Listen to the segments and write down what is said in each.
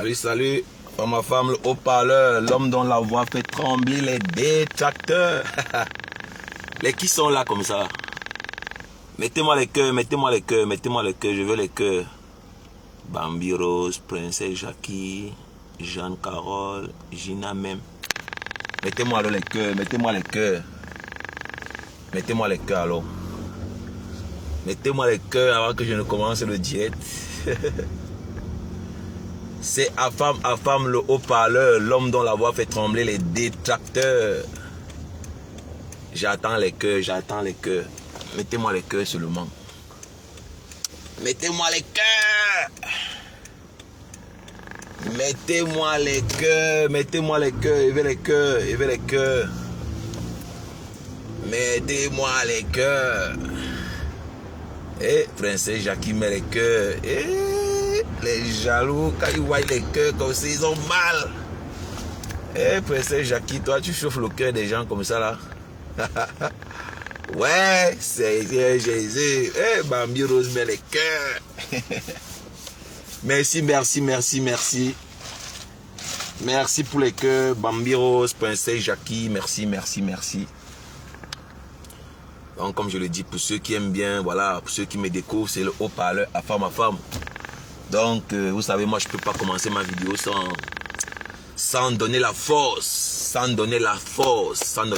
Salut, salut. Ma femme, le haut-parleur, l'homme dont la voix fait trembler les détracteurs. Les qui sont là comme ça? Mettez-moi les cœurs, mettez-moi les cœurs, mettez-moi les cœurs, je veux les cœurs. Bambi Rose, Princesse Jackie, Jeanne-Carole, Gina même. Mettez-moi les cœurs, mettez-moi les cœurs. Mettez-moi les cœurs alors. Mettez-moi les cœurs avant que je ne commence le diète. C'est Afam le haut-parleur, l'homme dont la voix fait trembler les détracteurs. J'attends les cœurs, j'attends les cœurs. Mettez-moi les cœurs seulement. Mettez-moi les cœurs. Mettez-moi les cœurs, mettez-moi les cœurs, je veux les cœurs, je veux les cœurs. Mettez-moi les cœurs. Eh, Princesse Jackie met les cœurs. Eh, les jaloux, quand ils voient les cœurs comme ça, ils ont mal. Eh, Princesse Jackie, toi, tu chauffes le cœur des gens comme ça, là. Ouais, c'est Jésus. Eh, Bambi Rose met les cœurs. Merci, merci, merci, merci. Merci pour les cœurs. Bambi Rose, Princesse Jackie, merci, merci, merci. Donc, comme je le dis, pour ceux qui aiment bien, voilà, pour ceux qui me découvrent, c'est le haut-parleur Afam. Donc, vous savez, moi, je ne peux pas commencer ma vidéo sans donner la force, sans donner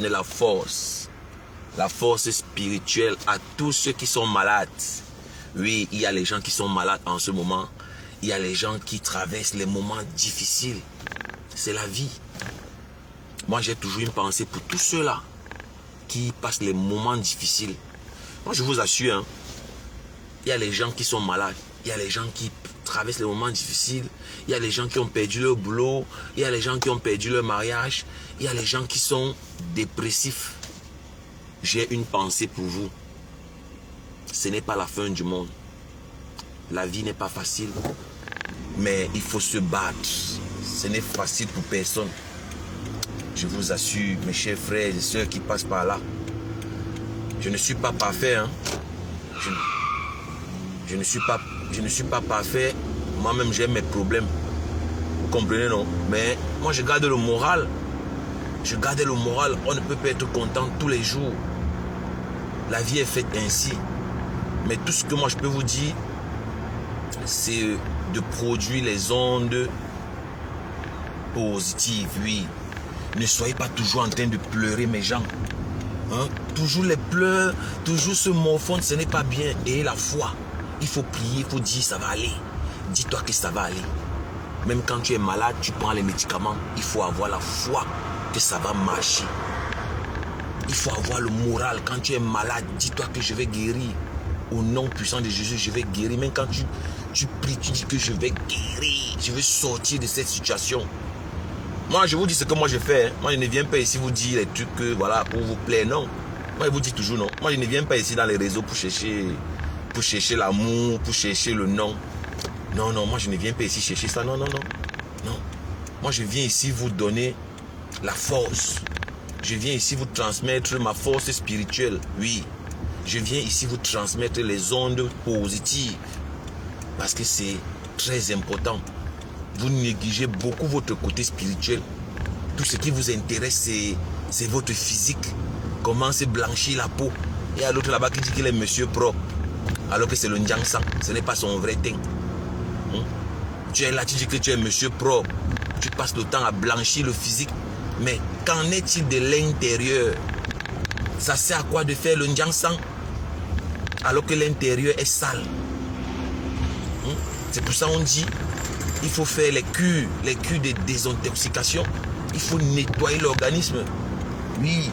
la force spirituelle à tous ceux qui sont malades. Oui, il y a les gens qui sont malades en ce moment. Il y a les gens qui traversent les moments difficiles. C'est la vie. Moi, j'ai toujours une pensée pour tous ceux-là qui passent les moments difficiles. Moi, je vous assure, hein, il y a les gens qui sont malades. Il y a les gens qui traversent les moments difficiles. Il y a les gens qui ont perdu leur boulot. Il y a les gens qui ont perdu leur mariage. Il y a les gens qui sont dépressifs. J'ai une pensée pour vous. Ce n'est pas la fin du monde. La vie n'est pas facile. Mais il faut se battre. Ce n'est facile pour personne. Je vous assure, mes chers frères et sœurs qui passent par là. Je ne suis pas parfait. Hein. Je ne suis pas parfait. Moi-même, j'ai mes problèmes. Vous comprenez, non? Mais moi, je garde le moral. Je garde le moral. On ne peut pas être content tous les jours. La vie est faite ainsi. Mais tout ce que moi, je peux vous dire, c'est de produire les ondes positives, oui. Ne soyez pas toujours en train de pleurer, mes gens. Hein? Toujours les pleurs, toujours se morfondre, ce n'est pas bien. Et la foi, il faut prier, il faut dire ça va aller. Dis-toi que ça va aller. Même quand tu es malade, tu prends les médicaments, il faut avoir la foi que ça va marcher. Il faut avoir le moral. Quand tu es malade, dis-toi que je vais guérir. Au nom puissant de Jésus, je vais guérir. Même quand tu pries, tu dis que je vais guérir. Je vais sortir de cette situation. Moi, je vous dis ce que moi je fais. Moi, je ne viens pas ici vous dire les trucs que, voilà, pour vous plaire. Non. Moi, je vous dis toujours non. Moi, je ne viens pas ici dans les réseaux pour chercher l'amour, pour chercher le non. Non, non, moi, je ne viens pas ici chercher ça. Non, non, non. Non. Moi, je viens ici vous donner la force. Je viens ici vous transmettre ma force spirituelle. Oui. Je viens ici vous transmettre les ondes positives. Parce que c'est très important. Vous négligez beaucoup votre côté spirituel. Tout ce qui vous intéresse, c'est votre physique. Comment se blanchir la peau. Il y a l'autre là-bas qui dit qu'il est monsieur propre. Alors que c'est le Ndiang-san. Ce n'est pas son vrai teint. Tu es là, tu dis que tu es monsieur propre. Tu passes le temps à blanchir le physique. Mais qu'en est-il de l'intérieur? Ça sert à quoi de faire le Ndiang-san alors que l'intérieur est sale? C'est pour ça qu'on dit il faut faire les cures de désintoxication. Il faut nettoyer l'organisme. Oui,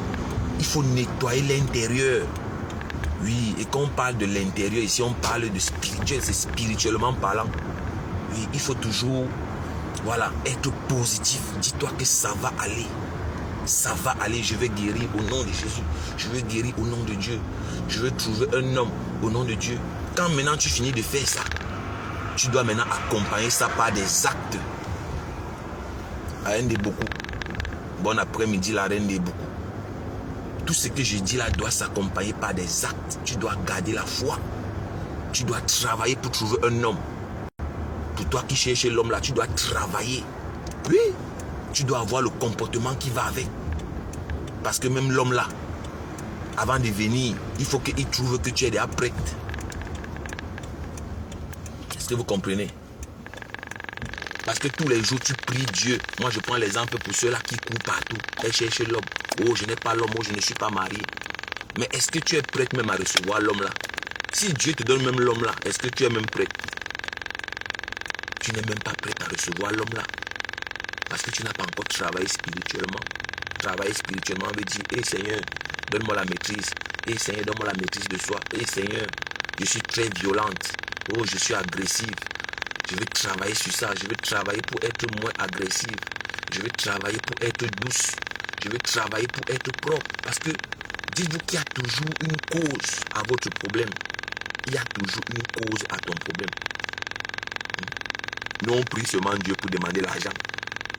il faut nettoyer l'intérieur. Oui, et quand on parle de l'intérieur, ici on parle de spirituel, c'est spirituellement parlant. Oui, il faut toujours, voilà, être positif. Dis-toi que ça va aller. Ça va aller, je vais guérir au nom de Jésus. Je vais guérir au nom de Dieu. Je vais trouver un homme au nom de Dieu. Quand maintenant tu finis de faire ça, tu dois maintenant accompagner ça par des actes. La reine de beaucoup. Bon après-midi, la reine de beaucoup. Tout ce que je dis là doit s'accompagner par des actes. Tu dois garder la foi. Tu dois travailler pour trouver un homme. Pour Toi qui cherches l'homme là, tu dois travailler. Oui, tu dois avoir le comportement qui va avec. Parce que même l'homme là, avant de venir, il faut qu'il trouve que tu es déjà prête. Est-ce que vous comprenez? Parce que tous les jours, tu pries Dieu. Moi, je prends l'exemple pour ceux-là qui courent partout. Et cherchent l'homme. Oh, je n'ai pas l'homme. Oh, je ne suis pas marié. Mais est-ce que tu es prête même à recevoir l'homme là? Si Dieu te donne même l'homme là, est-ce que tu es même prête? Tu n'es même pas prête à recevoir l'homme là. Parce que tu n'as pas encore travaillé spirituellement. Travailler spirituellement veut dire, hé Seigneur, donne-moi la maîtrise. Hé Seigneur, donne-moi la maîtrise de soi. Hé Seigneur, je suis très violente. Oh, je suis agressive. Je vais travailler sur ça. Je vais travailler pour être moins agressive. Je vais travailler pour être douce. Je vais travailler pour être propre. Parce que dites-vous qu'il y a toujours une cause à votre problème. Il y a toujours une cause à ton problème. Nous, on prie seulement Dieu pour demander l'argent.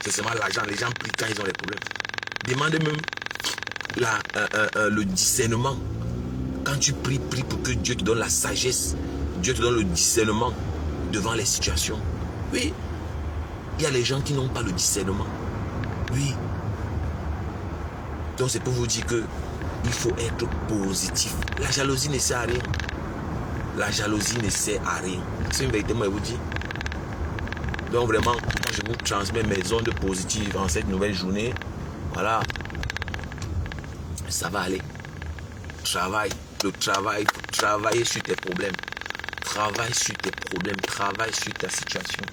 C'est seulement l'argent. Les gens prient quand ils ont des problèmes. Demandez même le discernement. Quand tu pries, prie pour que Dieu te donne la sagesse. Dieu te donne le discernement devant les situations. Oui. Il y a les gens qui n'ont pas le discernement. Oui. Donc c'est pour vous dire que il faut être positif. La jalousie ne sert à rien. La jalousie ne sert à rien. C'est une vérité, moi je vous dis. Donc vraiment, moi je vous transmets mes ondes positives en cette nouvelle journée. Voilà. Ça va aller. Travaille. Le travail. Travailler sur tes problèmes. Travaille sur tes problèmes. Travaille sur ta situation.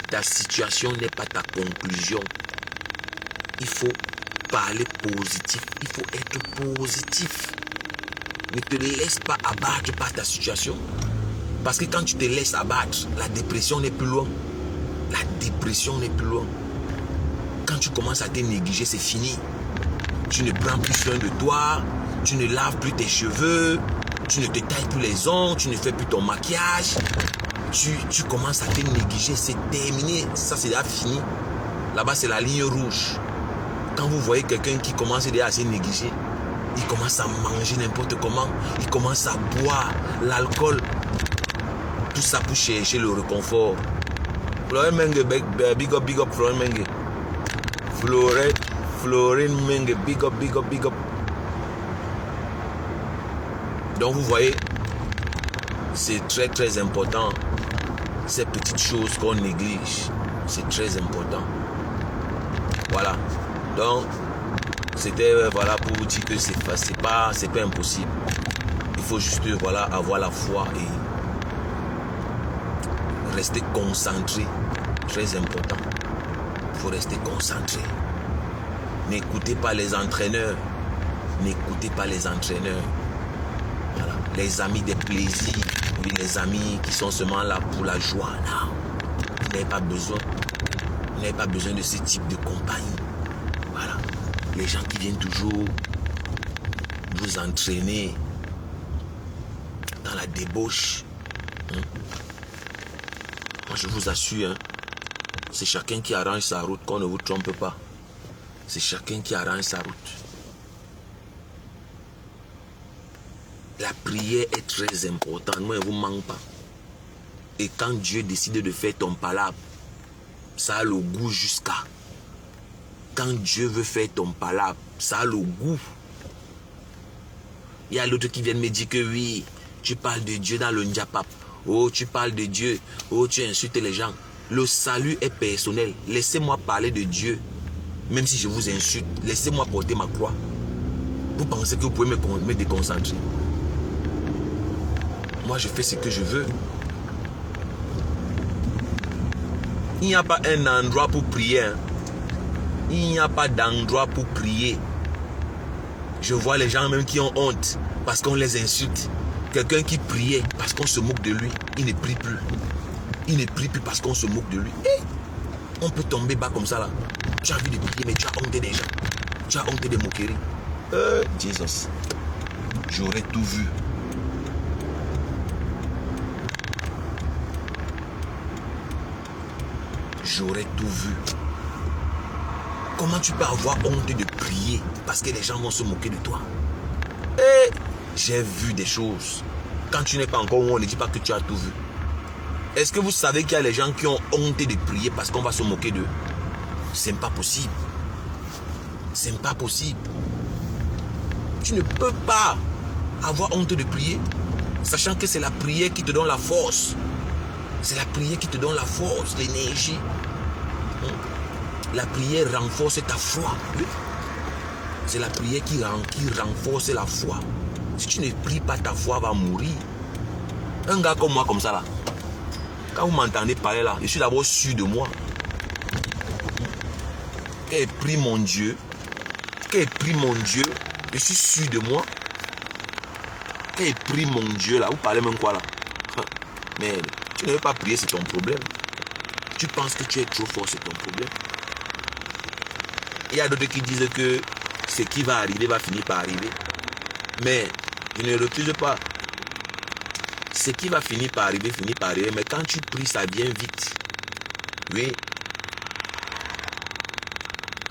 Ta situation n'est pas ta conclusion. Il faut parler positif. Il faut être positif. Ne te laisse pas abattre par ta situation. Parce que quand tu te laisses abattre, la dépression n'est plus loin. La dépression n'est plus loin. Quand tu commences à te négliger, c'est fini. Tu ne prends plus soin de toi. Tu ne laves plus tes cheveux. Tu ne te tailles plus les ongles. Tu ne fais plus ton maquillage. Tu commences à te négliger. C'est terminé. Ça, c'est déjà fini. Là-bas, c'est la ligne rouge. Quand vous voyez quelqu'un qui commence déjà à se négliger, il commence à manger n'importe comment. Il commence à boire l'alcool. Tout ça pour chercher le réconfort. Florine Menge, big up, Florine Menge. Florine Menge, big up. Donc vous voyez, c'est très très important. Ces petites choses qu'on néglige, c'est très important. Voilà. Donc, c'était voilà pour vous dire que c'est pas impossible. Il faut juste voilà avoir la foi et rester concentré. Très important. Il faut rester concentré. N'écoutez pas les entraîneurs. N'écoutez pas les entraîneurs. Voilà. Les amis des plaisirs. Oui, les amis qui sont seulement là pour la joie. Non. Vous n'avez pas besoin. Vous n'avez pas besoin de ce type de compagnie. Voilà. Les gens qui viennent toujours vous entraîner dans la débauche. Moi, je vous assure, c'est chacun qui arrange sa route, qu'on ne vous trompe pas. C'est chacun qui arrange sa route. La prière est très importante. Moi, elle ne vous manque pas. Et quand Dieu décide de faire ton palabre, ça a le goût jusqu'à. Quand Dieu veut faire ton palabre, ça a le goût. Il y a l'autre qui vient me dire que oui, tu parles de Dieu dans le Ndiapap. Oh, tu parles de Dieu. Oh, tu insultes les gens. Le salut est personnel. Laissez-moi parler de Dieu. Même si je vous insulte, laissez-moi porter ma croix. Vous pensez que vous pouvez me déconcentrer? Moi, je fais ce que je veux. Il n'y a pas un endroit pour prier. Il n'y a pas d'endroit pour prier. Je vois les gens même qui ont honte parce qu'on les insulte. Quelqu'un qui priait parce qu'on se moque de lui, il ne prie plus. Il ne prie plus parce qu'on se moque de lui. On peut tomber bas comme ça là. Tu as envie de prier mais tu as honte des gens. Tu as honte des moqueries. Jesus. J'aurais tout vu. J'aurais tout vu. Comment tu peux avoir honte de prier parce que les gens vont se moquer de toi? J'ai vu des choses. Quand tu n'es pas encore où, on ne dit pas que tu as tout vu. Est-ce que vous savez qu'il y a les gens qui ont honte de prier parce qu'on va se moquer d'eux? C'est pas possible. C'est pas possible. Tu ne peux pas avoir honte de prier, sachant que c'est la prière qui te donne la force. C'est la prière qui te donne la force, l'énergie. La prière renforce ta foi. C'est la prière qui renforce la foi. Si tu ne pries pas, ta foi va mourir. Un gars comme moi, comme ça là, quand vous m'entendez parler là, je suis d'abord sûr de moi. Quand je prie mon Dieu, je suis sûr de moi. Quand je prie mon Dieu là, vous parlez même quoi là? Mais tu ne veux pas prier, c'est ton problème. Tu penses que tu es trop fort, c'est ton problème. Il y a d'autres qui disent que ce qui va arriver va finir par arriver. Mais je ne refuse pas. Ce qui va finir par arriver, finit par arriver. Mais quand tu pries, ça vient vite. Oui.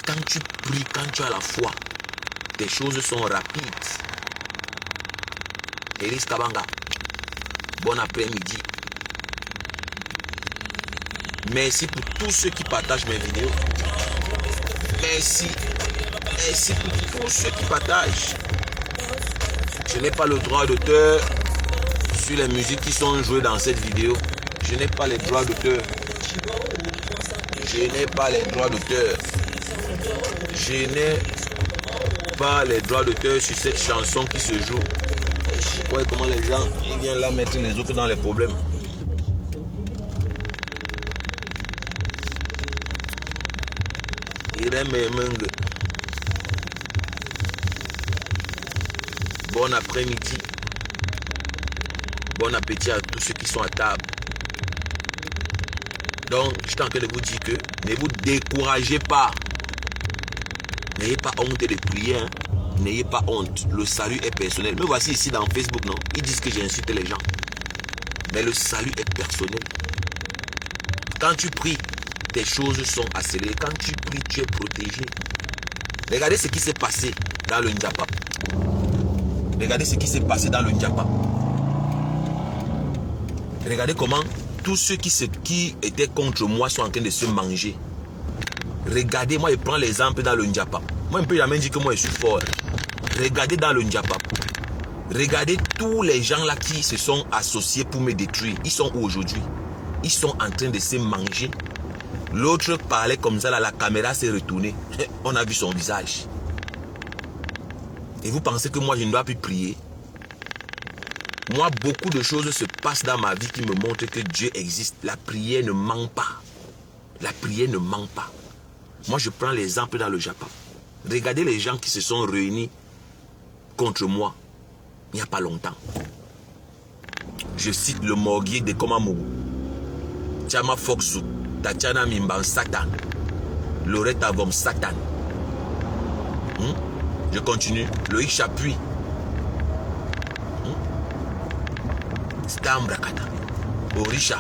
Quand tu pries, quand tu as la foi, tes choses sont rapides. Eris Kabanga, bon après-midi. Merci pour tous ceux qui partagent mes vidéos. Merci. Merci pour tous ceux qui partagent. Je n'ai pas le droit d'auteur sur les musiques qui sont jouées dans cette vidéo. Je n'ai pas les droits d'auteur. Je n'ai pas les droits d'auteur. Je n'ai pas les droits d'auteur sur cette chanson qui se joue. Vous voyez comment les gens ils viennent là mettre les autres dans les problèmes. Bon après-midi. Bon appétit à tous ceux qui sont à table. Donc, je suis en train de vous dire que ne vous découragez pas. N'ayez pas honte de prier. Hein. N'ayez pas honte. Le salut est personnel. Me voici ici dans Facebook, non? Ils disent que j'ai insulté les gens. Mais le salut est personnel. Quand tu pries, tes choses sont accélérées. Quand tu pries, tu es protégé. Regardez ce qui s'est passé dans le Ndjapa. Regardez ce qui s'est passé dans le Ndjapa. Regardez comment tous ceux qui étaient contre moi sont en train de se manger. Regardez, moi je prends l'exemple dans le Ndjapa. Moi je ne peux jamais dire que moi je suis fort. Regardez dans le Ndjapa. Regardez tous les gens là qui se sont associés pour me détruire. Ils sont où aujourd'hui? Ils sont en train de se manger. L'autre parlait comme ça, là, la caméra s'est retournée. On a vu son visage. Et vous pensez que moi je ne dois plus prier? Moi, beaucoup de choses se passent dans ma vie qui me montrent que Dieu existe. La prière ne manque pas. La prière ne manque pas. Moi, je prends l'exemple dans le Japon. Regardez les gens qui se sont réunis contre moi il n'y a pas longtemps. Je cite le Morguier de Komamougou, Tchama Foxou, Tatiana Mimban Satan, Loretta Vom Satan. Je continue. Loïc Chapuis. Stambrakata. Orisha.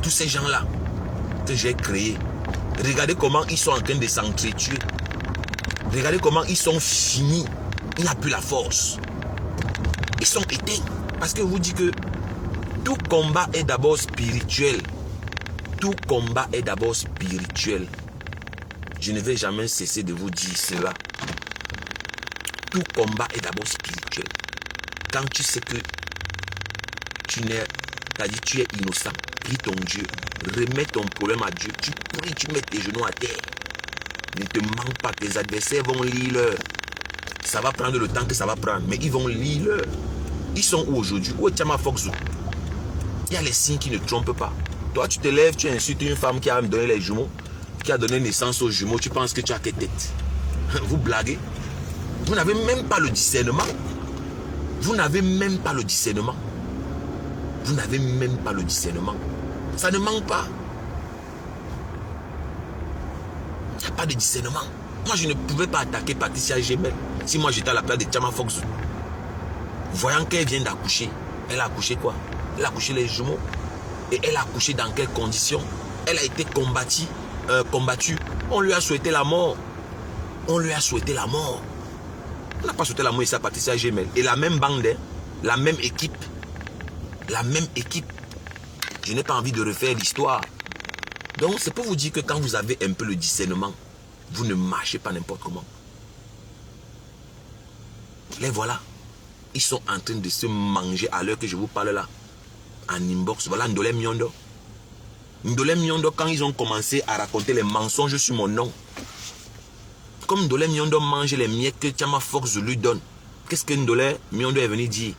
Tous ces gens-là que j'ai créés. Regardez comment ils sont en train de s'entretuer. Regardez comment ils sont finis. Il n'y a plus la force. Ils sont éteints. Parce que je vous dis que tout combat est d'abord spirituel. Tout combat est d'abord spirituel. Je ne vais jamais cesser de vous dire cela. Tout combat est d'abord spirituel. Quand tu sais que tu es innocent, prie ton Dieu, remets ton problème à Dieu, tu pries, tu mets tes genoux à terre. Ne te manque pas, tes adversaires vont lire l'heure. Ça va prendre le temps que ça va prendre, mais ils vont lire l'heure. Ils sont où aujourd'hui? Où est Tchama Foxou? Il y a les signes qui ne trompent pas. Toi, tu te lèves, tu insultes une femme qui a donné les jumeaux, qui a donné naissance aux jumeaux, tu penses que tu as quelle tête? Vous blaguez? Vous n'avez même pas le discernement. Vous n'avez même pas le discernement. Vous n'avez même pas le discernement. Ça ne manque pas. Il n'y a pas de discernement. Moi, je ne pouvais pas attaquer Patricia Gemel si moi j'étais à la place de Tchama Foxou. Voyant qu'elle vient d'accoucher, elle a accouché quoi? Elle a accouché les jumeaux. Et elle a accouché dans quelles conditions? Elle a été combattue. On lui a souhaité la mort. On lui a souhaité la mort. On n'a pas souhaité la mort ici à Patricia Gemel. Et la même bande, la même équipe, La même équipe. Je n'ai pas envie de refaire l'histoire. Donc c'est pour vous dire que quand vous avez un peu le discernement, vous ne marchez pas n'importe comment. Les voilà. Ils sont en train de se manger à l'heure que je vous parle là. En inbox. Voilà Ndolé Miondo. Ndolé Miondo, quand ils ont commencé à raconter les mensonges sur mon nom. Comme Ndolé Miondo mange les miettes que Chama Fox lui donne. Qu'est-ce que Ndolé Miondo est venu dire?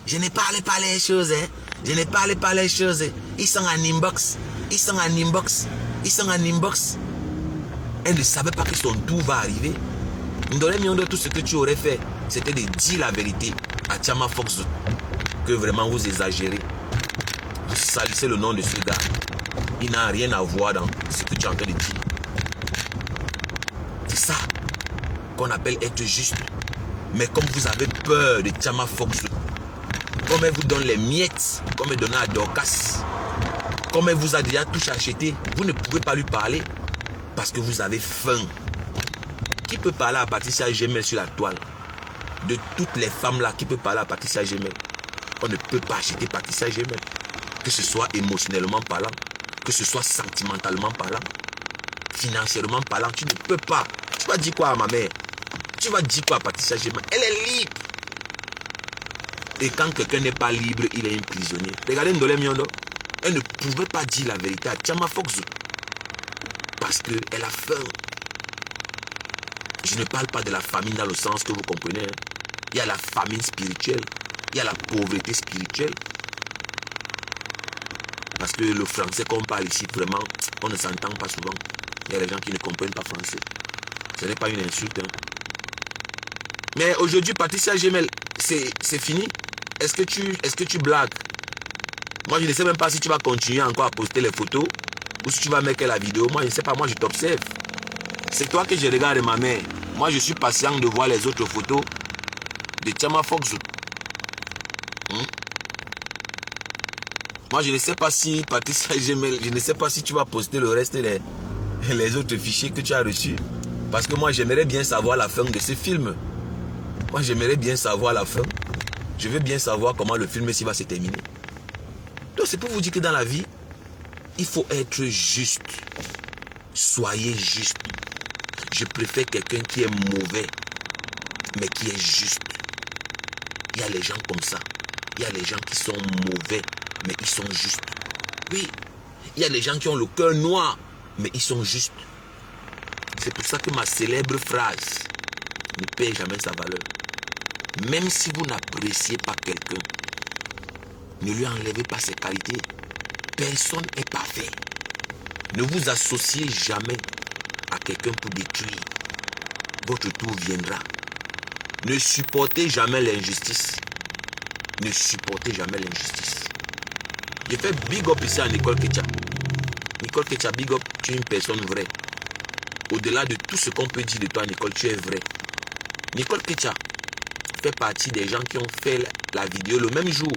Je n'ai parlé pas les choses. Hein. Je n'ai parlé pas les choses. Ils sont en inbox. Ils sont en inbox. Ils sont en inbox. Elle ne savait pas que son tour va arriver. Ndolé Miondo, tout ce que tu aurais fait, c'était de dire la vérité à Chama Fox. Que vraiment vous exagérez. Vous salissez le nom de ce gars. Il n'a rien à voir dans ce que tu es en train de dire. C'est ça qu'on appelle être juste. Mais comme vous avez peur de Chama Fox, comme elle vous donne les miettes, comme elle donne à Dorcas, comme elle vous a déjà tout acheté, vous ne pouvez pas lui parler parce que vous avez faim. Qui peut parler à Patricia Gemel sur la toile? De toutes les femmes là, qui peut parler à Patricia Gemel? On ne peut pas acheter Patricia Gemel. Que ce soit émotionnellement parlant, que ce soit sentimentalement parlant, financièrement parlant, tu ne peux pas. Tu vas dire quoi à ma mère? Tu vas dire quoi à Patricia Gemel? Elle est libre. Et quand quelqu'un n'est pas libre, il est un prisonnier. Regardez Ndolé Miondo. Elle ne pouvait pas dire la vérité à Chama Fox. Parce qu'elle a faim. Je ne parle pas de la famine dans le sens que vous comprenez. Hein. Il y a la famine spirituelle. Il y a la pauvreté spirituelle. Parce que le français qu'on parle ici, vraiment, on ne s'entend pas souvent. Il y a des gens qui ne comprennent pas français. Ce n'est pas une insulte. Hein. Mais aujourd'hui, Patricia Gemel, c'est fini. Est-ce que tu blagues? Moi, je ne sais même pas si tu vas continuer encore à poster les photos ou si tu vas mettre la vidéo. Moi, je ne sais pas. Moi, je t'observe. C'est toi que je regarde, ma mère. Moi, je suis patient de voir les autres photos de Chama Fox. Moi, je ne sais pas si Patricia Gemel, je ne sais pas si tu vas poster le reste les autres fichiers que tu as reçus. Parce que moi, j'aimerais bien savoir la fin de ce film. Moi, j'aimerais bien savoir la fin. Je veux bien savoir comment le film va se terminer. Donc, c'est pour vous dire que dans la vie, il faut être juste. Soyez juste. Je préfère quelqu'un qui est mauvais, mais qui est juste. Il y a les gens comme ça. Il y a les gens qui sont mauvais, mais ils sont justes. Oui, il y a les gens qui ont le cœur noir, mais ils sont justes. C'est pour ça que ma célèbre phrase ne perd jamais sa valeur. Même si vous n'appréciez pas quelqu'un, ne lui enlevez pas ses qualités. Personne n'est parfait. Ne vous associez jamais à quelqu'un pour détruire. Votre tour viendra. Ne supportez jamais l'injustice. Ne supportez jamais l'injustice. Je fais big up ici à Nicole Ketia. Nicole Ketia, big up, tu es une personne vraie. Au-delà de tout ce qu'on peut dire de toi, Nicole, tu es vraie. Nicole Ketia fait partie des gens qui ont fait la vidéo le même jour.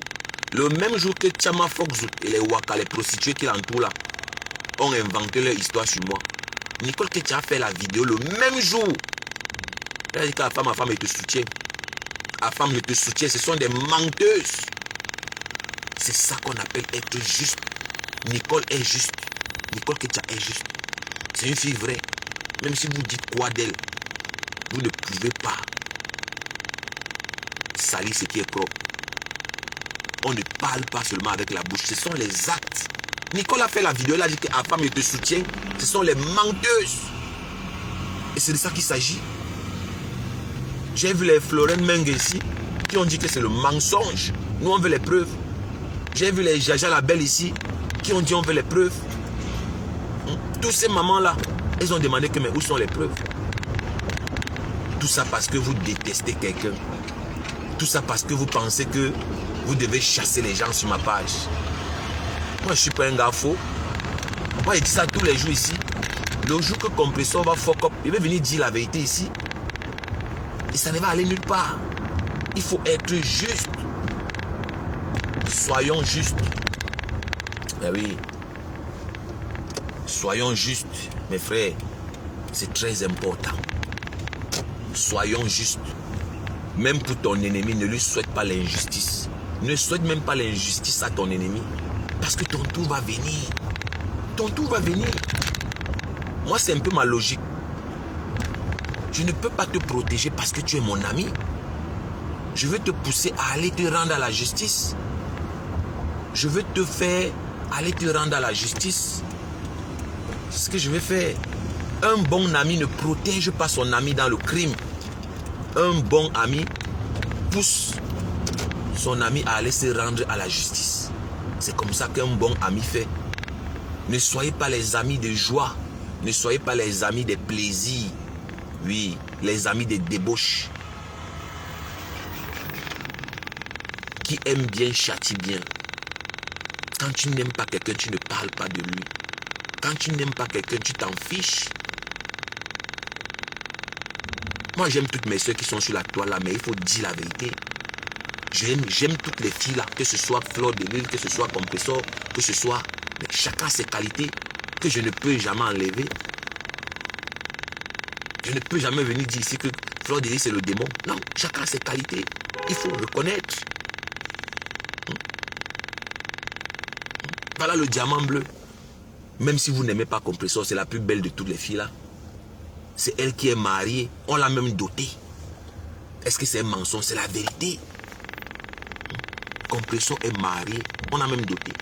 Le même jour que Chama Fox et les Waka, les prostituées qui l'entourent là, ont inventé leur histoire sur moi. Nicole Ketia a fait la vidéo le même jour. Elle a dit qu'à ma femme, elle te soutient. La femme, je te soutiens. Ce sont des menteuses. C'est ça qu'on appelle être juste. Nicole est juste. Nicole Ketia est juste. C'est une fille vraie. Même si vous dites quoi d'elle, vous ne pouvez pas salir ce qui est propre. On ne parle pas seulement avec la bouche. Ce sont les actes. Nicole a fait la vidéo. Elle a dit que la femme, je te soutiens. Ce sont les menteuses. Et c'est de ça qu'il s'agit. J'ai vu les Florent Meng ici qui ont dit que c'est le mensonge. Nous, on veut les preuves. J'ai vu les Jaja la Belle ici qui ont dit on veut les preuves. Tous ces mamans-là, elles ont demandé que mais où sont les preuves? Tout ça parce que vous détestez quelqu'un. Tout ça parce que vous pensez que vous devez chasser les gens sur ma page. Moi, je ne suis pas un gars faux. Moi, je dis ça tous les jours ici. Le jour que Compressor va fuck up, il va venir dire la vérité ici. Et ça ne va aller nulle part. Il faut être juste. Soyons justes. Ben oui. Soyons justes, mes frères. C'est très important. Soyons justes. Même pour ton ennemi, ne lui souhaite pas l'injustice. Ne souhaite même pas l'injustice à ton ennemi. Parce que ton tour va venir. Ton tour va venir. Moi, c'est un peu ma logique. Je ne peux pas te protéger parce que tu es mon ami. Je veux te pousser à aller te rendre à la justice. Je veux te faire aller te rendre à la justice. C'est ce que je vais faire. Un bon ami ne protège pas son ami dans le crime. Un bon ami pousse son ami à aller se rendre à la justice. C'est comme ça qu'un bon ami fait. Ne soyez pas les amis de joie. Ne soyez pas les amis des plaisirs. Oui, les amis des débauches. Qui aime bien, châtie bien. Quand tu n'aimes pas quelqu'un, tu ne parles pas de lui. Quand tu n'aimes pas quelqu'un, tu t'en fiches. Moi, j'aime toutes mes soeurs qui sont sur la toile là, mais il faut dire la vérité. J'aime toutes les filles là, que ce soit Fleur de Lille, que ce soit Compressor, que ce soit... Mais chacun a ses qualités que je ne peux jamais enlever. Je ne peux jamais venir dire ici que Fleur de Lille c'est le démon. Non, chacun a ses qualités. Il faut reconnaître. Voilà le diamant bleu. Même si vous n'aimez pas Compressor, c'est la plus belle de toutes les filles là. C'est elle qui est mariée. On l'a même dotée. Est-ce que c'est un mensonge? C'est la vérité. Compressor est marié. On a même doté.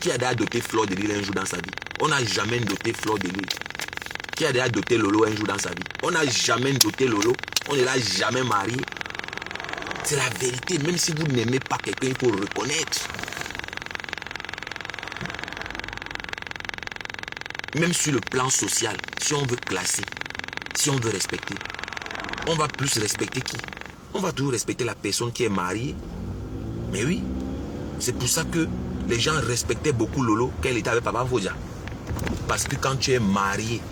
Qui a déjà doté Fleur de Lille un jour dans sa vie? On n'a jamais doté Fleur de Lille. Qui a déjà doté Lolo un jour dans sa vie? On n'a jamais doté Lolo. On ne l'a jamais marié. C'est la vérité. Même si vous n'aimez pas quelqu'un, il faut reconnaître. Même sur le plan social, si on veut classer, si on veut respecter, on va plus respecter qui? On va toujours respecter la personne qui est mariée. Mais oui, c'est pour ça que les gens respectaient beaucoup Lolo quand elle était avec Papa Vodia. Parce que quand tu es marié,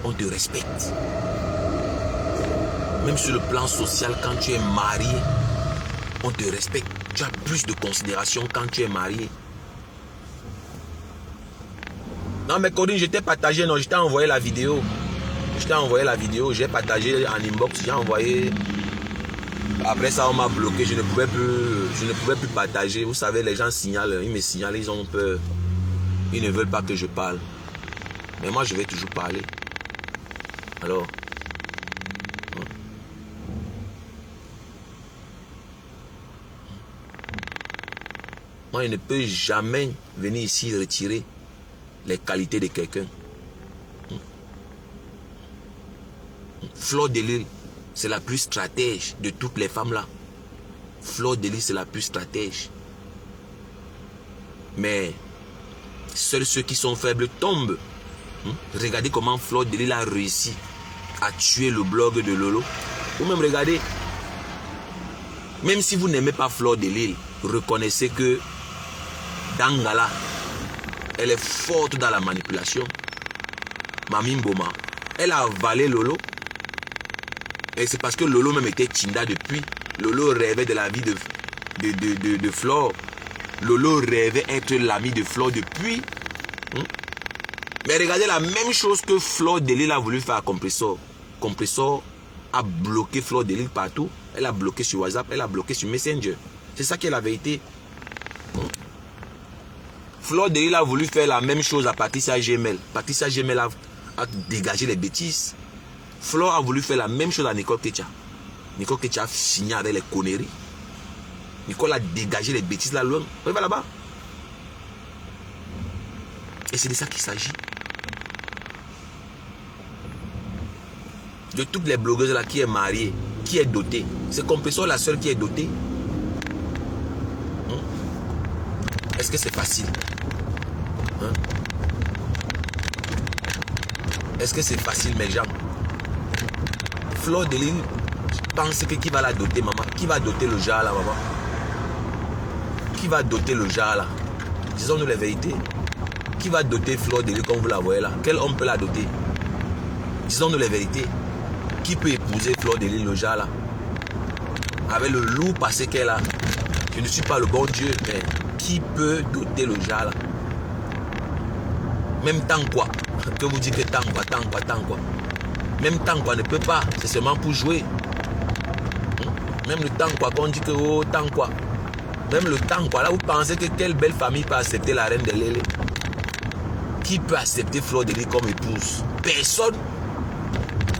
on te respecte. Même sur le plan social, quand tu es marié, on te respecte. Tu as plus de considération quand tu es marié. Non mais Corinne, je t'ai partagé, non, je t'ai envoyé la vidéo. J'ai partagé en inbox, j'ai envoyé. Après ça, on m'a bloqué, je ne pouvais plus partager. Vous savez, les gens signalent, ils me signalent, ils ont peur. Ils ne veulent pas que je parle. Mais moi, je vais toujours parler. Alors. Moi, je ne peux jamais venir ici retirer les qualités de quelqu'un. Fleur de Lille, c'est la plus stratège de toutes les femmes là. Fleur de Lille, c'est la plus stratège. Mais seuls ceux qui sont faibles tombent. Regardez comment Fleur de Lille a réussi à tuer le blog de Lolo. Ou même regardez, même si vous n'aimez pas Fleur de Lille, reconnaissez que Dangala, elle est forte dans la manipulation. Mami Mboma, elle a avalé Lolo. Et c'est parce que Lolo même était Tinda depuis. Lolo rêvait de la vie de Flore. Lolo rêvait être l'ami de Flore depuis. Mais regardez la même chose que Fleur de Lille a voulu faire à Compressor. Compressor a bloqué Fleur de Lille partout. Elle a bloqué sur WhatsApp, elle a bloqué sur Messenger. C'est ça qui est la vérité. Fleur de Lille a voulu faire la même chose à Patricia Gemel. Patricia Gemel a dégagé les bêtises. Fleur a voulu faire la même chose à Nicole Ketia. Nicole Ketia a fini avec les conneries. Nicole a dégagé les bêtises là loin. On va là-bas. Et c'est de ça qu'il s'agit. De toutes les blogueuses là qui est mariée, qui est dotée. C'est Compressor la seule qui est dotée. Est-ce que c'est facile? Est-ce que c'est facile mes gens? Fleur de Lille pense que qui va la doter maman? Qui va doter le jar là maman? Qui va doter le jar là? Disons-nous la vérité. Qui va doter Fleur de Lille comme vous la voyez là? Quel homme peut la doter? Disons-nous la vérité. Qui peut épouser Fleur de Lille le jar là? Avec le lourd passé qu'elle a. Je ne suis pas le bon Dieu, mais qui peut doter le jar là? Même tant quoi? Que vous dites que tant quoi? Même tant quoi ne peut pas. C'est seulement pour jouer. Même le temps quoi, quand on dit que oh, temps quoi. Même le temps quoi. Là, vous pensez que quelle belle famille peut accepter la reine de Lélé? Qui peut accepter Fleur de Lys comme épouse? Personne.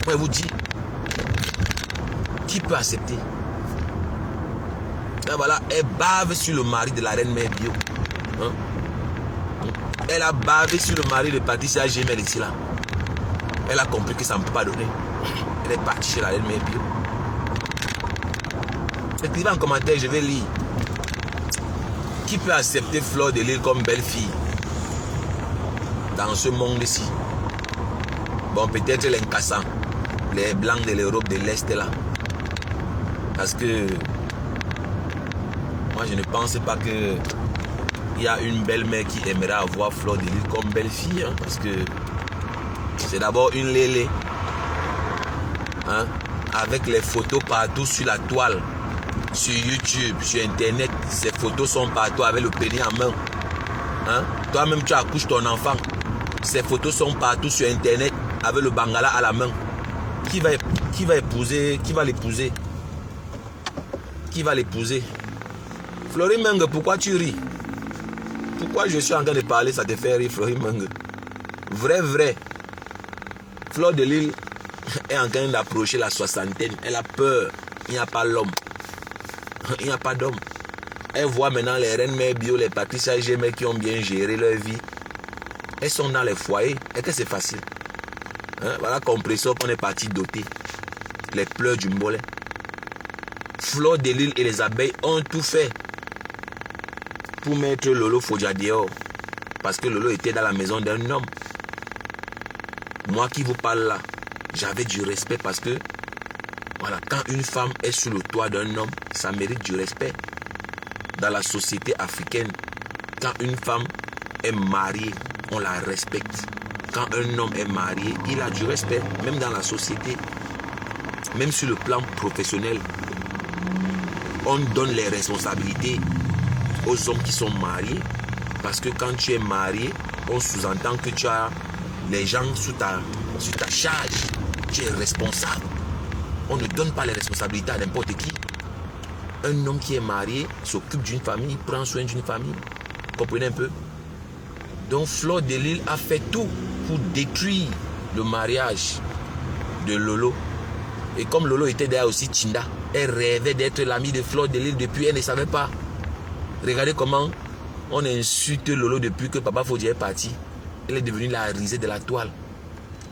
Moi, je vous dis. Qui peut accepter? Et voilà, elle bave sur le mari de la reine mère Bio. Hein? Elle a bavé sur le mari de Patricia Gemel ici là. Elle a compris que ça ne peut pas donner. Elle est partie chez la reine mère Bio. Écrivez en commentaire, je vais lire. Qui peut accepter Fleur de Lys comme belle-fille dans ce monde-ci? Bon, peut-être les Nkassans, les blancs de l'Europe de l'Est là. Parce que moi je ne pense pas que il y a une belle-mère qui aimerait avoir Fleur de Lys comme belle-fille. Hein, parce que c'est d'abord une Lélé. Hein, avec les photos partout sur la toile. Sur YouTube, sur Internet, ces photos sont partout avec le pénis en main. Hein? Toi-même, tu accouches ton enfant. Ces photos sont partout sur Internet avec le bangala à la main. Qui va épouser? Qui va l'épouser? Qui va l'épouser? Fleury Meng, pourquoi tu ris? Pourquoi je suis en train de parler, ça te fait rire, Fleury Meng? Vrai. Fleur de Lys est en train d'approcher la soixantaine. Elle a peur. Il n'y a pas l'homme. Il n'y a pas d'homme. Elle voit maintenant les reines mères Bio, les Patricia Gemel qui ont bien géré leur vie. Elles sont dans les foyers. Et que c'est facile. Hein? Voilà compresseur qu'on est parti doter. Les pleurs du Mbolé. Fleur de Lys et les abeilles ont tout fait pour mettre Lolo Fodja dehors. Parce que Lolo était dans la maison d'un homme. Moi qui vous parle là, j'avais du respect parce que voilà, quand une femme est sous le toit d'un homme, ça mérite du respect. Dans la société africaine, quand une femme est mariée, on la respecte. Quand un homme est marié, il a du respect, même dans la société. Même sur le plan professionnel, on donne les responsabilités aux hommes qui sont mariés. Parce que quand tu es marié, on sous-entend que tu as les gens sous ta charge. Tu es responsable. On ne donne pas les responsabilités à n'importe qui. Un homme qui est marié s'occupe d'une famille, prend soin d'une famille. Vous comprenez un peu? Donc Fleur de Lys a fait tout pour détruire le mariage de Lolo. Et comme Lolo était derrière aussi Tchinda, elle rêvait d'être l'amie de Fleur de Lys depuis, elle ne savait pas. Regardez comment on insulte Lolo depuis que Papa Fodja est parti. Elle est devenue la risée de la toile.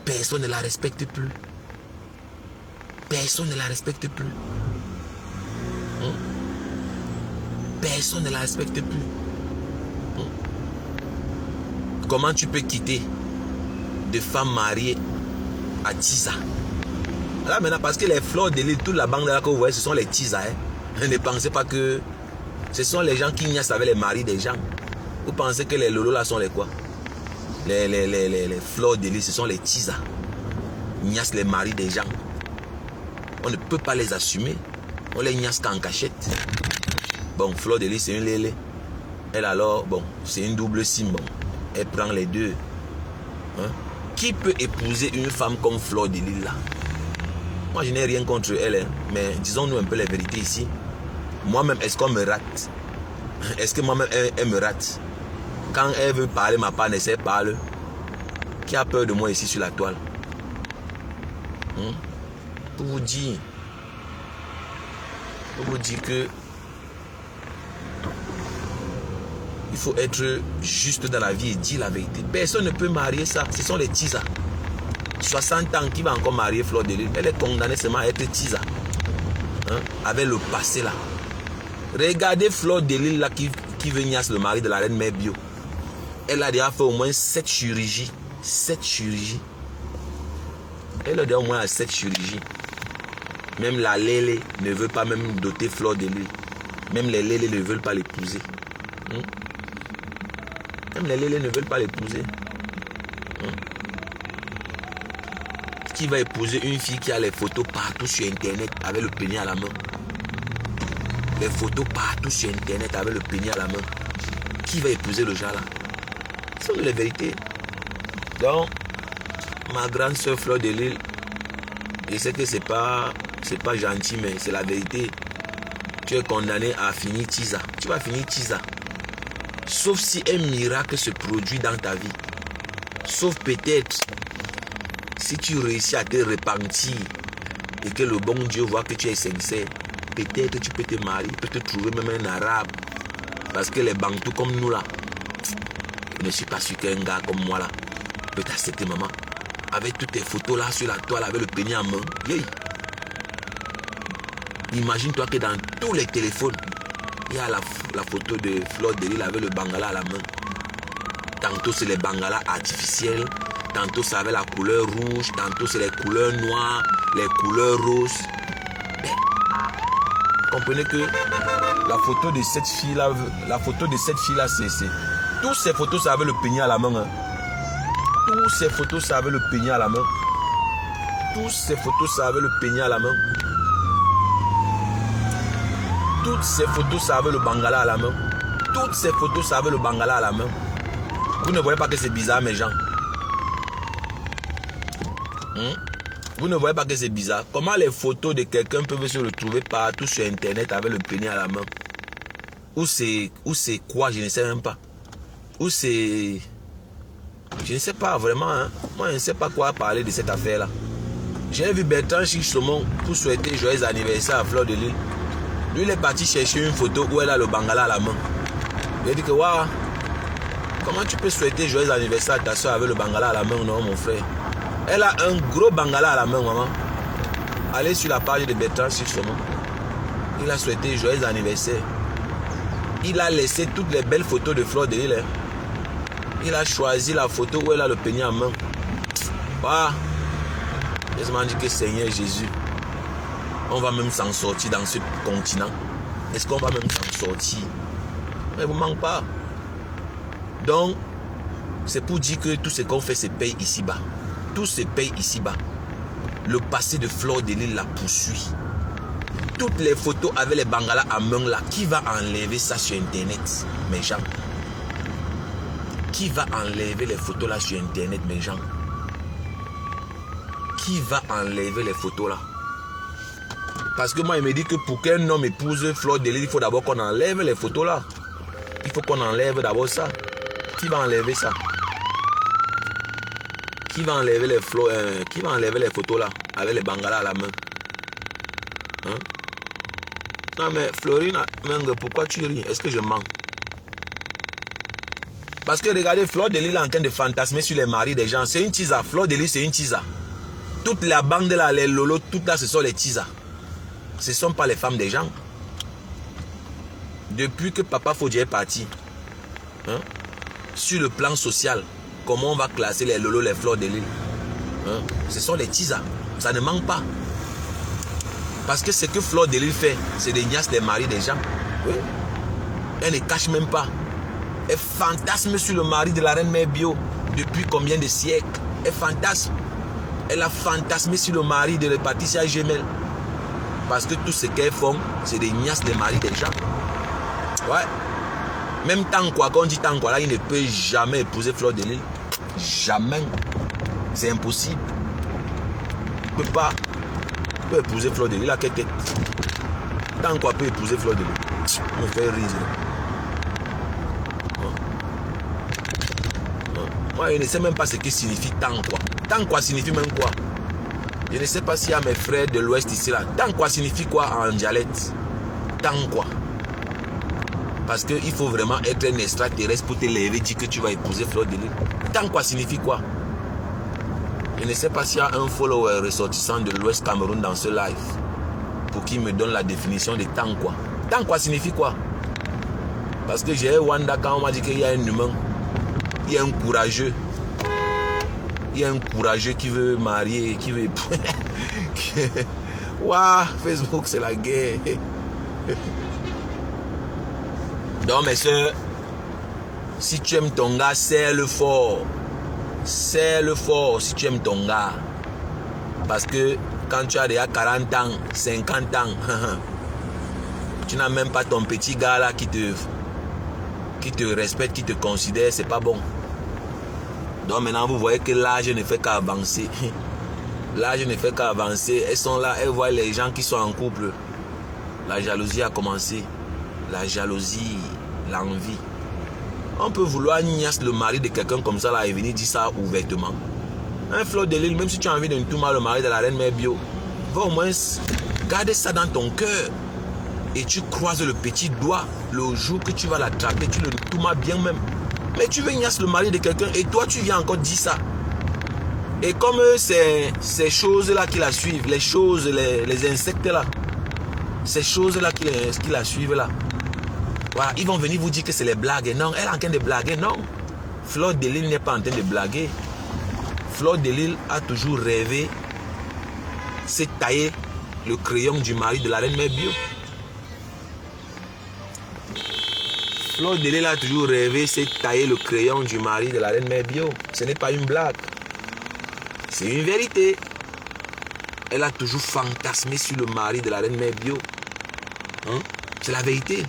Personne ne la respecte plus. Personne ne la respecte plus. Personne ne la respecte plus. Comment tu peux quitter de femmes mariées à Tisa? Là maintenant, parce que les Fleurs de Lys, toute la bande là que vous voyez, ce sont les Tisa. Hein? Ne pensez pas que ce sont les gens qui niassent avec les maris des gens. Vous pensez que les Lolo là sont les quoi? Les Fleurs de Lys, ce sont les Tisa. Niassent les maris des gens. On ne peut pas les assumer. On les niasse qu'en cachette. Bon, Fleur de Lys, c'est une Lélé. Elle alors, bon, c'est une double sim. Bon. Elle prend les deux. Hein? Qui peut épouser une femme comme Fleur de Lys là? Moi, je n'ai rien contre elle. Hein, mais disons-nous un peu la vérité ici. Moi-même, est-ce qu'on me rate? Est-ce que moi-même, elle me rate? Quand elle veut parler, ma part, elle parle. Qui a peur de moi ici sur la toile? Pour vous dire que il faut être juste dans la vie et dire la vérité. Personne ne peut marier ça. Ce sont les Tisa. 60 ans qui va encore marier Fleur de Lys. Elle est condamnée seulement à être Tisa. Hein? Avec le passé là. Regardez Fleur de Lys là qui veut niasse le mari de la reine mère Bio. Elle a déjà fait au moins 7 chirurgies. 7 chirurgies. Elle a déjà au moins 7 chirurgies. Même la Lélé ne veut pas même doter Fleur de Lys. Même les Lélé ne veulent pas l'épouser. Même les Lélé ne veulent pas l'épouser. Qui va épouser une fille qui a les photos partout sur Internet avec le pénis à la main? Les photos partout sur Internet avec le pénis à la main. Qui va épouser le genre là? Ce sont les vérités. Donc, ma grande soeur Fleur de Lys, je sais que c'est pas gentil, mais c'est la vérité. tu es condamné à finir Tisa. Tu vas finir Tisa. Sauf si un miracle se produit dans ta vie. Sauf peut-être si tu réussis à te repentir et que le bon Dieu voit que tu es sincère. Peut-être tu peux te marier, peut te trouver même un arabe. Parce que les bantous comme nous là, je ne suis pas sûr qu'un gars comme moi là peut t'accepter, maman. Avec toutes tes photos là sur la toile avec le pénis en main. Yeah. Imagine-toi que dans tous les téléphones, il y a la photo de Fleur de Lys avec le bangala à la main. Tantôt c'est les bangalas artificiels, tantôt c'est avec la couleur rouge, tantôt c'est les couleurs noires, les couleurs roses. Mais, comprenez que la photo de cette fille là, c'est toutes ces photos c'est avec le pénis à la main. Hein. Toutes ces photos c'est avec le pénis à la main. Toutes ces photos c'est avec le pénis à la main. Toutes ces photos c'est avec le bangala à la main. Toutes ces photos c'est avec le bangala à la main. Vous ne voyez pas que c'est bizarre, mes gens? Vous ne voyez pas que c'est bizarre? Comment les photos de quelqu'un peuvent se retrouver partout sur Internet avec le pénis à la main? Ou c'est quoi? Je ne sais même pas. Ou c'est... Je ne sais pas vraiment. Hein? Moi, je ne sais pas quoi parler de cette affaire-là. J'ai vu Bertrand Chiche-Somon pour souhaiter joyeux anniversaire à Fleur de Lys. Lui, il est parti chercher une photo où elle a le bangala à la main. Il a dit que, waouh, comment tu peux souhaiter joyeux anniversaire à ta soeur avec le bangala à la main? Non, mon frère. Elle a un gros bangala à la main, maman. Allez sur la page de Bertrand Chiche-Somon. Il a souhaité joyeux anniversaire. Il a laissé toutes les belles photos de Fleur de Lys. Il a choisi la photo où elle a le pénis en main. Waouh. Laisse-moi dire que Seigneur Jésus, on va même s'en sortir dans ce continent. Est-ce qu'on va même s'en sortir? Mais vous ne manquez pas. Donc, c'est pour dire que tout ce qu'on fait se paye ici-bas. Tout se paye ici-bas. Le passé de Fleur de Lys la poursuit. Toutes les photos avec les bangalas à main là, qui va enlever ça sur Internet, mes gens? Qui va enlever les photos là sur Internet, mes gens? Qui va enlever les photos là? Parce que moi, il me dit que pour qu'un homme épouse Fleur de Lys, il faut d'abord qu'on enlève les photos là. Il faut qu'on enlève d'abord ça. Qui va enlever ça? Qui va enlever les qui va enlever les photos là avec les bangalas à la main? Hein? Non mais Florine, pourquoi tu ris? Est-ce que je mens? Parce que regardez, Fleur de Lys est en train de fantasmer sur les maris des gens. C'est une tisa. Fleur de Lys, c'est une tisa. Toute la bande là, les lolos, tout là, ce sont les tisas. Ce ne sont pas les femmes des gens. Depuis que Papa Fodje est parti, hein, sur le plan social, comment on va classer les lolos, les Fleurs de Lys? Hein, ce sont les tisas. Ça ne manque pas. Parce que ce que Fleur de Lys fait, c'est des niaises des maris des gens. Oui. Elle ne cache même pas. Elle fantasme sur le mari de la reine Mère Bio depuis combien de siècles? Elle fantasme. Elle a fantasmé sur le mari de la Patricia Gemelle. Parce que tout ce qu'elles font, c'est des niaises des maris des gens. Ouais. Même tant quoi, quand on dit tant quoi, là, il ne peut jamais épouser Fleur de Lys. Jamais. C'est impossible. Il ne peut pas. Il peut épouser Fleur de Lys, là, quelle tête. Tant quoi peut épouser Fleur de Lys. Il me fait rire. Moi, je ne sais même pas ce qui signifie tant quoi. Tant quoi signifie même quoi? Je ne sais pas s'il y a mes frères de l'Ouest ici là. Tant quoi signifie quoi en dialecte? Tant quoi? Parce qu'il faut vraiment être un extraterrestre pour te lever et dire que tu vas épouser Fleur de Lys. Tant quoi signifie quoi? Je ne sais pas s'il y a un follower ressortissant de l'Ouest Cameroun dans ce live pour qu'il me donne la définition de tant quoi. Tant quoi signifie quoi? Parce que j'ai Wanda quand on m'a dit qu'il y a un humain. Il y a un courageux. Il y a un courageux qui veut marier, qui veut... Waouh, Facebook, c'est la guerre. Donc, mes soeurs, si tu aimes ton gars, serre-le fort. Serre-le fort si tu aimes ton gars. Parce que quand tu as déjà 40 ans, 50 ans, tu n'as même pas ton petit gars là qui te respecte, qui te considère, c'est pas bon. Donc maintenant vous voyez que l'âge ne fait qu'avancer. L'âge ne fait qu'avancer. Elles sont là, elles voient les gens qui sont en couple. La jalousie a commencé. La jalousie, l'envie. On peut vouloir niasse le mari de quelqu'un comme ça là et venir dire ça ouvertement. Un Fleur de Lys, même si tu as envie de tout mal le mari de la reine mère bio, va au moins garder ça dans ton cœur. Et tu croises le petit doigt. Le jour que tu vas l'attraper, tu le tout mal bien même. Mais tu veux niasse le mari de quelqu'un et toi tu viens encore dire ça. Et comme ces choses-là qui la suivent, les choses, les insectes-là, ces choses-là qui la suivent là, voilà, ils vont venir vous dire que c'est les blagues. Non, elle est en train de blaguer, non. Fleur de Lys n'est pas en train de blaguer. Fleur de Lys a toujours rêvé, c'est tailler le crayon du mari de la reine mère bio. Fleur de Lys a toujours rêvé, c'est tailler le crayon du mari de la reine mère bio. Ce n'est pas une blague. C'est une vérité. Elle a toujours fantasmé sur le mari de la reine mère bio. Hein? C'est la vérité.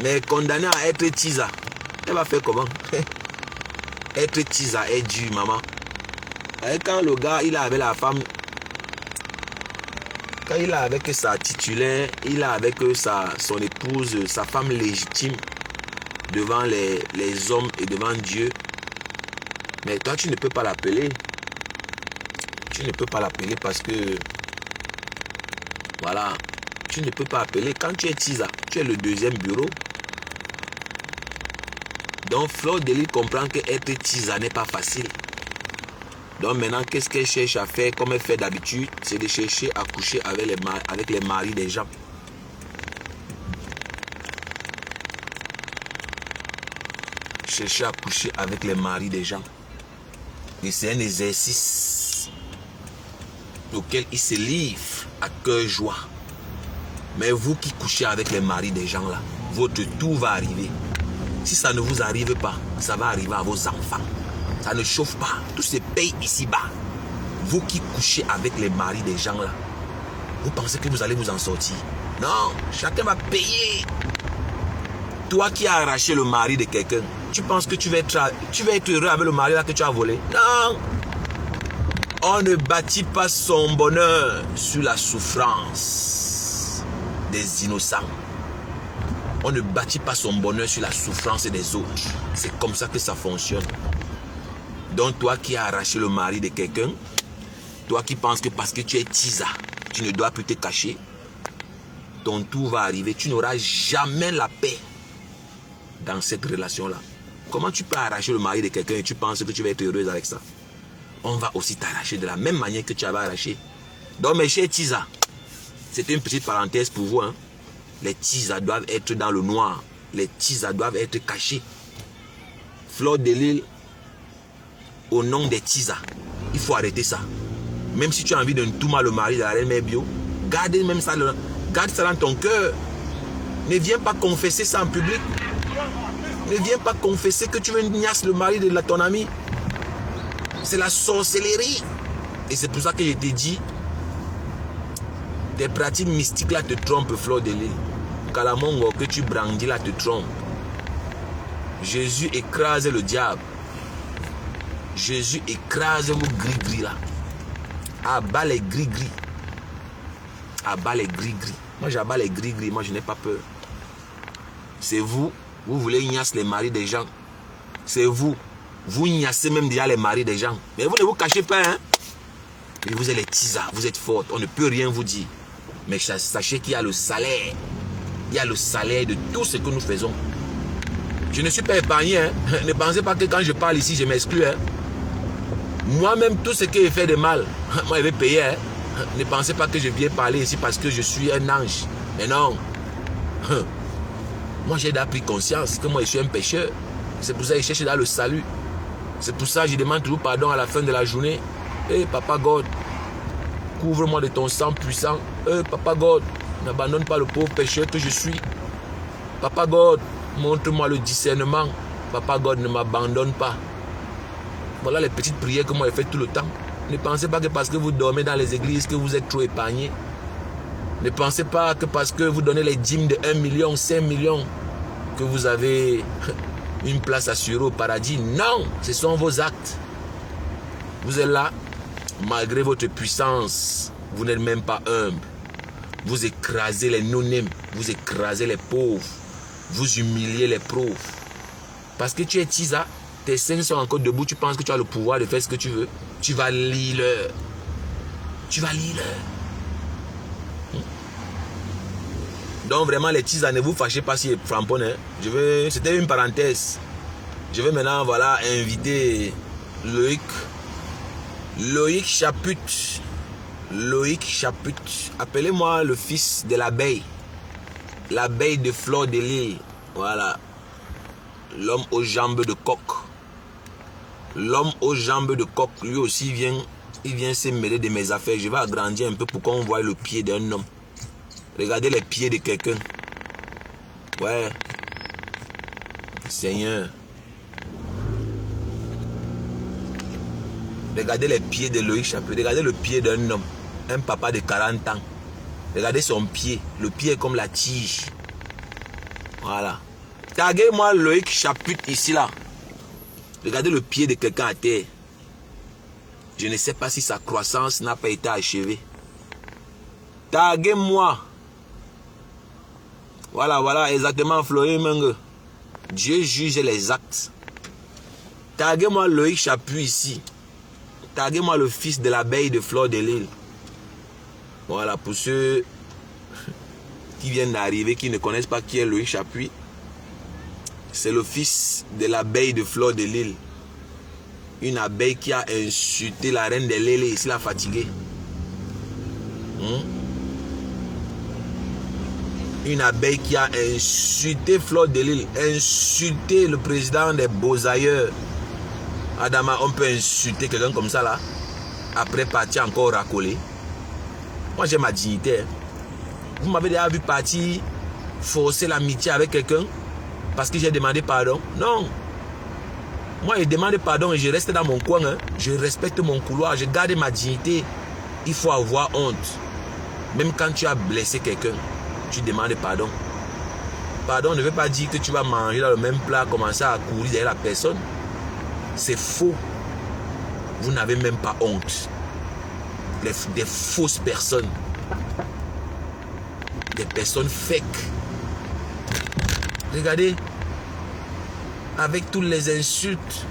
Mais condamnée à être tisa, elle va faire comment? Être tisa est dur, maman. Et quand le gars, il est avec la femme, quand il est avec sa titulaire, il est avec son épouse, sa femme légitime, devant les hommes et devant Dieu. Mais toi, tu ne peux pas l'appeler. Tu ne peux pas l'appeler parce que, voilà, tu ne peux pas appeler. Quand tu es tisa, tu es le deuxième bureau. Donc, Fleur de Lys comprend que être tisa n'est pas facile. Donc, maintenant, qu'est-ce qu'elle cherche à faire comme elle fait d'habitude? C'est de chercher à coucher avec les maris des gens. Chercher à coucher avec les maris des gens. Et c'est un exercice auquel il se livre à cœur joie. Mais vous qui couchez avec les maris des gens là, votre tour va arriver. Si ça ne vous arrive pas, ça va arriver à vos enfants. Ça ne chauffe pas. Tout se paye ici-bas. Vous qui couchez avec les maris des gens là, vous pensez que vous allez vous en sortir? Non, chacun va payer. Toi qui as arraché le mari de quelqu'un, tu penses que tu vas être heureux avec le mari là que tu as volé? Non. On ne bâtit pas son bonheur sur la souffrance des innocents. On ne bâtit pas son bonheur sur la souffrance des autres. C'est comme ça que ça fonctionne. Donc toi qui as arraché le mari de quelqu'un, toi qui penses que parce que tu es tisa, tu ne dois plus te cacher, ton tour va arriver. Tu n'auras jamais la paix dans cette relation-là. Comment tu peux arracher le mari de quelqu'un et tu penses que tu vas être heureuse avec ça? On va aussi t'arracher de la même manière que tu avais arraché. Donc mes chers tisa, c'était une petite parenthèse pour vous. Hein? Les tisas doivent être dans le noir. Les tisas doivent être cachés. Fleur de Lys, au nom des tisas, il faut arrêter ça. Même si tu as envie de tout mal le mari de la reine mère bio, garde ça dans ton cœur. Ne viens pas confesser ça en public. Ne viens pas confesser que tu veux niasse le mari de ton ami. C'est la sorcellerie. Et c'est pour ça que je t'ai dit, tes pratiques mystiques là te trompent, Fleur de Lys. Kalamongo que tu brandis là te trompe. Jésus écrase le diable. Jésus écrase vos gris-gris là. Abat les gris-gris. Abat les gris-gris. Moi j'abats les gris-gris, moi je n'ai pas peur. C'est vous, vous voulez ignacer les maris des gens. C'est vous. Vous ignacez même déjà les maris des gens. Mais vous ne vous cachez pas, hein. Et vous êtes les tisas, vous êtes fortes, on ne peut rien vous dire. Mais sachez qu'il y a le salaire. Il y a le salaire de tout ce que nous faisons. Je ne suis pas épargné, hein. Ne pensez pas que quand je parle ici, je m'exclus, hein. Moi-même, tout ce que j'ai fait de mal, moi je vais payer, hein. Ne pensez pas que je viens parler ici parce que je suis un ange. Mais non. Moi j'ai déjà pris conscience que moi je suis un pécheur. C'est pour ça que je cherche dans le salut. C'est pour ça que je demande toujours pardon à la fin de la journée. Hey, Papa God, couvre-moi de ton sang puissant. Hey, Papa God, n'abandonne pas le pauvre pécheur que je suis. Papa God, montre-moi le discernement. Papa God, ne m'abandonne pas. Voilà les petites prières que moi je fais tout le temps. Ne pensez pas que parce que vous dormez dans les églises que vous êtes trop épargnés. Ne pensez pas que parce que vous donnez les dîmes de 1 million, 5 millions, que vous avez une place assurée au paradis. Non, ce sont vos actes. Vous êtes là, malgré votre puissance, vous n'êtes même pas humble. Vous écrasez les non-name. Vous écrasez les pauvres. Vous humiliez les pauvres. Parce que tu es Tisa, tes seins sont encore debout, tu penses que tu as le pouvoir de faire ce que tu veux. Tu vas lire. Tu vas lire. Donc vraiment les Tisa, ne vous fâchez pas si framponnent. Hein. C'était une parenthèse. Je vais maintenant voilà inviter Loïc. Loïc Chaput. Loïc Chaput. Appelez-moi le fils de l'abeille. L'abeille de Fleur de Lys. Voilà. L'homme aux jambes de coq. L'homme aux jambes de coq, lui aussi il vient se mêler de mes affaires. Je vais agrandir un peu pour qu'on voit le pied d'un homme. Regardez les pieds de quelqu'un. Ouais. Seigneur. Regardez les pieds de Loïc Chaput. Regardez le pied d'un homme. Un papa de 40 ans. Regardez son pied. Le pied est comme la tige. Voilà. Taguez-moi Loïc Chaput ici là. Regardez le pied de quelqu'un à terre. Je ne sais pas si sa croissance n'a pas été achevée. Taguez-moi. Voilà, exactement, Florian. Dieu juge les actes. Taguez-moi Loïc Chaput ici. Taguez-moi le fils de l'abeille de Fleur de Lys. Voilà, pour ceux qui viennent d'arriver, qui ne connaissent pas qui est Loïc Chaput. C'est le fils de l'abeille de Fleur de Lys. Une abeille qui a insulté la reine des Lélés. Ici, l'a fatiguée. Une abeille qui a insulté Fleur de Lys. Insulté le président des Beaux-Ailleurs. Adama, on peut insulter quelqu'un comme ça là. Après partir encore racoler. Moi j'ai ma dignité. Vous m'avez déjà vu partir forcer l'amitié avec quelqu'un parce que j'ai demandé pardon. Non. Moi je demande pardon et je reste dans mon coin. Hein. Je respecte mon couloir. Je garde ma dignité. Il faut avoir honte. Même quand tu as blessé quelqu'un, tu demandes pardon. Pardon ne veut pas dire que tu vas manger dans le même plat, commencer à courir derrière la personne. C'est faux. Vous n'avez même pas honte. Des fausses personnes. Des personnes fake. Regardez. Avec toutes les insultes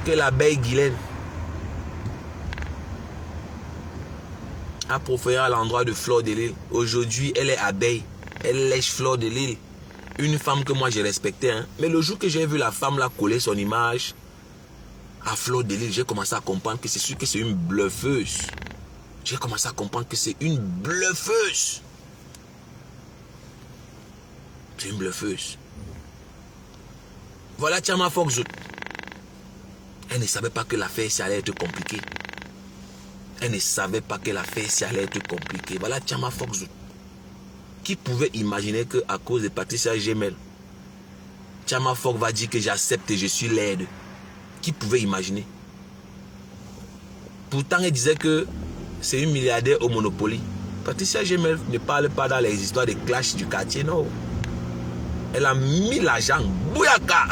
que l'abeille Guylaine a proféré à l'endroit de Fleur de Lys. Aujourd'hui, elle est abeille. Elle lèche Fleur de Lys. Une femme que moi j'ai respectée. Hein. Mais le jour que j'ai vu la femme là coller son image à Fleur de Lys, j'ai commencé à comprendre que c'est sûr que c'est une bluffeuse. J'ai commencé à comprendre que c'est une bluffeuse. C'est une bluffeuse. Voilà Tchama Fox. Elle ne savait pas que l'affaire ça allait être compliquée. Elle ne savait pas que l'affaire ça allait être compliquée. Voilà Tchama Fox. Qui pouvait imaginer qu'à cause de Patricia Gemel, Tchama Fox va dire que j'accepte et je suis laide. Qui pouvait imaginer? Pourtant, elle disait que c'est une milliardaire au Monopoly. Patricia Gemel ne parle pas dans les histoires de clash du quartier, non. Elle a mis l'argent. Bouyaka!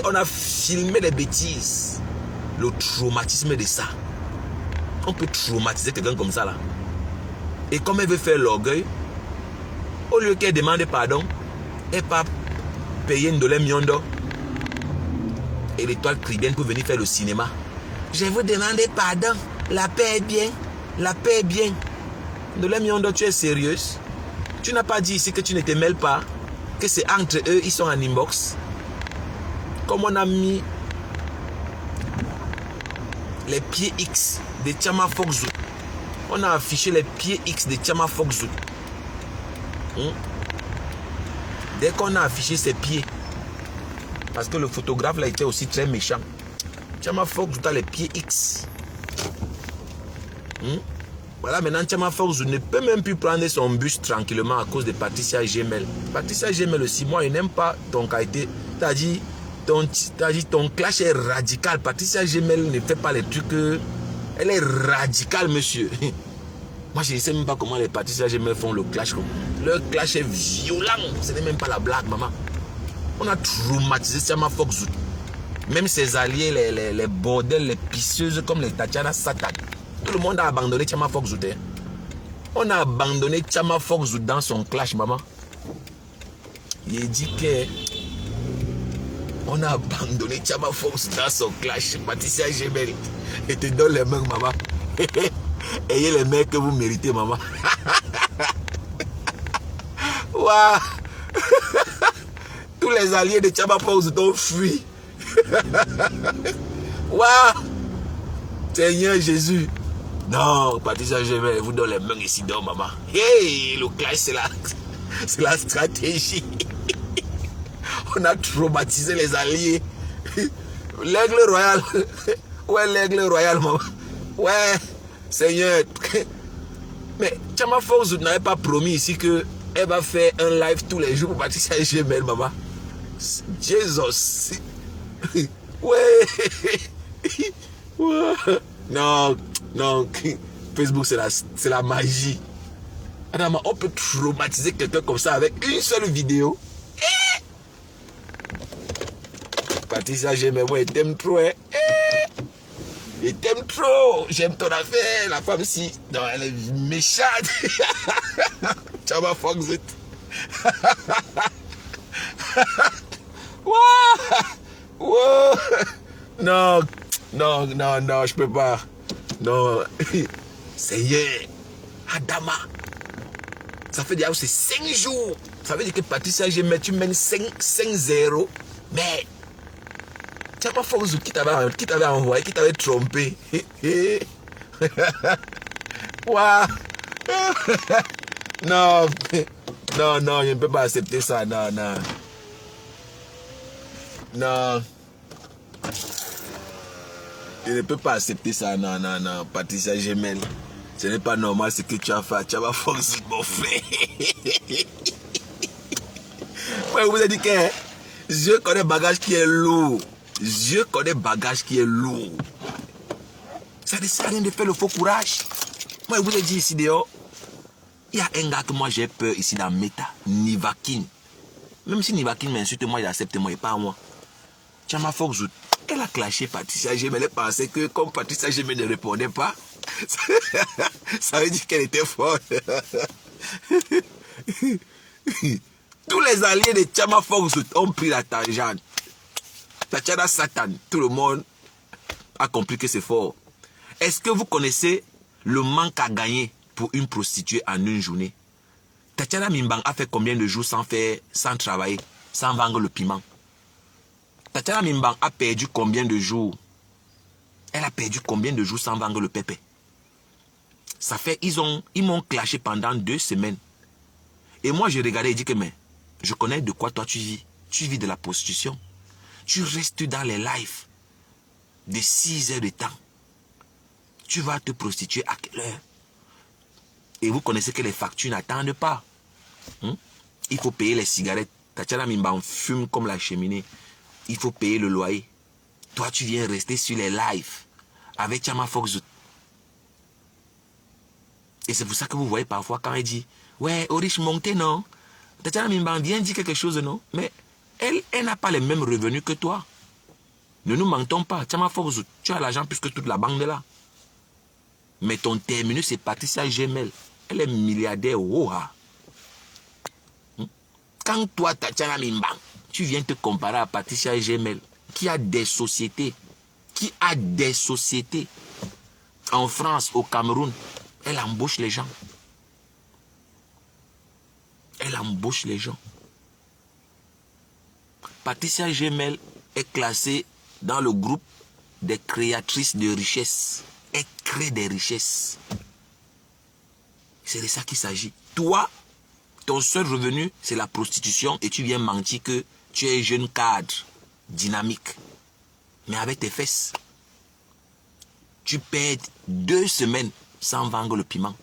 On a filmé des bêtises. Le traumatisme de ça. On peut traumatiser quelqu'un comme ça là. Et comme elle veut faire l'orgueil, au lieu qu'elle demande pardon, elle part payer une $1 million. Et l'étoile Cribienne pour venir faire le cinéma. Je vous demande pardon. La paix est bien. La paix est bien. $1 million, tu es sérieuse? Tu n'as pas dit ici que tu ne te mêles pas? Que c'est entre eux, ils sont en inbox? Comme on a mis les pieds X de Tchama Fox. On a affiché les pieds X de Tchama Fox. Dès qu'on a affiché ses pieds, parce que le photographe là était aussi très méchant. Tchama Fox a les pieds X. Voilà, maintenant Tchama Fox ne peut même plus prendre son bus tranquillement à cause de Patricia Gemel. Patricia Gemel aussi, moi je n'aime pas ton qualité. T'as dit ton clash est radical. Patricia Gemel ne fait pas les trucs. Elle est radicale, monsieur. Moi je ne sais même pas comment les Patricia Gemel font le clash. Leur clash est violent. Ce n'est même pas la blague, maman. On a traumatisé Tchama Fox. Même ses alliés, les bordels, les pisseuses comme les Tatiana Satan. Tout le monde a abandonné Tchama Fox. On a abandonné Chama Fox dans son clash, maman. Il dit que on a abandonné Chama Fox dans son clash. Patricia Gemel. Et te donne les mains, maman. Ayez les mains que vous méritez, maman. Waouh. Tous les alliés de Chama Fox ont fui. Waouh. Seigneur Jésus. Non, Patricia Gemel vous donne les mains ici, donc, maman. Hey, le clash, c'est la stratégie. On a traumatisé les alliés. L'aigle royal. Ouais, l'aigle royal, maman. Ouais, Seigneur. Mais Chama Fox n'avait pas promis ici qu'elle va faire un live tous les jours pour Patricia Gemel, maman. Jesus. Ouais. Ouais. Non, non. Facebook, c'est la magie. Adama, on peut traumatiser quelqu'un comme ça avec une seule vidéo. Patricia Gemel, moi, il t'aime trop, hein. Il t'aime trop. J'aime ton affaire. La femme, si. Non, elle est méchante. Chama Fox. Wow. Non, non, non, non, je peux pas. Non. Seigneur. Adama. Ça fait déjà c'est 5 jours. Ça veut dire que Patricia Gemel, tu mènes 5-0. Mais Chama Fox qui t'avait envoyé, qui t'avait trompé. Waouh. Non, non, non, je ne peux pas accepter ça. Non, non. Non. Je ne peux pas accepter ça. Non, non, non. Patricia Gemel. Ce n'est pas normal ce que tu as fait. Chama Fox, mon frère. Ouais, vous avez dit que je connais bagage qui est lourd. Je connais bagage qui est lourd. Ça ne sert à rien de faire le faux courage. Moi, je vous ai dit ici dehors. Il y a un gars que moi j'ai peur ici dans Meta. Nivakin. Même si Nivakin m'insulte, moi il accepte moi et pas moi. Chama Fox, elle a clashé Patricia Gemel. Elle pensait que comme Patricia Gemel ne répondait pas, ça veut dire qu'elle était forte. Tous les alliés de Chama Fox ont pris la tangente. Tatiana Satan, tout le monde a compris que c'est fort. Est-ce que vous connaissez le manque à gagner pour une prostituée en une journée? Tatiana Mimbang a fait combien de jours sans travailler, sans vendre le piment? Tatiana Mimbang a perdu combien de jours? Elle a perdu combien de jours sans vendre le pépé? Ça fait, ils m'ont clashé pendant 2 semaines. Et moi, je regardais et dis que, mais, je connais de quoi toi tu vis. Tu vis de la prostitution. Tu restes dans les lives de 6 heures de temps. Tu vas te prostituer à quelle heure? Et vous connaissez que les factures n'attendent pas. Il faut payer les cigarettes. Tatiana Mimbang fume comme la cheminée. Il faut payer le loyer. Toi, tu viens rester sur les lives avec Chama Fox. Et c'est pour ça que vous voyez parfois quand elle dit, ouais, Orish montez, non? Tatiana Mimbang vient dire quelque chose, non? Mais elle n'a pas les mêmes revenus que toi. Ne nous mentons pas. Chama Fox, tu as l'argent plus que toute la bande là. Mais ton terminus, c'est Patricia Gemel. Elle est milliardaire. Quand toi, Tatiana Mimbang, tu viens te comparer à Patricia Gemel, qui a des sociétés, en France, au Cameroun, elle embauche les gens. Elle embauche les gens. Patricia Gemel est classée dans le groupe des créatrices de richesses. Elle crée des richesses. C'est de ça qu'il s'agit. Toi, ton seul revenu, c'est la prostitution et tu viens mentir que tu es jeune cadre, dynamique. Mais avec tes fesses, tu perds 2 semaines sans vendre le piment.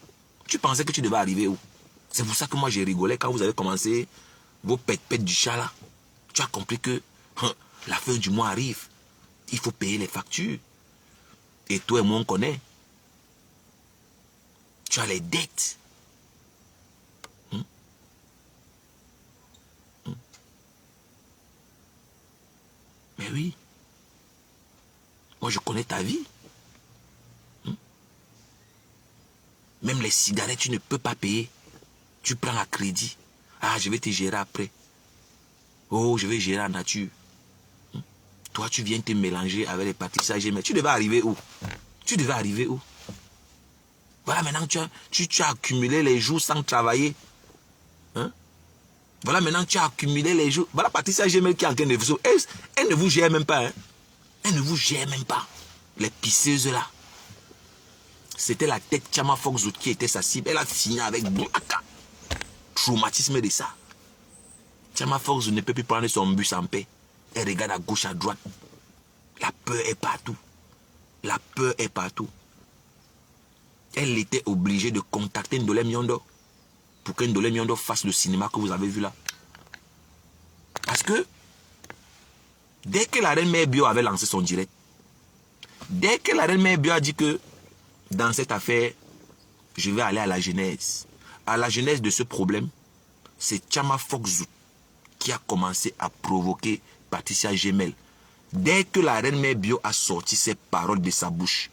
Tu pensais que tu devais arriver où? C'est pour ça que moi j'ai rigolé quand vous avez commencé vos pètes du chat là. Tu as compris que la fin du mois arrive. Il faut payer les factures. Et toi et moi on connaît. Tu as les dettes. Mais oui. Moi je connais ta vie. Même les cigarettes, tu ne peux pas payer. Tu prends à crédit. Ah, je vais te gérer après. Oh, je vais gérer en nature. Toi, tu viens te mélanger avec les pâtissages. Mais tu devais arriver où? Tu devais arriver où? Voilà, maintenant, tu as accumulé les jours sans travailler. Hein? Voilà, maintenant, tu as accumulé les jours. Voilà, Patricia Gemel qui est en train de vous... Elle ne vous gère même pas. Hein? Elle ne vous gère même pas. Les pisseuses là. C'était la tête Chama Fox qui était sa cible. Elle a fini avec Blaka. Traumatisme de ça. Chama Fox ne peut plus prendre son bus en paix. Elle regarde à gauche, à droite. La peur est partout. La peur est partout. Elle était obligée de contacter Ndolé Miondo pour que Ndolé Miondo fasse le cinéma que vous avez vu là. Parce que dès que la reine Mère Bio avait lancé son direct, dès que la reine Mère Bio a dit que dans cette affaire, je vais aller à la genèse. À la genèse de ce problème, c'est Chama Fox qui a commencé à provoquer Patricia Gemel. Dès que la reine Mère Bio a sorti ces paroles de sa bouche,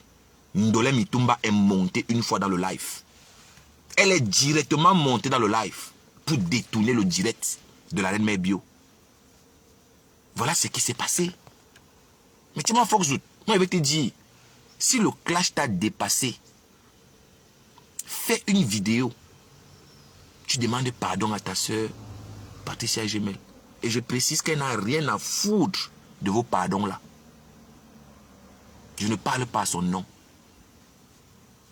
Ndolé Mitumba est montée une fois dans le live. Elle est directement montée dans le live pour détourner le direct de la reine Mère Bio. Voilà ce qui s'est passé. Mais Chama Fox, moi je vais te dire, si le clash t'a dépassé, fais une vidéo. Tu demandes pardon à ta soeur, Patricia Gemel. Et je précise qu'elle n'a rien à foutre de vos pardons là. Je ne parle pas à son nom.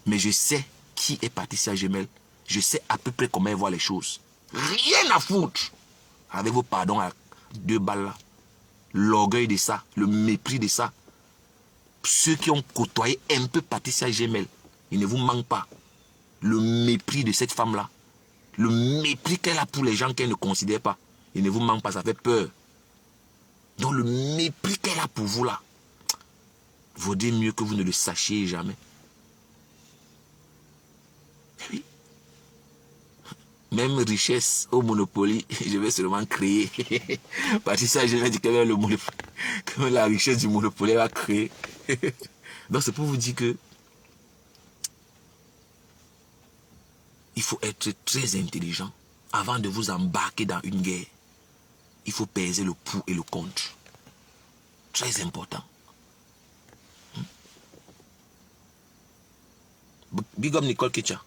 Mais je sais qui est Patricia Gemel. Je sais à peu près comment elle voit les choses. Rien à foutre avec vos pardons à 2 balles là. L'orgueil de ça, le mépris de ça. Ceux qui ont côtoyé un peu Patricia Gemel, il ne vous manque pas. Le mépris de cette femme-là. Le mépris qu'elle a pour les gens qu'elle ne considère pas. Il ne vous manque pas, ça fait peur. Donc le mépris qu'elle a pour vous là, vaudrait mieux que vous ne le sachiez jamais. Oui. Même richesse au Monopoly, je vais seulement créer. Parce que ça, je vais dire que même, que même la richesse du Monopoly va créer. Donc c'est pour vous dire que il faut être très intelligent avant de vous embarquer dans une guerre. Il faut peser le pour et le contre. Très important. Big up Nicole Ketcha.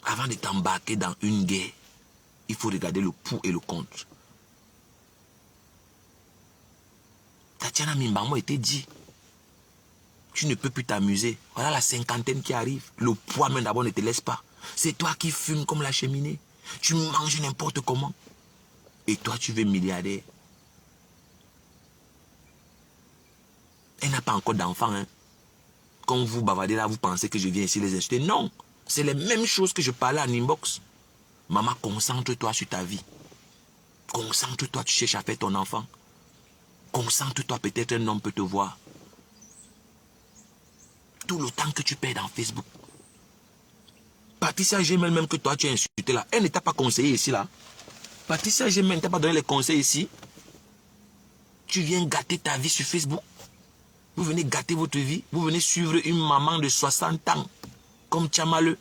Avant de t'embarquer dans une guerre, il faut regarder le pour et le contre. Tatiana Mimbango était dit. Tu ne peux plus t'amuser. Voilà la 50aine qui arrive. Le poids même d'abord ne te laisse pas. C'est toi qui fumes comme la cheminée. Tu manges n'importe comment. Et toi, tu veux milliardaire. Elle n'a pas encore d'enfant. Hein. Quand vous bavardez là, vous pensez que je viens ici les insulter. Non. C'est les mêmes choses que je parlais en inbox. Maman, concentre-toi sur ta vie. Concentre-toi, tu cherches à faire ton enfant. Concentre-toi, peut-être un homme peut te voir. Tout le temps que tu perds dans Facebook. Patricia Gemel, même que toi tu as insulté là, elle ne t'a pas conseillé ici là. Patricia Gemel ne t'a pas donné les conseils ici. Tu viens gâter ta vie sur Facebook. Vous venez gâter votre vie. Vous venez suivre une maman de 60 ans. Comme Tchamaleu.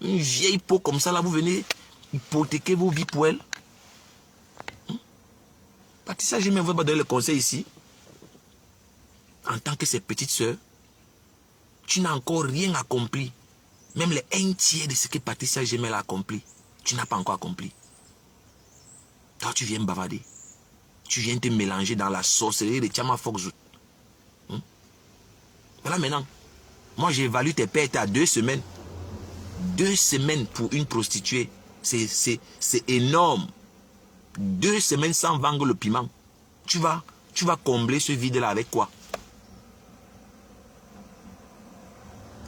Une vieille peau comme ça là, vous venez hypothéquer vos vies pour elle. Patricia Gemel ne veut pas donner les conseils ici. En tant que ses petites sœurs. Tu n'as encore rien accompli. Même les 1/3 de ce que Patricia Gemel a accompli, tu n'as pas encore accompli. Toi, tu viens bavarder. Tu viens te mélanger dans la sorcellerie de Chama Fox. Voilà maintenant. Moi, j'évalue tes pertes à 2 semaines. 2 semaines pour une prostituée. C'est énorme. 2 semaines sans vendre le piment. Tu vas combler ce vide-là avec quoi?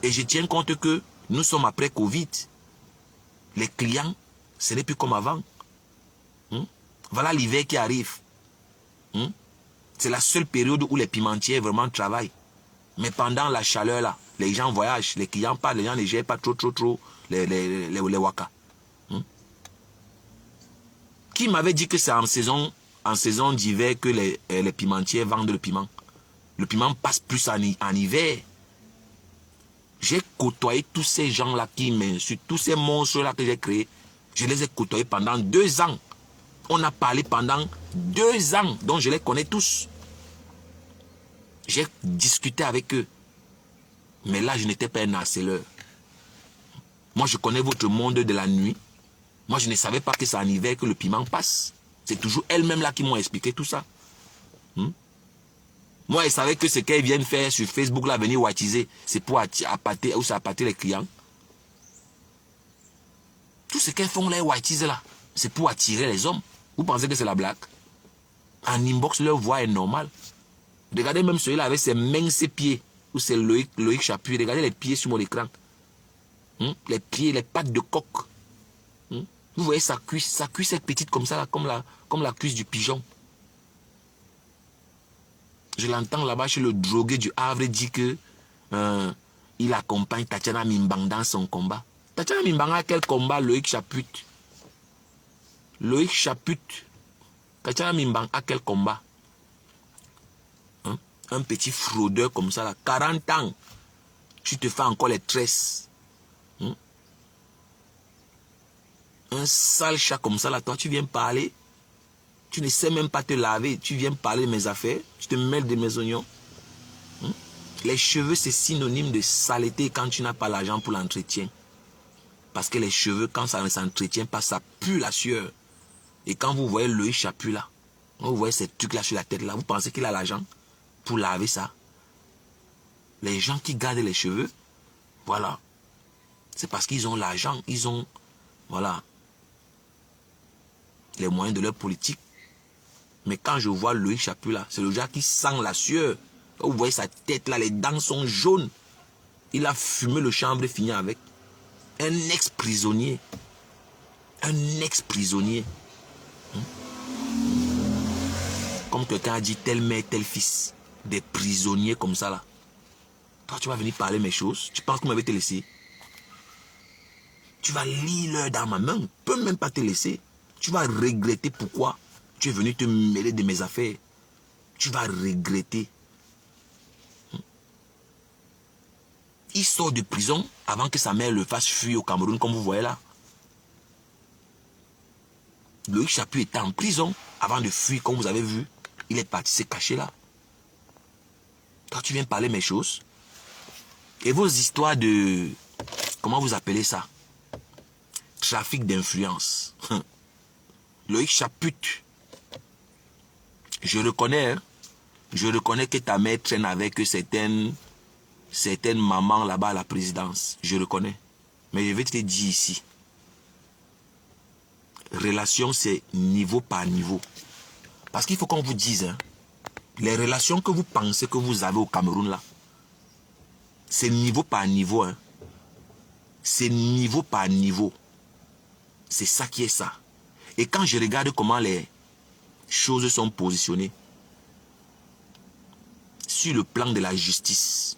Et je tiens compte que nous sommes après Covid. Les clients, ce n'est plus comme avant. Voilà l'hiver qui arrive. C'est la seule période où les pimentiers vraiment travaillent. Mais pendant la chaleur là, les gens voyagent, les clients partent, les gens ne gèrent pas trop les waka. Qui m'avait dit que c'est en saison d'hiver que les pimentiers vendent le piment? Le piment passe plus en hiver. J'ai côtoyé tous ces gens-là qui m'insultent, tous ces monstres-là que j'ai créés. Je les ai côtoyés pendant 2 ans. On a parlé pendant 2 ans, donc je les connais tous. J'ai discuté avec eux. Mais là, je n'étais pas un harceleur. Moi, je connais votre monde de la nuit. Moi, je ne savais pas que c'est en hiver que le piment passe. C'est toujours elles-mêmes là qui m'ont expliqué tout ça. Moi, elles savaient que ce qu'elles viennent faire sur Facebook, là, venir wattiser, c'est pour appâter les clients. Tout ce qu'elles font là, wattiser là, c'est pour attirer les hommes. Vous pensez que c'est la blague? En inbox, leur voix est normale. Regardez même celui-là avec ses minces pieds. Ou c'est Loïc Chapuis. Regardez les pieds sur mon écran. Les pieds, les pattes de coq. Vous voyez sa cuisse est petite comme ça, là, comme la cuisse du pigeon. Je l'entends là-bas chez le drogué du Havre dire que il accompagne Tatiana Mimbang dans son combat. Tatiana Mimbang a quel combat? Loïc Chapuis. Loïc Chapuis. Tatiana Mimbang a quel combat? Un petit fraudeur comme ça, là, 40 ans. Tu te fais encore les tresses. Un sale chat comme ça, là, toi, tu viens parler. Tu ne sais même pas te laver. Tu viens parler de mes affaires. Tu te mêles de mes oignons. Les cheveux, c'est synonyme de saleté quand tu n'as pas l'argent pour l'entretien. Parce que les cheveux, quand ça ne s'entretient pas, ça pue la sueur. Et quand vous voyez Loïc Chapuis là, quand vous voyez ces trucs-là sur la tête là, vous pensez qu'il a l'argent pour laver ça? Les gens qui gardent les cheveux, voilà. C'est parce qu'ils ont l'argent, ils ont, voilà, les moyens de leur politique. Mais quand je vois Loïc Chapuis là, c'est le gars qui sent la sueur. Vous voyez sa tête là, les dents sont jaunes. Il a fumé le chanvre et fini avec. Un ex-prisonnier. Un ex-prisonnier. Comme quelqu'un a dit, tel mère, tel fils. Des prisonniers comme ça là. Toi, tu vas venir parler mes choses. Tu penses qu'on m'avait te laissé? Tu vas lire l'heure dans ma main. Je ne peux même pas te laisser. Tu vas regretter pourquoi tu es venu te mêler de mes affaires. Tu vas regretter. Il sort de prison avant que sa mère le fasse fuir au Cameroun, comme vous voyez là. Loïc Chapuis était en prison avant de fuir, comme vous avez vu. Il est parti se cacher là. Toi, tu viens parler mes choses. Et vos histoires de... Comment vous appelez ça? Trafic d'influence. Loïc Chapuis. Je reconnais, hein, je reconnais que ta mère traîne avec certaines mamans là-bas à la présidence. Je reconnais. Mais je vais te dire ici. Relation, c'est niveau par niveau. Parce qu'il faut qu'on vous dise, hein, les relations que vous pensez que vous avez au Cameroun là, c'est niveau par niveau. Hein. C'est niveau par niveau. C'est ça qui est ça. Et quand je regarde comment les choses sont positionnées, sur le plan de la justice,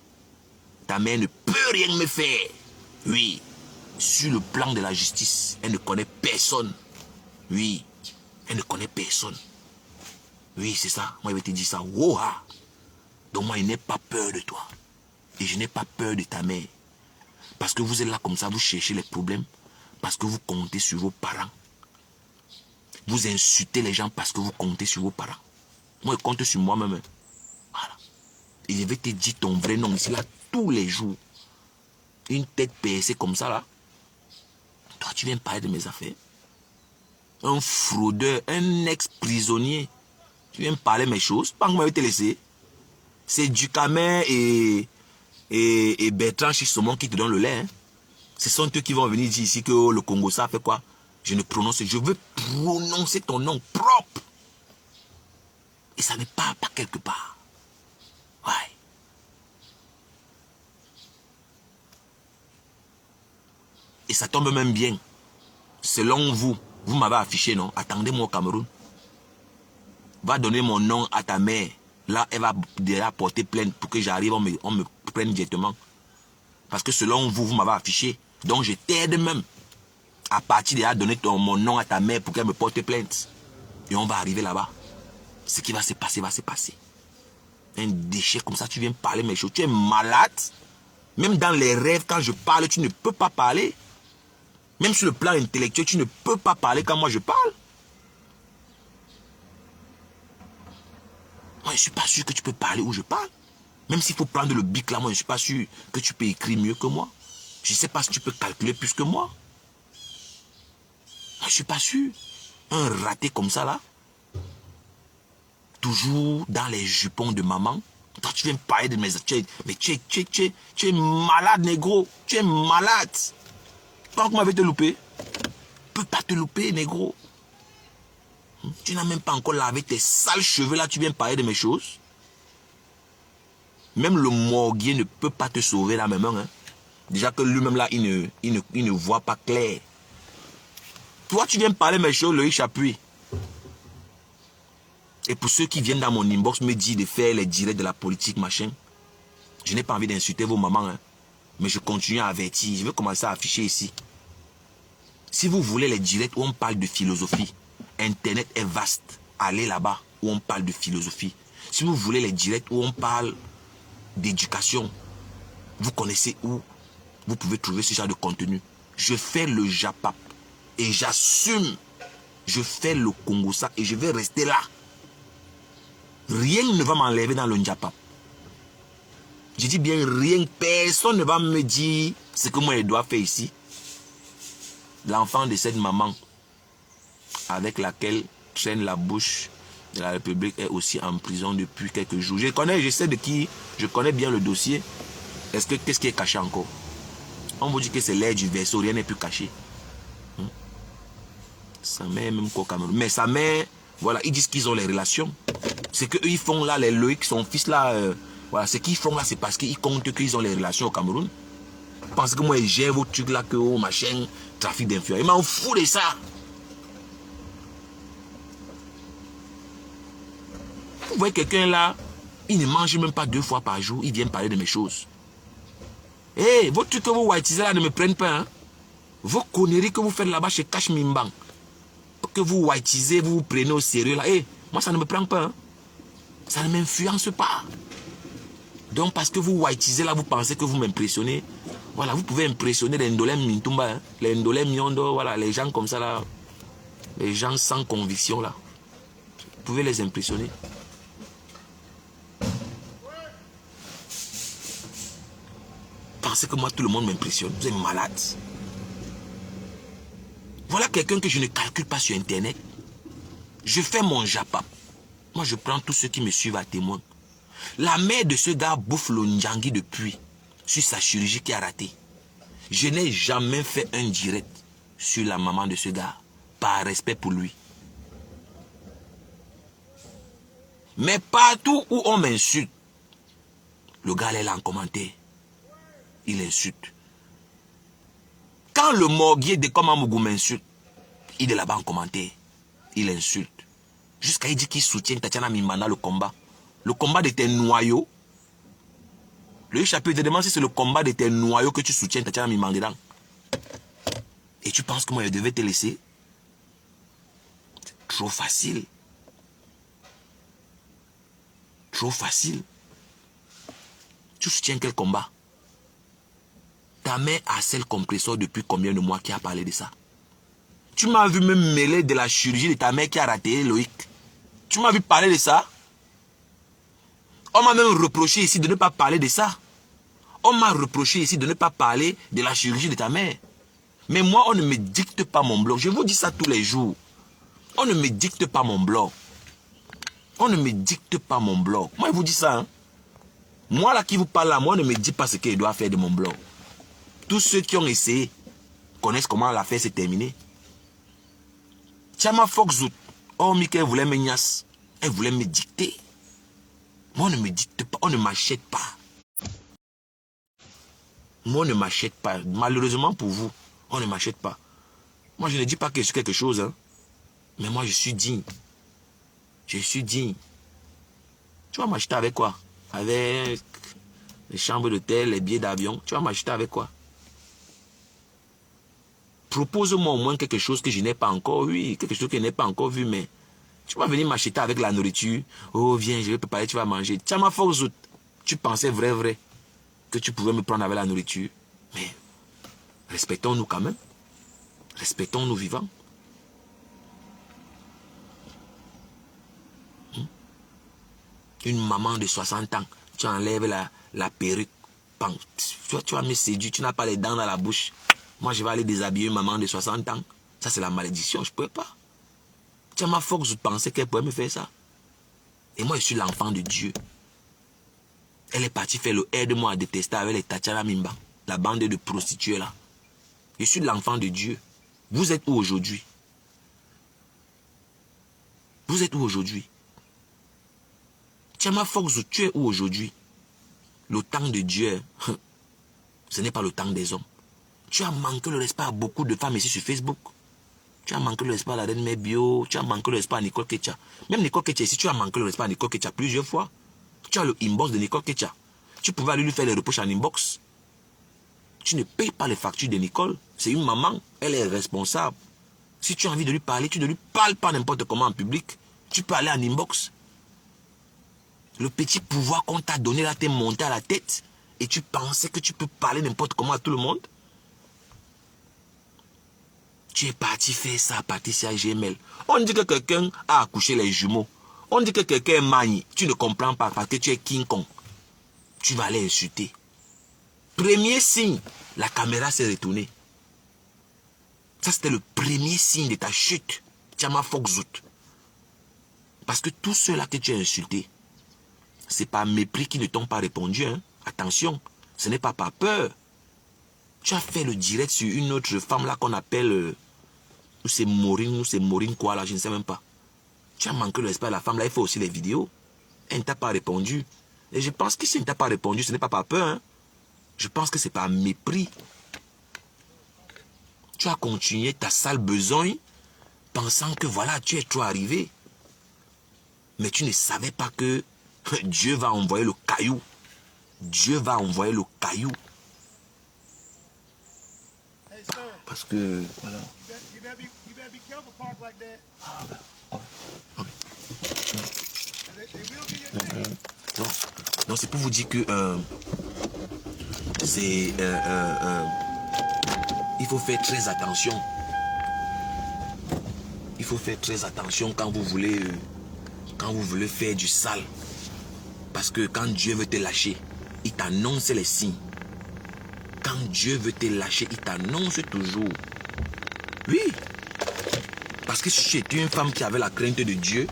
ta mère ne peut rien me faire. Oui. Sur le plan de la justice, elle ne connaît personne. Oui. Elle ne connaît personne. Oui, c'est ça. Moi, je vais te dire ça. Woha. Donc moi, je n'ai pas peur de toi. Et je n'ai pas peur de ta mère. Parce que vous êtes là comme ça, vous cherchez les problèmes. Parce que vous comptez sur vos parents. Vous insultez les gens parce que vous comptez sur vos parents. Moi, je compte sur moi-même. Voilà. Et je vais te dire ton vrai nom ici, là, tous les jours. Une tête percée comme ça, là. Toi, tu viens parler de mes affaires. Un fraudeur, un ex-prisonnier. Tu viens parler de mes choses. Pas que vous m'avez te laissé. C'est Ducamer et Bertrand Chisomon qui te donnent le lait. Hein. Ce sont eux qui vont venir dire ici que oh, le Congo, ça fait quoi? Je ne prononce. Je veux prononcer ton nom propre. Et ça ne part pas quelque part. Ouais. Et ça tombe même bien. Selon vous, vous m'avez affiché, non? Attendez-moi au Cameroun. Va donner mon nom à ta mère. Là, elle va déjà porter plainte pour que j'arrive, on me prenne directement. Parce que selon vous, vous m'avez affiché. Donc je t'aide même. À partir de là, donner mon nom à ta mère pour qu'elle me porte plainte. Et on va arriver là-bas. Ce qui va se passer, va se passer. Un déchet comme ça, tu viens parler mes choses. Tu es malade. Même dans les rêves, quand je parle, tu ne peux pas parler. Même sur le plan intellectuel, tu ne peux pas parler quand moi je parle. Moi, je ne suis pas sûr que tu peux parler où je parle. Même s'il faut prendre le bic là, moi, je ne suis pas sûr que tu peux écrire mieux que moi. Je ne sais pas si tu peux calculer plus que moi. Moi, je ne suis pas sûr. Un raté comme ça là, toujours dans les jupons de maman. Quand tu viens me parler de mes... Mais tu es malade, négro. Tu es malade. Pas qu'on m'avait te louper. Peut pas te louper, négro. Tu n'as même pas encore lavé tes sales cheveux là, tu viens parler de mes choses. Même le morguier ne peut pas te sauver là même. Hein. Déjà que lui-même là, il ne voit pas clair. Toi, tu viens parler de mes choses, Loïc Chapuis. Et pour ceux qui viennent dans mon inbox me dire de faire les directs de la politique, machin, je n'ai pas envie d'insulter vos mamans. Hein. Mais je continue à avertir. Je vais commencer à afficher ici. Si vous voulez les directs où on parle de philosophie, Internet est vaste. Allez là-bas où on parle de philosophie. Si vous voulez les directs où on parle d'éducation, vous connaissez où vous pouvez trouver ce genre de contenu. Je fais le Japap et j'assume. Je fais le Congossa et je vais rester là. Rien ne va m'enlever dans le Japap. Je dis bien rien. Personne ne va me dire ce que moi je dois faire ici. L'enfant de cette maman avec laquelle traîne la bouche de la République est aussi en prison depuis quelques jours. Je sais de qui, je connais bien le dossier. Qu'est-ce qui est caché encore? On vous dit que c'est l'air du vaisseau, rien n'est plus caché. Sa mère même qu'au Cameroun. Mais sa mère, voilà, ils disent qu'ils ont les relations. Ce qu'eux ils font là, les Loïc, son fils là, voilà, ce qu'ils font là, c'est parce qu'ils comptent qu'ils ont les relations au Cameroun. Parce que moi, j'ai vos trucs là, que oh, machin, trafic d'influence. Il m'en fout de ça. Vous voyez quelqu'un là, il ne mange même pas 2 fois par jour, il vient parler de mes choses. Hé, vos trucs que vous whiteisez là ne me prennent pas. Hein? Vos conneries que vous faites là-bas chez Cash Mimbang, que vous whiteisez, vous vous prenez au sérieux là. Hé, moi ça ne me prend pas. Hein? Ça ne m'influence pas. Donc parce que vous whiteisez là, vous pensez que vous m'impressionnez. Voilà, vous pouvez impressionner les Ndolem Mintumba, hein? Les Ndolem Miondo, voilà, les gens comme ça là. Les gens sans conviction là. Vous pouvez les impressionner. Pensez que moi tout le monde m'impressionne. Vous êtes malade. Voilà quelqu'un que je ne calcule pas sur Internet. Je fais mon Japap. Moi je prends tous ceux qui me suivent à témoin. La mère de ce gars bouffe le Ndjangi depuis sur sa chirurgie qui a raté. Je n'ai jamais fait un direct sur la maman de ce gars. Par respect pour lui. Mais partout où on m'insulte, le gars est là en commentaire. Il insulte. Quand le morguier de Komamougou m'insulte, il est là-bas en commentaire. Il insulte. Jusqu'à il dit qu'il soutient Tatiana Mimana le combat. Le combat de tes noyaux. Le chapitre te demande si c'est le combat de tes noyaux que tu soutiens Tatiana Mimana dedans. Et tu penses que moi je devais te laisser? C'est trop facile. Trop facile. Tu soutiens quel combat? Ta mère a celle compresseur depuis combien de mois qui a parlé de ça? Tu m'as vu me mêler de la chirurgie de ta mère qui a raté, Loïc. Tu m'as vu parler de ça? On m'a même reproché ici de ne pas parler de ça. On m'a reproché ici de ne pas parler de la chirurgie de ta mère. Mais moi, on ne me dicte pas mon blog. Je vous dis ça tous les jours. On ne me dicte pas mon blog. On ne me dicte pas mon blog. Moi, je vous dis ça. Hein? Moi, là, qui vous parle là, moi, on ne me dit pas ce qu'il doit faire de mon blog. Tous ceux qui ont essayé connaissent comment l'affaire s'est terminée. Tchama Foxout, oh, Mika, elle voulait me niasse. Elle voulait me dicter. Moi, on ne me dicte pas, on ne m'achète pas. Moi, on ne m'achète pas. Malheureusement pour vous, on ne m'achète pas. Moi, je ne dis pas que je suis quelque chose, hein. Mais moi, je suis digne. Je suis digne. Tu vas m'acheter avec quoi? Avec les chambres d'hôtel, les billets d'avion. Tu vas m'acheter avec quoi? Propose-moi au moins quelque chose que je n'ai pas encore vu. Quelque chose que je n'ai pas encore vu, mais... Tu vas venir m'acheter avec la nourriture. Oh, viens, je vais préparer, tu vas manger. Tiens, ma force, tu pensais vrai. que tu pouvais me prendre avec la nourriture. Mais respectons-nous quand même. Respectons nos vivants. Une maman de 60 ans, tu enlèves la perruque. Tu vas me séduire, tu n'as pas les dents dans la bouche. Moi, je vais aller déshabiller une maman de 60 ans. Ça, c'est la malédiction, je ne peux pas. Tchama Fox, je pensais qu'elle pouvait me faire ça. Et moi, je suis l'enfant de Dieu. Elle est partie faire le aide-moi à détester avec les Tatiana Mimba, la bande de prostituées là. Je suis l'enfant de Dieu. Vous êtes où aujourd'hui? Vous êtes où aujourd'hui? Tchama Fox, tu es où aujourd'hui? Le temps de Dieu, ce n'est pas le temps des hommes. Tu as manqué le respect à beaucoup de femmes ici sur Facebook. Tu as manqué le respect à la reine Mebio. Tu as manqué le respect à Nicole Ketcha. Même Nicole Ketcha ici, tu as manqué le respect à Nicole Ketcha plusieurs fois. Tu as le inbox de Nicole Ketcha. Tu pouvais aller lui faire les reproches en inbox. Tu ne payes pas les factures de Nicole. C'est une maman. Elle est responsable. Si tu as envie de lui parler, tu ne lui parles pas n'importe comment en public. Tu peux aller en inbox. Le petit pouvoir qu'on t'a donné là t'est monté à la tête. Et tu pensais que tu peux parler n'importe comment à tout le monde. Tu es parti faire ça à Patricia Gmail. On dit que quelqu'un a accouché les jumeaux. On dit que quelqu'un est mani. Tu ne comprends pas parce que tu es King Kong. Tu vas aller insulter. Premier signe, la caméra s'est retournée. Ça, c'était le premier signe de ta chute. Tchama Foxout. Parce que tous ceux-là que tu as insultés, c'est par mépris qu'ils ne t'ont pas répondu. Hein. Attention, ce n'est pas par peur. Tu as fait le direct sur une autre femme là qu'on appelle... ou c'est Maureen quoi là, je ne sais même pas. Tu as manqué le respect à la femme là, il fait aussi les vidéos. Elle ne t'a pas répondu. Et je pense que si elle ne t'a pas répondu, ce n'est pas par peur. Hein. Je pense que c'est par mépris. Tu as continué ta sale besogne, pensant que voilà, tu es trop arrivé. Mais tu ne savais pas que Dieu va envoyer le caillou. Dieu va envoyer le caillou. Parce que, voilà. Non, c'est pour vous dire que il faut faire très attention. Il faut faire très attention quand vous voulez faire du sale. Parce que quand Dieu veut te lâcher, il t'annonce les signes. Quand Dieu veut te lâcher, il t'annonce toujours. Oui. Parce que si tu étais une femme qui avait la crainte de Dieu,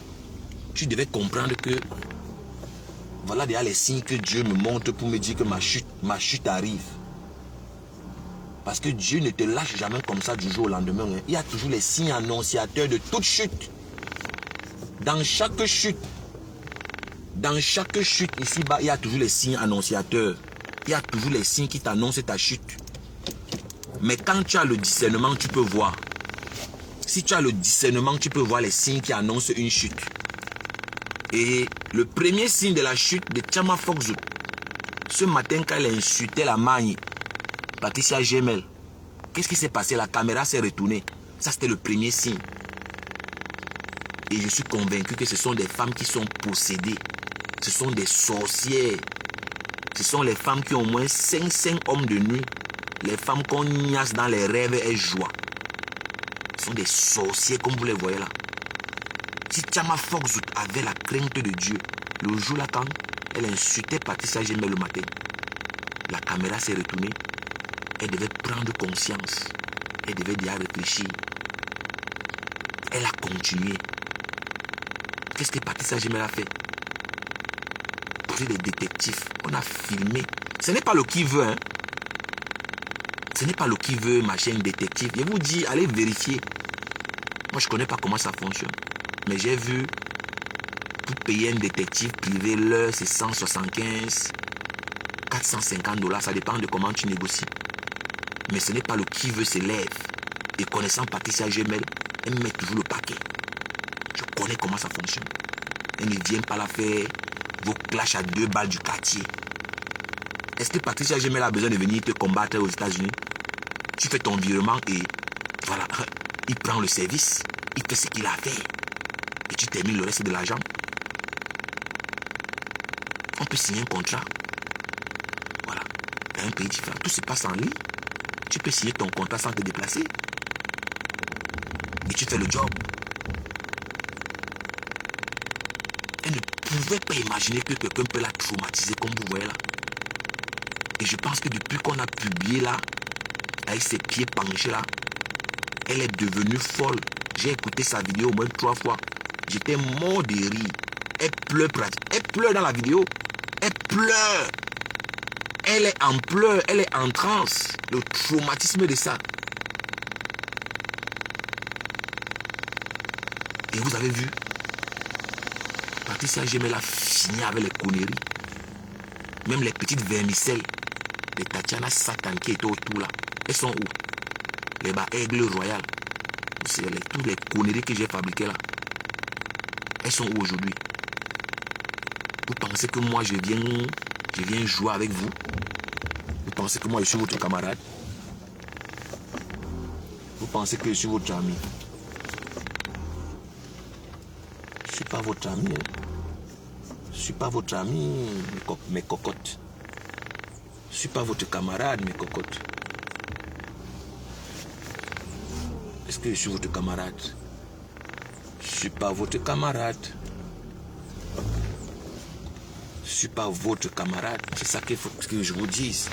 tu devais comprendre que voilà déjà les signes que Dieu me montre pour me dire que ma chute arrive. Parce que Dieu ne te lâche jamais comme ça du jour au lendemain. Hein. Il y a toujours les signes annonciateurs de toute chute. Dans chaque chute ici-bas, il y a toujours les signes annonciateurs. Il y a toujours les signes qui t'annoncent ta chute. Mais quand tu as le discernement, tu peux voir. Si tu as le discernement, tu peux voir les signes qui annoncent une chute. Et le premier signe de la chute de Tchama Foxou, ce matin quand elle a insulté la magne, Patricia Gmail, qu'est-ce qui s'est passé? La caméra s'est retournée. Ça, c'était le premier signe. Et je suis convaincu que ce sont des femmes qui sont possédées. Ce sont des sorcières. Ce sont les femmes qui ont au moins 5 hommes de nuit. Les femmes qu'on niasse dans les rêves et joie. Ce sont des sorciers comme vous les voyez là. Si Tchama Foxout avait la crainte de Dieu, le jour là quand elle insultait Patricia Gmail le matin, la caméra s'est retournée. Elle devait prendre conscience. Elle devait déjà réfléchir. Elle a continué. Qu'est-ce que Patricia Gmail a fait? Poser des détectives. On a filmé. Ce n'est pas le qui veut. Hein. Ce n'est pas le qui veut, ma chaîne détective. Je vous dis, allez vérifier. Moi, je ne connais pas comment ça fonctionne. Mais j'ai vu, pour payer un détective privé, l'heure, c'est 175, 450 $. Ça dépend de comment tu négocies. Mais ce n'est pas le qui veut s'élève. Et connaissant Patricia Gmail, elle met toujours le paquet. Je connais comment ça fonctionne. Elle ne vient pas la faire vos clashs à 2 balles du quartier. Est-ce que Patricia Gmail a besoin de venir te combattre aux États-Unis? Tu fais ton virement et voilà, il prend le service, il fait ce qu'il a à faire. Et tu termines le reste de l'argent. On peut signer un contrat. Voilà. un pays différent. Tout se passe en ligne. Tu peux signer ton contrat sans te déplacer. Et tu fais le job. Elle ne pouvait pas imaginer que quelqu'un peut la traumatiser comme vous voyez là. Et je pense que depuis qu'on a publié là, avec ses pieds penchés là, elle est devenue folle. J'ai écouté sa vidéo au moins 3 fois. J'étais mort de rire. Elle pleure pratiquement. Elle pleure dans la vidéo. Elle pleure. Elle est en pleurs. Elle est en transe. Le traumatisme de ça. Et vous avez vu, Patricia Gemel a fini avec les conneries. Même les petites vermicelles de Tatiana Satan qui étaient autour là. Elles sont où? Les bas aigles royales. C'est toutes les conneries que j'ai fabriquées là. Elles sont où aujourd'hui? Vous pensez que moi je viens jouer avec vous? Vous pensez que moi je suis votre camarade? Vous pensez que je suis votre ami? Je ne suis pas votre ami. Je ne suis pas votre ami, mes cocottes. Je ne suis pas votre camarade, mes cocottes. Est-ce que je suis votre camarade? Je ne suis pas votre camarade. Je ne suis pas votre camarade. C'est ça qu'il faut que je vous dise.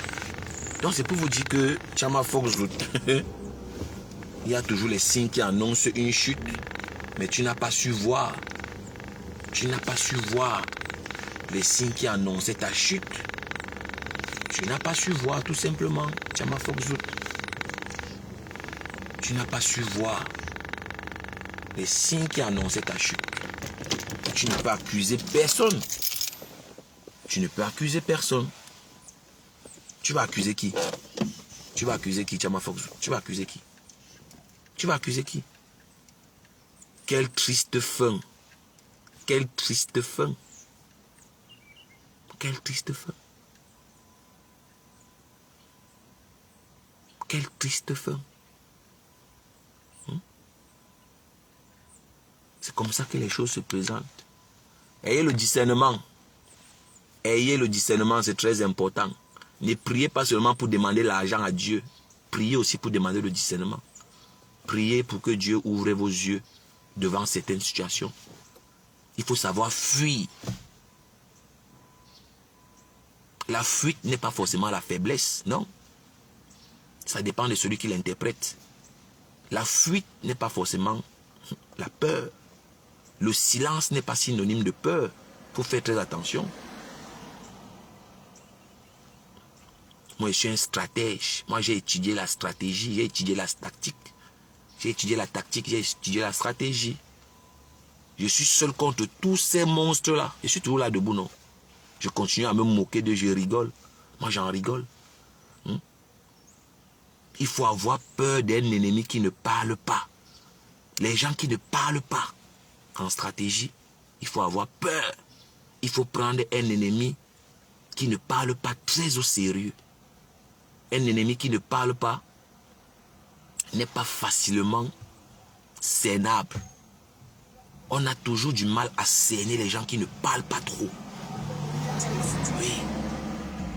Donc c'est pour vous dire que Chama Foxroot, il y a toujours les signes qui annoncent une chute. Mais tu n'as pas su voir. Tu n'as pas su voir les signes qui annonçaient ta chute. Tu n'as pas su voir tout simplement, Chama Foxroot. Tu n'as pas su voir les signes qui annonçaient ta chute. Tu ne peux accuser personne. Tu ne peux accuser personne. Tu vas accuser qui? Tu vas accuser qui, Chama Foxroot? Tu vas accuser qui? Tu vas accuser qui? Quelle triste fin. Quelle triste fin. Quelle triste fin. Quelle triste fin. C'est comme ça que les choses se présentent. Ayez le discernement. Ayez le discernement, c'est très important. Ne priez pas seulement pour demander l'argent à Dieu. Priez aussi pour demander le discernement. Priez pour que Dieu ouvre vos yeux devant certaines situations. Il faut savoir fuir. La fuite n'est pas forcément la faiblesse, non. Ça dépend de celui qui l'interprète. La fuite n'est pas forcément la peur. Le silence n'est pas synonyme de peur. Il faut faire très attention. Moi, je suis un stratège. Moi, j'ai étudié la stratégie, j'ai étudié la tactique. J'ai étudié la tactique, j'ai étudié la stratégie. Je suis seul contre tous ces monstres-là. Je suis toujours là debout, non. Je continue à me moquer d'eux, je rigole. Moi, j'en rigole. Il faut avoir peur d'un ennemi qui ne parle pas. Les gens qui ne parlent pas en stratégie, il faut avoir peur. Il faut prendre un ennemi qui ne parle pas très au sérieux. Un ennemi qui ne parle pas n'est pas facilement cernable. On a toujours du mal à cerner les gens qui ne parlent pas trop. Oui.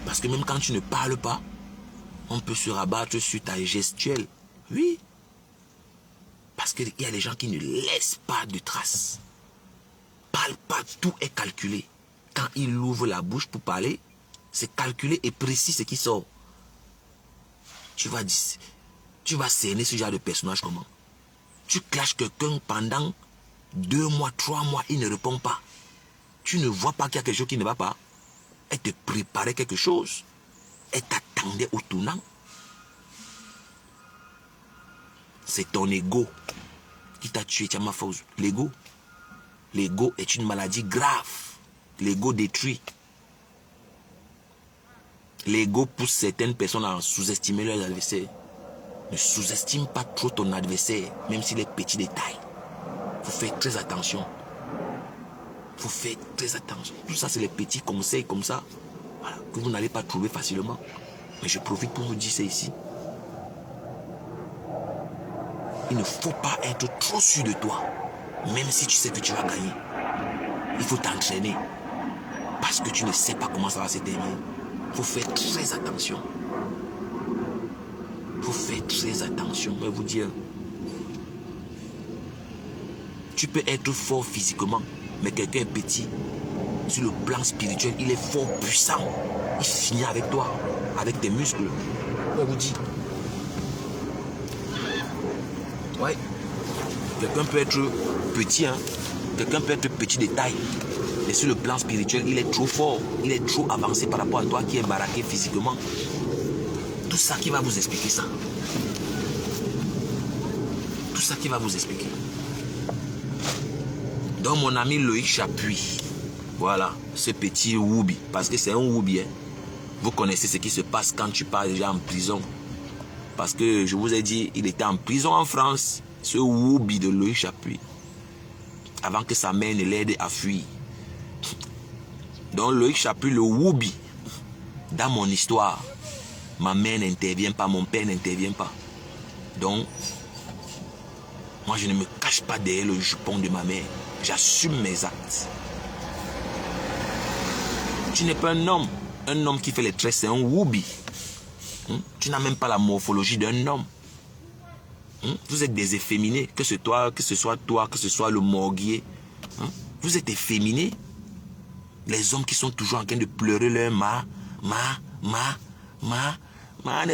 Parce que même quand tu ne parles pas, on peut se rabattre sur ta gestuelle. Oui. Parce qu'il y a des gens qui ne laissent pas de traces. Parle pas, tout est calculé. Quand il ouvre la bouche pour parler, c'est calculé et précis ce qui sort. Tu vas cerner ce genre de personnage comment? Tu clashes quelqu'un pendant 2 mois, 3 mois, il ne répond pas. Tu ne vois pas qu'il y a quelque chose qui ne va pas. Elle te préparait quelque chose. Elle t'attendait au tournant. C'est ton ego qui t'a tué, Chama Foxroot. L'ego. L'ego est une maladie grave. L'ego détruit. L'ego pousse certaines personnes à sous-estimer leurs adversaires. Ne sous-estime pas trop ton adversaire, même s'il est petit de taille. Il faut faire très attention. Il faut faire très attention. Tout ça, c'est les petits conseils comme ça, voilà, que vous n'allez pas trouver facilement. Mais je profite pour vous dire ça ici. Il ne faut pas être trop sûr de toi, même si tu sais que tu vas gagner. Il faut t'entraîner, parce que tu ne sais pas comment ça va se terminer. Il faut faire très attention. très attention. Je vais vous dire. Tu peux être fort physiquement, mais quelqu'un est petit. Sur le plan spirituel, il est fort puissant. Il finit avec toi, avec tes muscles. Je vous dis. Ouais. Quelqu'un peut être petit, hein. Quelqu'un peut être petit de taille. Mais sur le plan spirituel, il est trop fort. Il est trop avancé par rapport à toi qui est baraqué physiquement. Tout ça qui va vous expliquer ça. Tout ça qui va vous expliquer. Donc mon ami Loïc Chapuis. Voilà, ce petit Woubi. Parce que c'est un Woubi. Hein. Vous connaissez ce qui se passe quand tu pars déjà en prison. Parce que je vous ai dit, il était en prison en France. Ce Woubi de Loïc Chapuis. Avant que sa mère ne l'aide à fuir. Donc Loïc Chapuis, le Woubi. Dans mon histoire, ma mère n'intervient pas, mon père n'intervient pas. Donc, moi je ne me cache pas derrière le jupon de ma mère. J'assume mes actes. Tu n'es pas un homme. Un homme qui fait les traits, c'est un Woubi. Tu n'as même pas la morphologie d'un homme. Vous êtes des efféminés. Que ce soit toi, que ce soit le morguier. Vous êtes efféminés. Les hommes qui sont toujours en train de pleurer leur ne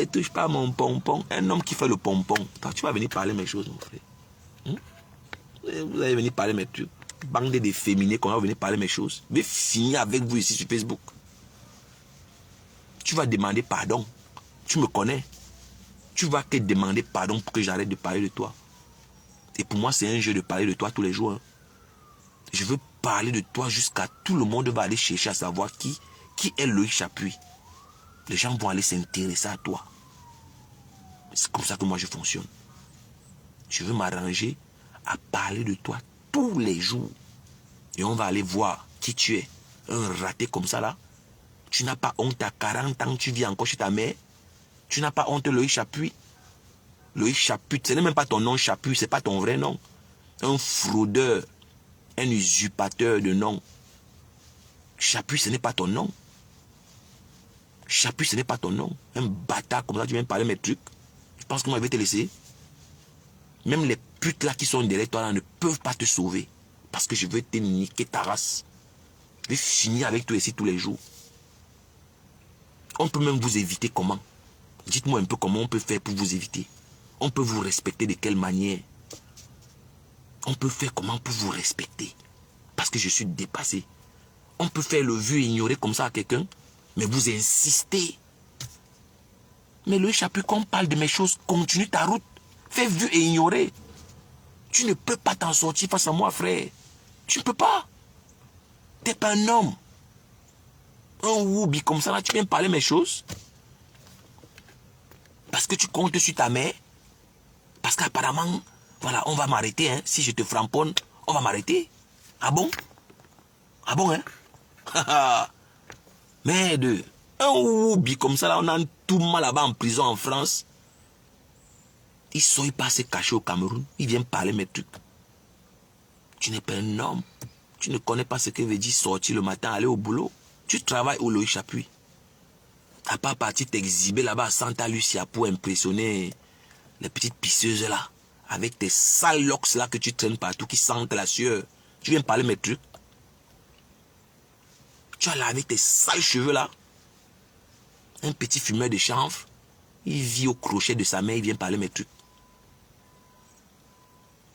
touche pas mon pompon. Un homme qui fait le pompon. Toi, tu vas venir parler mes choses, mon frère. Vous allez venir parler mes trucs. Bande d'efféminés, qu'on va venir parler mes choses. Je vais finir avec vous ici sur Facebook. Tu vas demander pardon. Tu me connais. Tu vas te demander pardon pour que j'arrête de parler de toi. Et pour moi, c'est un jeu de parler de toi tous les jours. Hein. Je veux parler de toi jusqu'à tout le monde va aller chercher à savoir qui est Loïc Chapuis. Les gens vont aller s'intéresser à toi. C'est comme ça que moi je fonctionne. Je veux m'arranger à parler de toi tous les jours. Et on va aller voir qui tu es. Un raté comme ça là. Tu n'as pas honte à 40 ans, tu vis encore chez ta mère. Tu n'as pas honte, Loïc Chapuis. Loïc Chapuis, ce n'est même pas ton nom Chapuis, ce n'est pas ton vrai nom. Un fraudeur, un usurpateur de nom. Chapuis, ce n'est pas ton nom. Chapuis, ce n'est pas ton nom. Un bâtard comme ça, tu viens me parler mes trucs. Je pense que moi, je vais te laisser. Même les putes là qui sont derrière toi là, ne peuvent pas te sauver. Parce que je veux te niquer ta race. Je vais finir avec toi ici tous les jours. On peut même vous éviter comment? Dites-moi un peu comment on peut faire pour vous éviter. On peut vous respecter de quelle manière? On peut faire comment pour vous respecter? Parce que je suis dépassé. On peut faire le vu et ignorer comme ça à quelqu'un, mais vous insistez. Mais Loïc Chapuis, quand on parle de mes choses, continue ta route. Fais vu et ignorer. Tu ne peux pas t'en sortir face à moi, frère. Tu ne peux pas. Tu n'es pas un homme. Un woubi comme ça, là, tu viens me parler mes choses. Parce que tu comptes sur ta mère. Parce qu'apparemment, voilà, on va m'arrêter. Hein. Si je te framponne, on va m'arrêter. Ah bon? Ah bon, hein? Merde. Un woubi comme ça, là, on a un tout mal là-bas en prison en France. Il ne pas se cacher au Cameroun. Il vient parler mes trucs. Tu n'es pas un homme. Tu ne connais pas ce que veut dire sortir le matin, aller au boulot. Tu travailles au Loïc Chapuis. Tu n'as pas parti t'exhiber là-bas à Santa Lucia pour impressionner les petites pisseuses là. Avec tes sales locks là que tu traînes partout qui sentent la sueur. Tu viens parler mes trucs. Tu es là avec tes sales cheveux là. Un petit fumeur de chanvre. Il vit au crochet de sa mère, il vient parler mes trucs.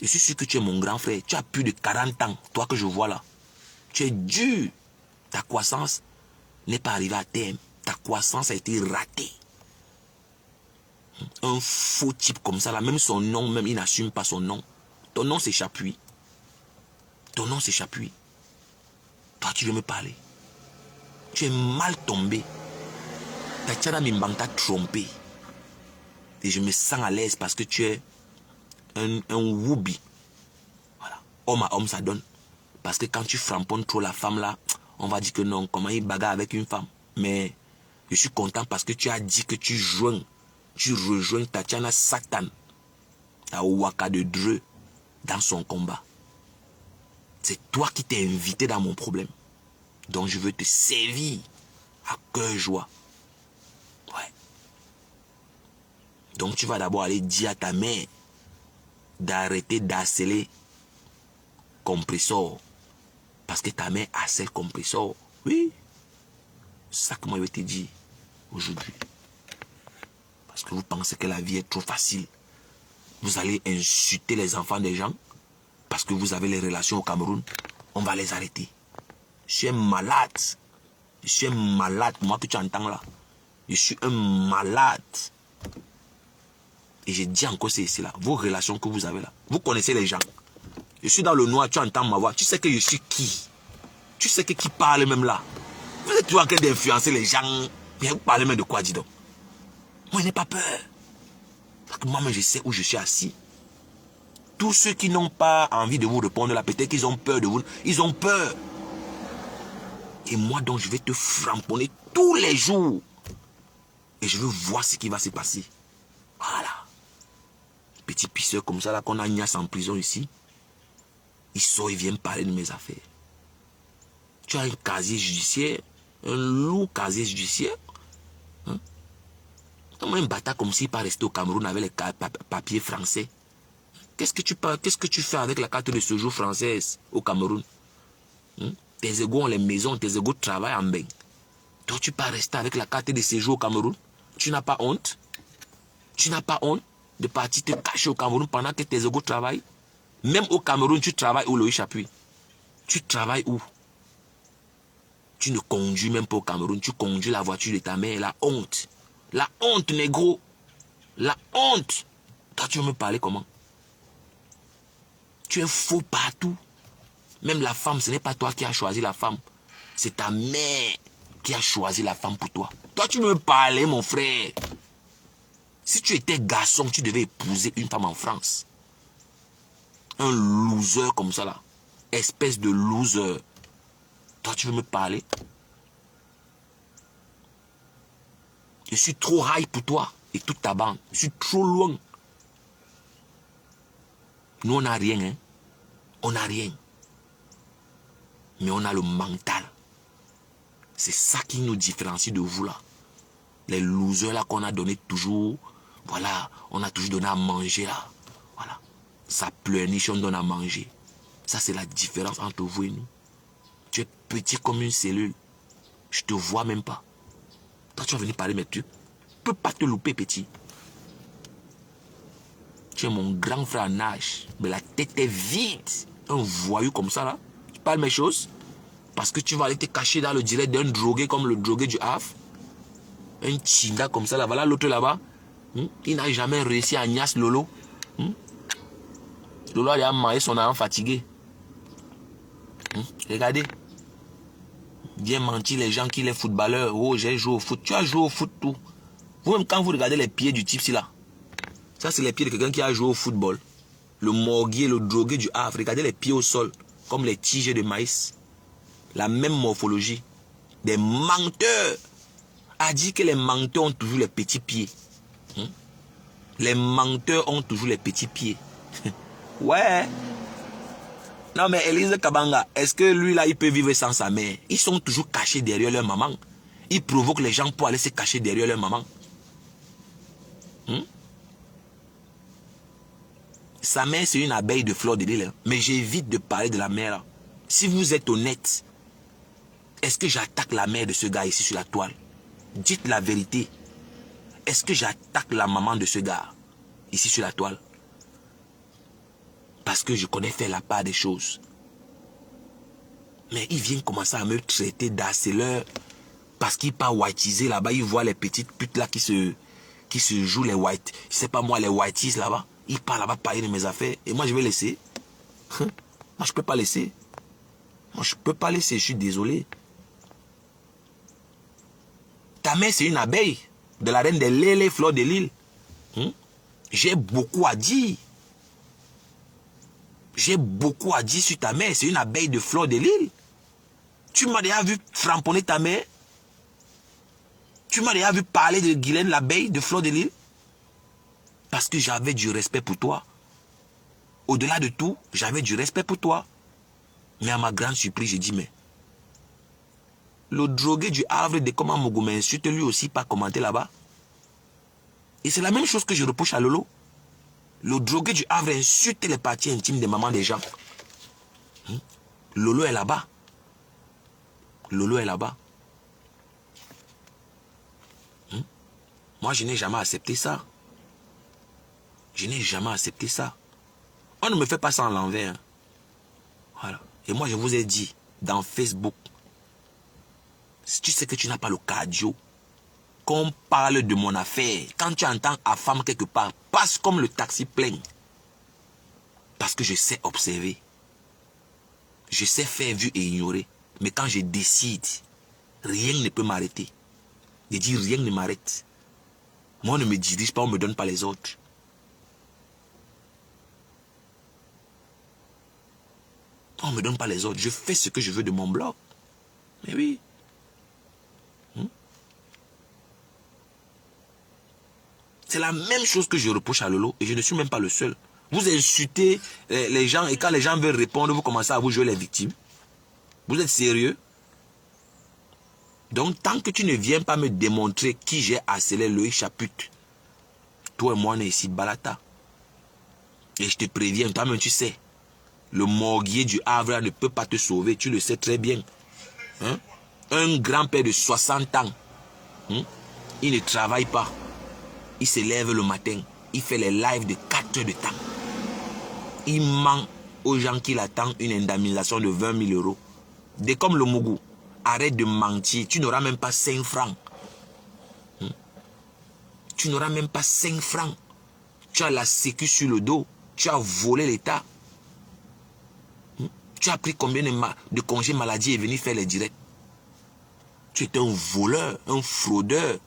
Je suis sûr que tu es mon grand frère. Tu as plus de 40 ans, toi que je vois là. Tu es dur. Ta croissance n'est pas arrivée à terme. Ta croissance a été ratée. Un faux type comme ça là, même son nom, même il n'assume pas son nom. Ton nom c'est Chapuis. Ton nom c'est Chapuis. Toi tu veux me parler. Tu es mal tombé. Tatiana Mimbang t'a trompé. Et je me sens à l'aise parce que tu es un woubi. Voilà. Homme à homme, ça donne. Parce que quand tu framponnes trop la femme là, on va dire que non, comment il bagarre avec une femme. Mais je suis content parce que tu as dit que tu rejoins Tatiana Satan, à Ouaka de Dreux, dans son combat. C'est toi qui t'es invité dans mon problème. Donc je veux te servir à cœur joie. Ouais. Donc tu vas d'abord aller dire à ta mère d'arrêter d'harceler compresseur. Parce que ta mère harcèle compresseur. Oui. C'est ça que moi je vais te dire aujourd'hui. Parce que vous pensez que la vie est trop facile. Vous allez insulter les enfants des gens. Parce que vous avez les relations au Cameroun. On va les arrêter. Je suis un malade. Je suis un malade. Moi que tu entends là. Je suis un malade. Et je dis encore ceci là. Vos relations que vous avez là. Vous connaissez les gens. Je suis dans le noir. Tu entends ma voix. Tu sais que je suis qui? Tu sais que qui parle même là? Vous êtes toujours en train d'influencer les gens. Mais vous parlez même de quoi, dis donc? Moi, je n'ai pas peur. Parce que moi-même, je sais où je suis assis. Tous ceux qui n'ont pas envie de vous répondre là, peut-être qu'ils ont peur de vous. Ils ont peur. Et moi, donc, je vais te framponner tous les jours. Et je veux voir ce qui va se passer. Voilà. Petit pisseur comme ça, là, qu'on a Nias en prison ici. Il sort, il vient me parler de mes affaires. Tu as un casier judiciaire, un lourd casier judiciaire. Hein? Comment un bâtard comme s'il pas rester au Cameroun avec les papiers français? Qu'est-ce que tu fais avec la carte de séjour française au Cameroun? Hein? Tes égaux ont les maisons, tes égaux travaillent en bain. Toi, tu peux rester avec la carte de séjour au Cameroun? Tu n'as pas honte? Tu n'as pas honte de partir te cacher au Cameroun pendant que tes égaux travaillent? Même au Cameroun, tu travailles où, Loïc Chapuis? Tu travailles où? Tu ne conduis même pas au Cameroun. Tu conduis la voiture de ta mère. La honte. La honte, négro. La honte. Toi, tu veux me parler comment? Tu es faux partout. Même la femme, ce n'est pas toi qui as choisi la femme. C'est ta mère qui a choisi la femme pour toi. Toi, tu veux me parler, mon frère. Si tu étais garçon, tu devais épouser une femme en France. Un loser comme ça, là. Espèce de loser. Toi, tu veux me parler? Je suis trop high pour toi et toute ta bande. Je suis trop loin. Nous, on n'a rien, hein. On n'a rien. Mais on a le mental. C'est ça qui nous différencie de vous, là. Les losers, là, qu'on a donné toujours. Voilà, on a toujours donné à manger, là. Voilà. Ça pleurniche, on donne à manger. Ça, c'est la différence entre vous et nous. Tu es petit comme une cellule. Je te vois même pas. Toi, tu vas venir parler mes trucs. Je ne peux pas te louper, petit. Tu es mon grand frère en âge. Mais la tête est vide. Un voyou comme ça, là. Tu parles mes choses. Parce que tu vas aller te cacher dans le direct d'un drogué comme le drogué du Havre. Un chinda comme ça, là. Voilà l'autre là-bas. Il n'a jamais réussi à Nias Lolo. Lolo a mangé son argent fatigué. Regardez. Bien mentir les gens qui sont footballeurs. Oh, j'ai joué au foot. Tu as joué au foot tout. Vous-même, quand vous regardez les pieds du type, c'est là. Ça, c'est les pieds de quelqu'un qui a joué au football. Le morguier, le drogué du Havre. Regardez les pieds au sol. Comme les tiges de maïs. La même morphologie. Des menteurs. A dit que les menteurs ont toujours les petits pieds. Les menteurs ont toujours les petits pieds. Ouais. Non mais Elise Kabanga, est-ce que lui là, il peut vivre sans sa mère? Ils sont toujours cachés derrière leur maman. Ils provoquent les gens pour aller se cacher derrière leur maman. Sa mère, c'est une abeille de fleur de lys. Mais j'évite de parler de la mère là. Si vous êtes honnête, est-ce que j'attaque la mère de ce gars ici sur la toile? Dites la vérité. Est-ce que j'attaque la maman de ce gars ici sur la toile? Parce que je connais faire la part des choses. Mais il vient commencer à me traiter d'harceleur. Parce qu'il part whiteiser là-bas. Il voit les petites putes là qui se jouent les white. Je sais pas moi, les whiteys là-bas. Il part là-bas parler de mes affaires. Et moi je vais laisser. Moi je peux pas laisser. Moi je peux pas laisser. Je suis désolé. Ta mère c'est une abeille. De la reine des lélés, fleurs de l'île. J'ai beaucoup à dire. J'ai beaucoup à dire sur ta mère. C'est une abeille de fleur de l'île. Tu m'as déjà vu framponner ta mère? Tu m'as déjà vu parler de Guylaine, l'abeille de fleur de l'île? Parce que j'avais du respect pour toi. Au-delà de tout, j'avais du respect pour toi. Mais à ma grande surprise, j'ai dit, mais le drogué du Havre de comment Mougou m'insulte lui aussi pas commenter là-bas. Et c'est la même chose que je reproche à Lolo. Le drogué du Havre insulte les parties intimes des mamans des gens. Lolo est là-bas. Lolo est là-bas. Moi, je n'ai jamais accepté ça. Je n'ai jamais accepté ça. On ne me fait pas ça en l'envers. Voilà. Et moi, je vous ai dit, dans Facebook, si tu sais que tu n'as pas le cardio, qu'on parle de mon affaire, quand tu entends à femme quelque part, passe comme le taxi plein. Parce que je sais observer. Je sais faire vu et ignorer. Mais quand je décide, rien ne peut m'arrêter. Je dis rien ne m'arrête. Moi, on ne me dirige pas, on ne me donne pas les ordres. On ne me donne pas les ordres. Je fais ce que je veux de mon blog. Mais oui. C'est la même chose que je reproche à Lolo. Et je ne suis même pas le seul. Vous insultez les gens et quand les gens veulent répondre, vous commencez à vous jouer les victimes. Vous êtes sérieux? Donc, tant que tu ne viens pas me démontrer qui j'ai harcelé Loïc Chaput, toi et moi, on est ici, Balata. Et je te préviens, toi-même, tu sais, le morguier du Havre ne peut pas te sauver, tu le sais très bien. Hein? Un grand-père de 60 ans, il ne travaille pas. Il se lève le matin, il fait les lives de 4 heures de temps. Il ment aux gens qui l'attendent une indemnisation de 20 000 euros. Dès comme le Mougou, arrête de mentir, tu n'auras même pas 5 francs. Tu n'auras même pas 5 francs. Tu as la sécu sur le dos, tu as volé l'État. Tu as pris combien de congés maladie et venu faire les directs? Tu es un voleur, un fraudeur.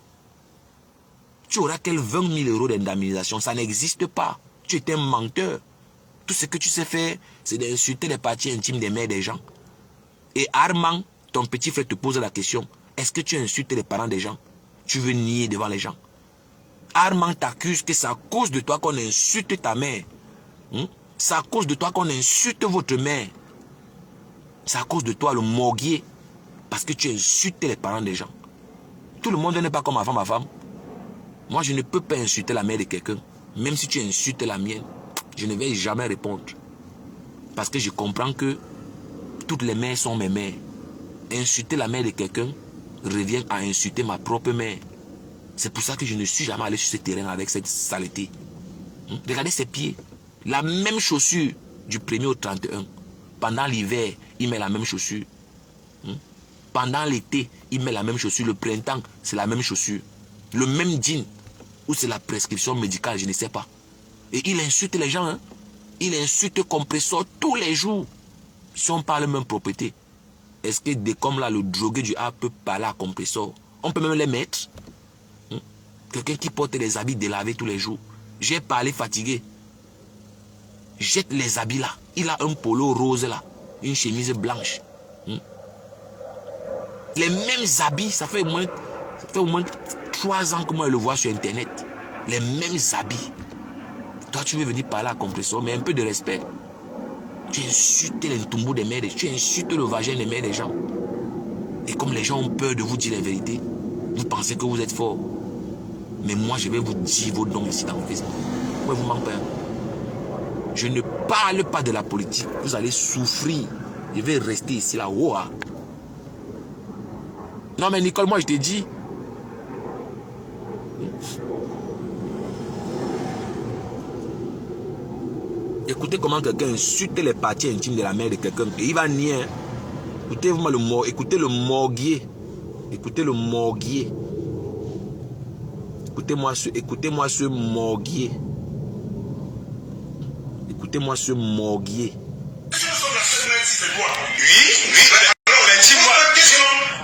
Tu auras quels 20 000 euros d'indemnisation? Ça n'existe pas. Tu es un menteur. Tout ce que tu sais faire, c'est d'insulter les parties intimes des mères des gens. Et Armand, ton petit frère te pose la question. Est-ce que tu insultes les parents des gens? Tu veux nier devant les gens. Armand t'accuse que c'est à cause de toi qu'on insulte ta mère. C'est à cause de toi qu'on insulte votre mère. C'est à cause de toi le morguier. Parce que tu insultes les parents des gens. Tout le monde n'est pas comme avant ma femme. Moi, je ne peux pas insulter la mère de quelqu'un. Même si tu insultes la mienne, je ne vais jamais répondre. Parce que je comprends que toutes les mères sont mes mères. Insulter la mère de quelqu'un revient à insulter ma propre mère. C'est pour ça que je ne suis jamais allé sur ce terrain avec cette saleté. Regardez ses pieds. La même chaussure du 1er au 31. Pendant l'hiver, il met la même chaussure. Pendant l'été, il met la même chaussure. Le printemps, c'est la même chaussure. Le même jean. Ou c'est la prescription médicale, je ne sais pas. Et il insulte les gens. Il insulte Compressor tous les jours. Si on parle même propriété. Est-ce que dès comme là, le drogué du A peut parler à Compressor? On peut même les mettre. Quelqu'un qui porte des habits délavés tous les jours. J'ai parlé fatigué. Jette les habits là. Il a un polo rose là. Une chemise blanche. Les mêmes habits, ça fait au moins 3 ans que moi je le vois sur internet. Les mêmes habits. Toi tu veux venir parler à Compressor, mais un peu de respect. Tu insultes les tombeaux des mères, tu insultes le vagin des mères des gens. Et comme les gens ont peur de vous dire la vérité, vous pensez que vous êtes fort. Mais moi je vais vous dire vos noms ici dans Facebook. Pourquoi vous m'en perdez? Je ne parle pas de la politique. Vous allez souffrir. Je vais rester ici là. Oh, ah. Non mais Nicole, moi je t'ai dit. Écoutez comment quelqu'un insulte les parties intimes de la mère de quelqu'un. Et il va nier. Écoutez-moi le mort. Écoutez le morguier. Écoutez le morguier. Écoutez-moi ce morguier. Écoutez-moi ce morguier. Oui, alors mais dis-moi.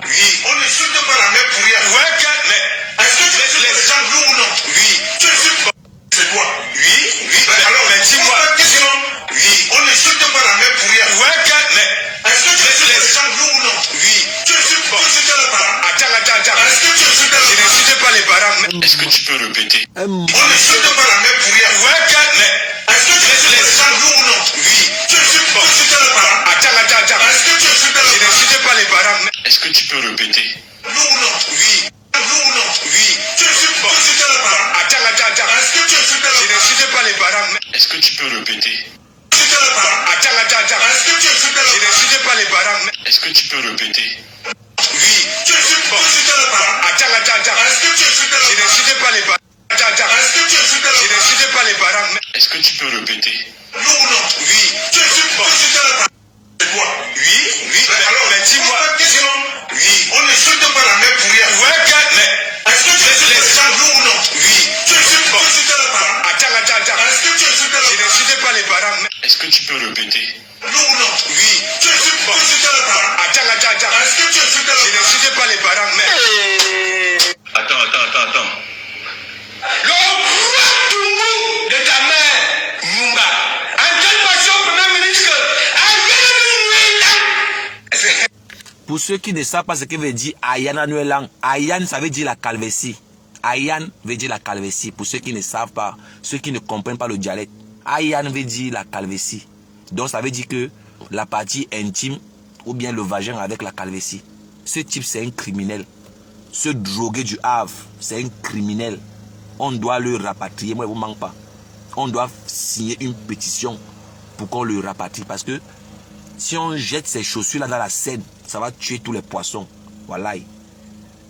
Oui. On n'insulte pas la mère pour rien. Ouais, mais est-ce que tu les gens louent ou non? Oui. Tu insultes pas. C'est quoi? Oui, alors mais dis-moi. Oui. On n'insulte pas la mère pour rien. Ouais, mais est-ce que tu insultes les gens louent ou non? Oui. Tu insultes pas. Tu insultes les parents. Attends. Est-ce que tu insultes les parents? Je n'insulte pas les parents. Est-ce que tu peux répéter? On n'insulte pas la mère pour rien. Ouais, mais est-ce que tu insultes les gens louent ou non? Oui. Tu insultes pas. Tu insultes les parents. Attends. Est-ce que tu insultes les parents? Je n'insulte pas les parents. Est-ce que tu peux répéter? Loup ou non? Oui. Loup ou non? Oui. Tu insultes pas. Tu insultes les parents. Attends. Est-ce que tu insultes les parents? Je n'insulte pas les parents. Est-ce que tu peux répéter? Est-ce que tu insultes les parents? Je n'insulte pas les parents. Est-ce que tu peux répéter? Oui. Tu insultes les parents? Est-ce que tu insultes les parents? Je n'insulte pas les parents. Est-ce que tu insultes les parents? Je n'insulte pas les parents. Est-ce que tu peux répéter? Non ou non? Oui. Tu insultes les parents? C'est quoi? Oui. Alors, mais dis-moi. Oui. On n'insulte pas la mère pour rien. Ouais, mais est-ce que tu insultes les gens? Non ou non? Oui. Tu insultes les parents? Est-ce que tu insultes les parents? Je n'insulte pas les parents. Est-ce que tu peux répéter? Non ou non? Oui. Tu insultes les parents? Est-ce que tu insultes les parents? Je n'insulte pas les parents. Mais... Attends. Le roi Toumou de ta mère, Mumba, entends-moi sur le premier ministre. Pour ceux qui ne savent pas ce que veut dire Ayana Nuelang, Ayan ça veut dire la calvétie. Ayan veut dire la calvétie. Pour ceux qui ne savent pas, ceux qui ne comprennent pas le dialecte, Ayan veut dire la calvétie. Donc ça veut dire que la partie intime ou bien le vagin avec la calvétie. Ce type c'est un criminel. Ce drogué du Havre, c'est un criminel. On doit le rapatrier. Moi, il ne vous manque pas. On doit signer une pétition pour qu'on le rapatrie. Parce que si on jette ces chaussures-là dans la Seine, ça va tuer tous les poissons. Voilà.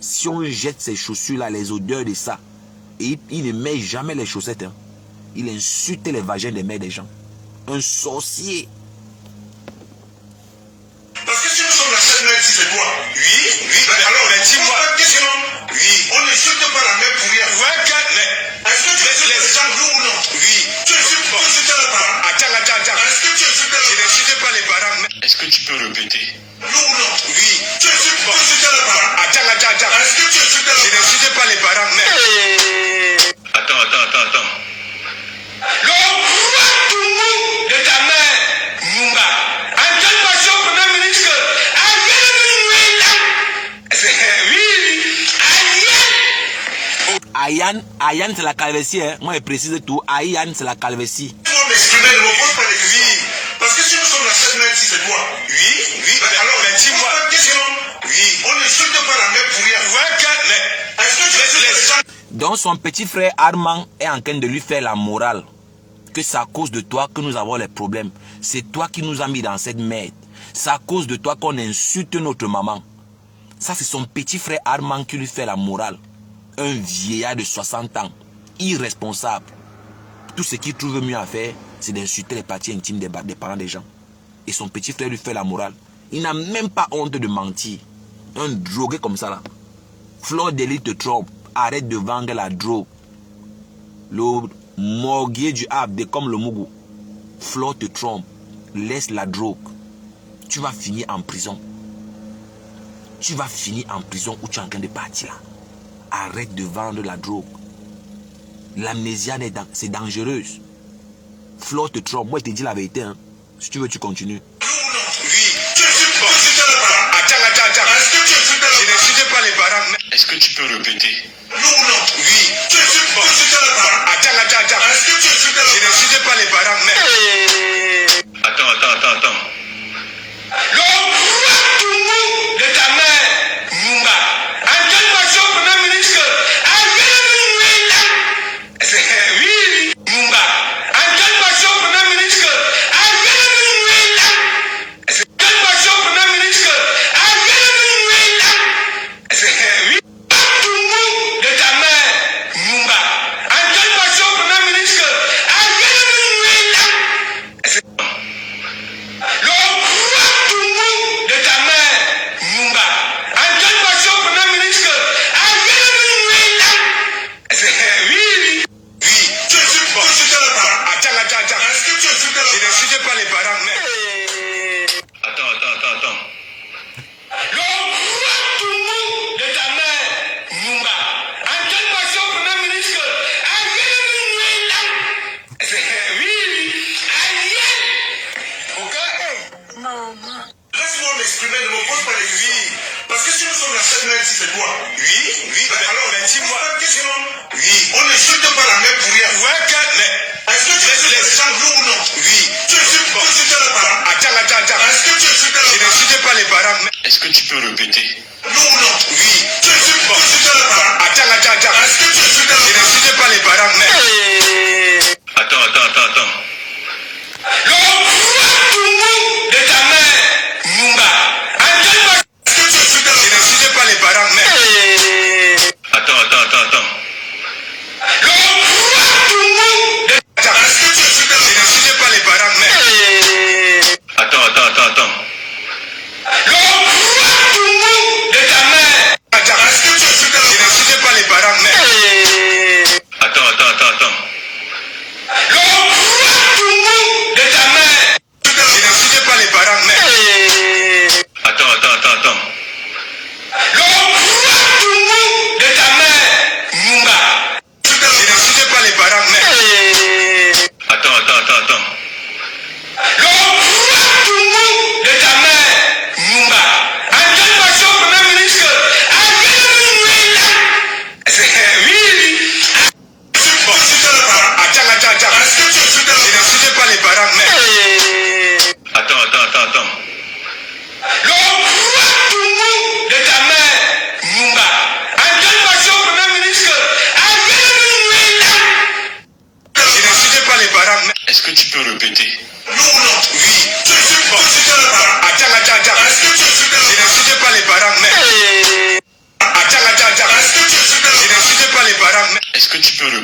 Si on jette ces chaussures-là, les odeurs de ça, et il ne met jamais les chaussettes. Hein. Il insulte les vagins des mères des gens. Un sorcier. Parce que si nous sommes la Seine, c'est quoi? Oui. Alors, mais dis-moi. Oui. On n'insulte pas la mère pour rien. Ouais, mais est-ce que tu insultes les gens, nous ou non? Oui. Tu insultes les parents? Attends. Est-ce que tu insultes les parents? Je n'insulte pas les parents. Est-ce que tu peux répéter? Non ou non? Oui. Tu insultes les parents? Attends. Est-ce que tu insultes les parents? Je n'insulte pas les parents. Mais... Attends. Le roi Toumou de ta mère, Mumba, entends-moi sur le premier ministre. Ayan c'est la calvétie. Hein. Moi je précise tout. Ayan c'est la calvétie. Parce que si nous sommes la Seine, c'est quoi? Oui. Alors, mais dis-moi. Oui. On n'insulte pas la mère pour rien. Ouais, mais est-ce que tu insultes les gens? Donc son petit frère Armand est en train de lui faire la morale. Que c'est à cause de toi que nous avons les problèmes. C'est toi qui nous as mis dans cette merde. C'est à cause de toi qu'on insulte notre maman. Ça c'est son petit frère Armand qui lui fait la morale. Un vieillard de 60 ans, irresponsable. Tout ce qu'il trouve mieux à faire, c'est d'insulter les parties intimes des parents des gens. Et son petit frère lui fait la morale. Il n'a même pas honte de mentir. Un drogué comme ça là. Fleur d'Élite te trompe. Arrête de vendre la drogue. Le morguier du Havre, comme le Mougou. Fleur te trompe. Laisse la drogue. Tu vas finir en prison. Tu vas finir en prison où tu es en train de partir là. Arrête de vendre la drogue. L'amnésia, c'est dangereuse. Flo te trompe. Moi, je te dis la vérité. Hein. Si tu veux, tu continues. Oui. Tu insultes les parents? Attends. Est-ce que tu insultes les parents? Je n'insulte pas les parents. Est-ce que tu peux répéter? Non. Oui. Tu insultes les parents? Attends. Est-ce que tu insultes les parents? Je n'insulte pas les parents. Mais... Attends. Le roi Toumou de ta mère, Mumba, entends-moi sur le premier ministre. Oui, Mumba, entends-moi sur le premier ministre. Entends-moi sur le premier ministre. Oui, Toumou de ta mère, Mumba, entends-moi sur le premier ministre. Le roi Toumou de ta mère, Mumba, entends-moi sur le premier ministre. Oui. Tu insultes les parents? Attends. Est-ce que tu insultes les parents? Je n'insulte pas les parents. Mais... Attends. Le roi Toumou de ta mère, Mumba, entends-moi sur le premier ministre. Oui. Ok? Maman. Laisse-moi m'exprimer, ne me pose pas les questions. Parce que si nous sommes la Seine, c'est quoi? Oui. Alors, mais dis-moi. Oui. On n'insulte pas la mère pour rien. Ouais, mais est-ce que tu insultes les gens, nous ou non? Oui. Tu insultes les parents? Attends. Est-ce que tu insultes les parents? Je n'insulte pas les parents. Est-ce que tu peux répéter? Non. Oui. Tu insultes les parents? Attends. Est-ce que tu insultes les parents? Je n'insulte pas les parents.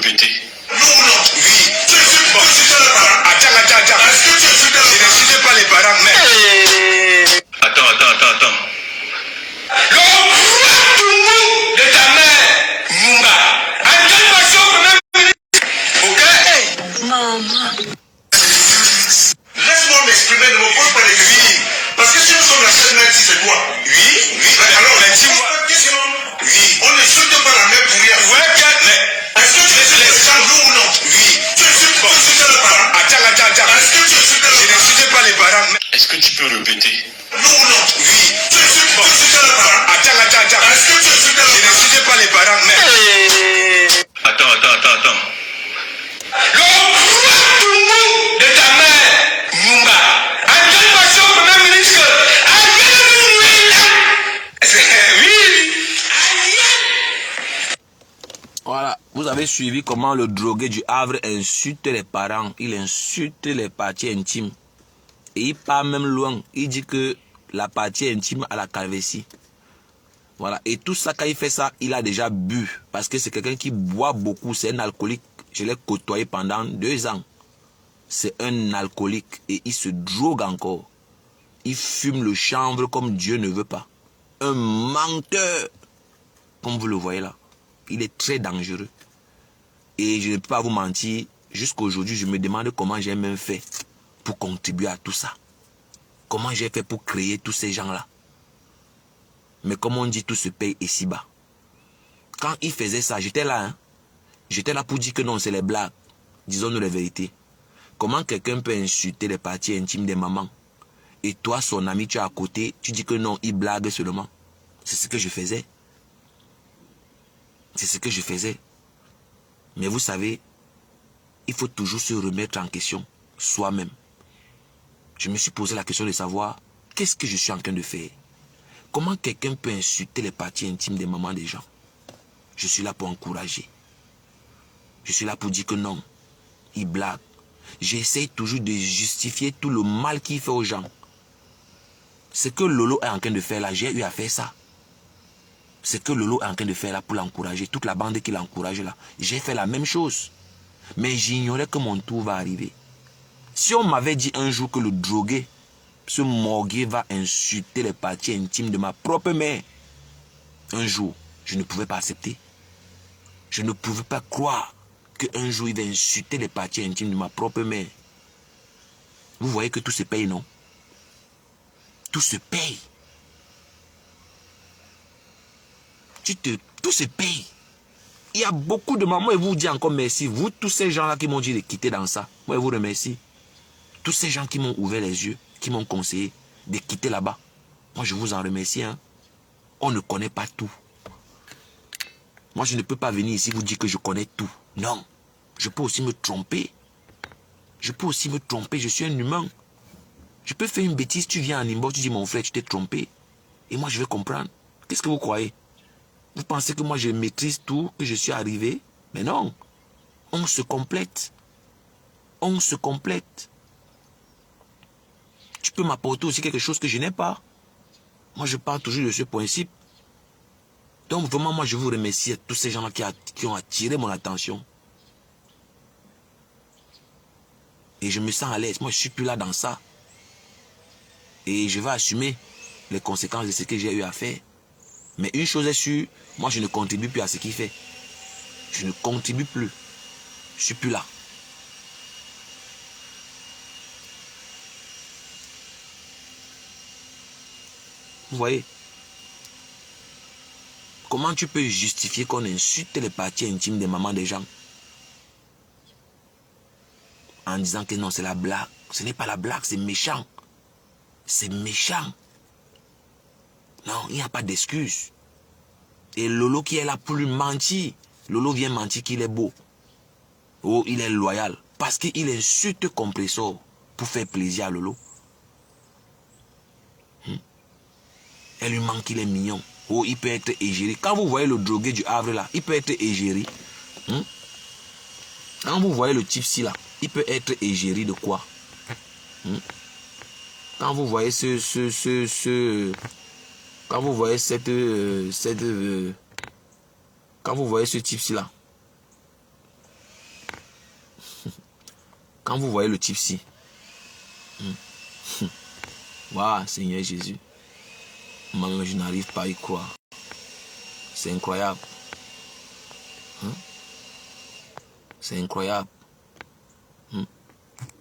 répéter? Non ou non? Oui. Tu insultes les parents? Attends. Est-ce que tu insultes les parents? Je n'insulte pas les parents, mais... Attends. Le roi de ta mère, Mumba, en quelle façon même... Ok? Maman. Laisse-moi m'exprimer, ne me pose pas les questions. Parce que si nous sommes la seule mère ici, c'est quoi? Oui. Alors, mais dis-moi. Oui. On n'insulte pas la mère pour rien. Ouais, mais est-ce que tu insultes les gens, oui ou non? Oui. Tu insultes les parents? Attends. Est-ce que tu insultes les parents? Je n'insulte pas les parents. Est-ce que tu peux répéter? Non ou non? Oui. Tu insultes les parents? Attends. Est-ce que tu insultes les parents? Je n'insulte pas les parents, mais... Attends. Le roi de ta mère, Mumba, en quelle façon Premier ministre? Voilà, vous avez suivi comment le drogué du Havre insulte les parents, il insulte les parties intimes. Et il part même loin, il dit que la partie intime a la calvétie. Voilà, et tout ça, quand il fait ça, il a déjà bu. Parce que c'est quelqu'un qui boit beaucoup, c'est un alcoolique. Je l'ai côtoyé pendant 2 ans. C'est un alcoolique et il se drogue encore. Il fume le chanvre comme Dieu ne veut pas. Un menteur, comme vous le voyez là. Il est très dangereux. Et je ne peux pas vous mentir, jusqu'à aujourd'hui, je me demande comment j'ai même fait pour contribuer à tout ça. Comment j'ai fait pour créer tous ces gens-là. Mais comme on dit, tout se paye ici-bas. Quand il faisait ça, j'étais là. Hein? J'étais là pour dire que non, c'est les blagues. Disons-nous la vérité. Comment quelqu'un peut insulter les parties intimes des mamans? Et toi, son ami, tu es à côté, tu dis que non, il blague seulement. C'est ce que je faisais. C'est ce que je faisais. Mais vous savez, il faut toujours se remettre en question, soi-même. Je me suis posé la question de savoir, qu'est-ce que je suis en train de faire? Comment quelqu'un peut insulter les parties intimes des mamans des gens? Je suis là pour encourager. Je suis là pour dire que non, il blague. J'essaie toujours de justifier tout le mal qu'il fait aux gens. Ce que Lolo est en train de faire là, j'ai eu à faire ça. Ce que Lolo est en train de faire là pour l'encourager, toute la bande qui l'encourage là, j'ai fait la même chose. Mais j'ignorais que mon tour va arriver. Si on m'avait dit un jour que le drogué, ce morgué va insulter les parties intimes de ma propre mère, un jour, je ne pouvais pas accepter. Je ne pouvais pas croire qu'un jour il va insulter les parties intimes de ma propre mère. Vous voyez que tout se paye, non? Tout se paye. Tout se paye. Il y a beaucoup de mamans et vous dites encore merci. Vous, tous ces gens-là qui m'ont dit de quitter dans ça, moi je vous remercie. Tous ces gens qui m'ont ouvert les yeux, qui m'ont conseillé de quitter là-bas, moi je vous en remercie. Hein. On ne connaît pas tout. Moi je ne peux pas venir ici vous dire que je connais tout. Non. Je peux aussi me tromper. Je peux aussi me tromper. Je suis un humain. Je peux faire une bêtise. Tu viens en inbox, tu dis mon frère, tu t'es trompé. Et moi je vais comprendre. Qu'est-ce que vous croyez? Vous pensez que moi je maîtrise tout, que je suis arrivé? Mais non. On se complète. On se complète. Tu peux m'apporter aussi quelque chose que je n'ai pas. Moi je pars toujours de ce principe. Donc vraiment moi je vous remercie à tous ces gens-là qui ont attiré mon attention. Et je me sens à l'aise. Moi je ne suis plus là dans ça. Et je vais assumer les conséquences de ce que j'ai eu à faire. Mais une chose est sûre, moi je ne contribue plus à ce qu'il fait. Je ne contribue plus. Je ne suis plus là. Vous voyez? Comment tu peux justifier qu'on insulte les parties intimes des mamans des gens? En disant que non, c'est la blague. Ce n'est pas la blague, c'est méchant. C'est méchant. Non, il n'y a pas d'excuse. Et Lolo qui est là pour lui mentir. Lolo vient mentir qu'il est beau. Oh, il est loyal. Parce qu'il insulte Compressor pour faire plaisir à Lolo. Elle lui manque qu'il est mignon. Oh, il peut être égérie. Quand vous voyez le drogué du Havre là, il peut être égérie. Quand vous voyez le type ci là, il peut être égérie de quoi? Quand vous voyez quand vous voyez quand vous voyez ce type-ci là, Quand vous voyez le type-ci, waouh, Seigneur Jésus, moi, je n'arrive pas à y croire. C'est incroyable. C'est incroyable.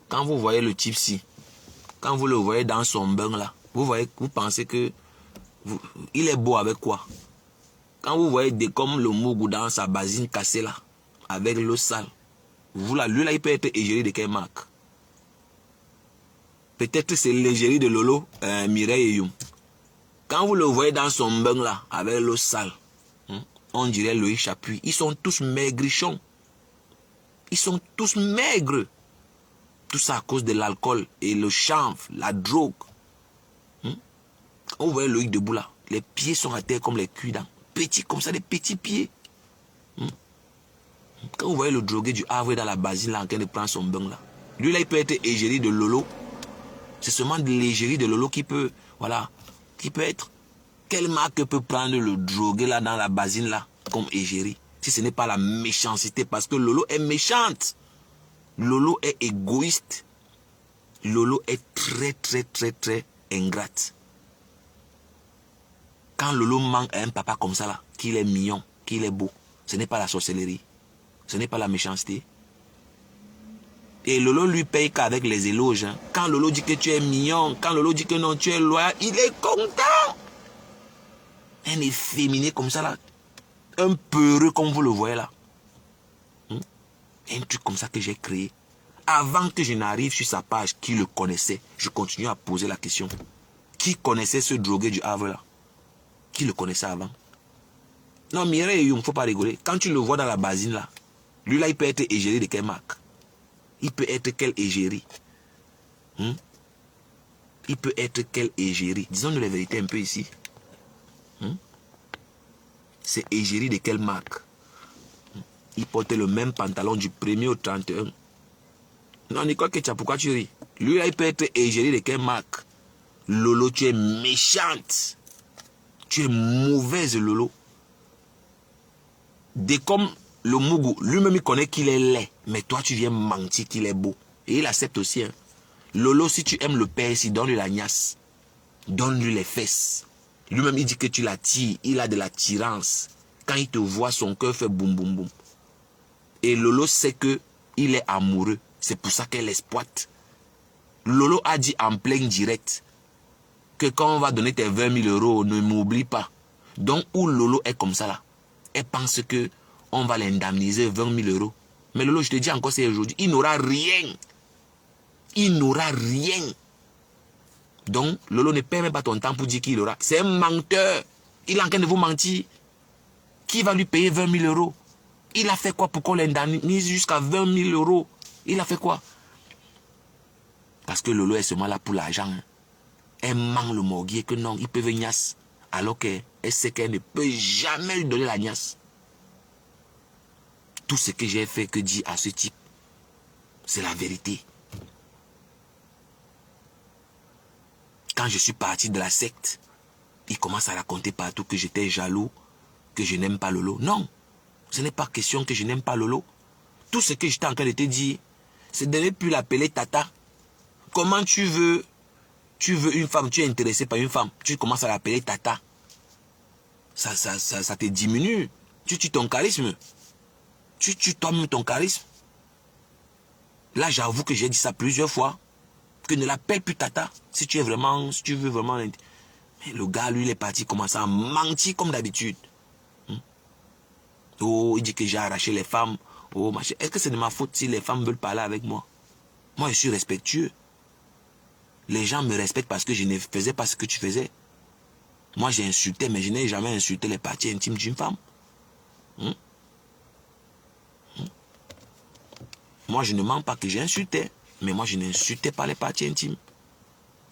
Quand vous voyez le type-ci, quand vous le voyez dans son bain là, vous pensez que il est beau avec quoi? Quand vous voyez comme le Mougou dans sa basine cassée là, avec l'eau sale, lui là, il peut être égérie de quelle marque? Peut-être c'est l'égérie de Lolo, Mireille et Youm. Quand vous le voyez dans son bain là, avec l'eau sale, on dirait Loïc Chapuis. Ils sont tous maigrichons. Ils sont tous maigres. Tout ça à cause de l'alcool et le chanvre, la drogue. Quand vous voyez Loïc debout là, les pieds sont à terre comme les cuits-dents. Petits comme ça, des petits pieds. Quand vous voyez le drogué du Havre dans la basine là, en train de prendre son bain là, lui là, il peut être égérie de Lolo. C'est seulement de l'égérie de Lolo qui peut, voilà, qui peut être. Quelle marque peut prendre le drogué là dans la basine là comme égérie? Si ce n'est pas la méchanceté, parce que Lolo est méchante. Lolo est égoïste. Lolo est très ingrate. Quand Lolo manque à un papa comme ça là, qu'il est mignon, qu'il est beau, ce n'est pas la sorcellerie. Ce n'est pas la méchanceté. Et Lolo lui paye qu'avec les éloges. Quand Lolo dit que tu es mignon, quand Lolo dit que non, tu es loyal, il est content. Un efféminé comme ça là. Un peureux comme vous le voyez là. Un truc comme ça que j'ai créé. Avant que je n'arrive sur sa page, qui le connaissait, je continue à poser la question. Qui connaissait ce drogué du Havre là? Qui le connaissait avant? Non, Mireille, il ne faut pas rigoler. Quand tu le vois dans la basine là, lui là, il peut être égérie de quelle marque? Il peut être quelle égérie? Il peut être quelle égérie? Disons-nous la vérité un peu ici. C'est égérie de quelle marque? Il portait le même pantalon du 1er au 31. Non, Nicole Ketchup, pourquoi tu ris? Lui là, il peut être égérie de quelle marque? Lolo, tu es méchante. Tu es mauvaise, Lolo. Dès comme le Mougou, lui-même il connaît qu'il est laid. Mais toi, tu viens mentir qu'il est beau. Et il accepte aussi. Lolo, si tu aimes le persil, donne-lui la gnasse. Donne-lui les fesses. Lui-même, il dit que tu l'attires. Il a de l'attirance. Quand il te voit, son cœur fait boum, boum, boum. Et Lolo sait que il est amoureux. C'est pour ça qu'elle exploite. Lolo a dit en plein direct que quand on va donner tes 20 000 euros, ne m'oublie pas. Donc, où Lolo est comme ça là, elle pense que on va l'indemniser 20 000 euros. Mais Lolo, je te dis encore, c'est aujourd'hui. Il n'aura rien. Il n'aura rien. Donc, Lolo ne perd même pas ton temps pour dire qu'il aura. C'est un menteur. Il est en train de vous mentir. Qui va lui payer 20 000 euros? Il a fait quoi pour qu'on l'indemnise jusqu'à 20 000 euros? Il a fait quoi? Parce que Lolo est seulement là pour l'argent. Elle ment le morguier que non, il peut venir gnasse. Alors qu'elle sait qu'elle ne peut jamais lui donner la gnasse. Tout ce que j'ai fait que dire à ce type, c'est la vérité. Quand je suis parti de la secte, il commence à raconter partout que j'étais jaloux, que je n'aime pas Lolo. Non, ce n'est pas question que je n'aime pas Lolo. Tout ce que j'étais en train de te dire, c'est de ne plus l'appeler Tata. Comment tu veux une femme, tu es intéressé par une femme, tu commences à l'appeler Tata. Ça te diminue. Tu tues ton charisme. Tu tues toi-même ton charisme. Là, j'avoue que j'ai dit ça plusieurs fois. Que ne l'appelle plus Tata. Si tu veux vraiment... Mais le gars, lui, il est parti commencer à mentir comme d'habitude. Oh, il dit que j'ai arraché les femmes. Oh, machin. Est-ce que c'est de ma faute si les femmes veulent parler avec moi? Moi, je suis respectueux. Les gens me respectent parce que je ne faisais pas ce que tu faisais. Moi, j'ai insulté, mais je n'ai jamais insulté les parties intimes d'une femme. Moi, je ne mens pas que j'ai insulté. Mais moi, je n'insultais pas les parties intimes.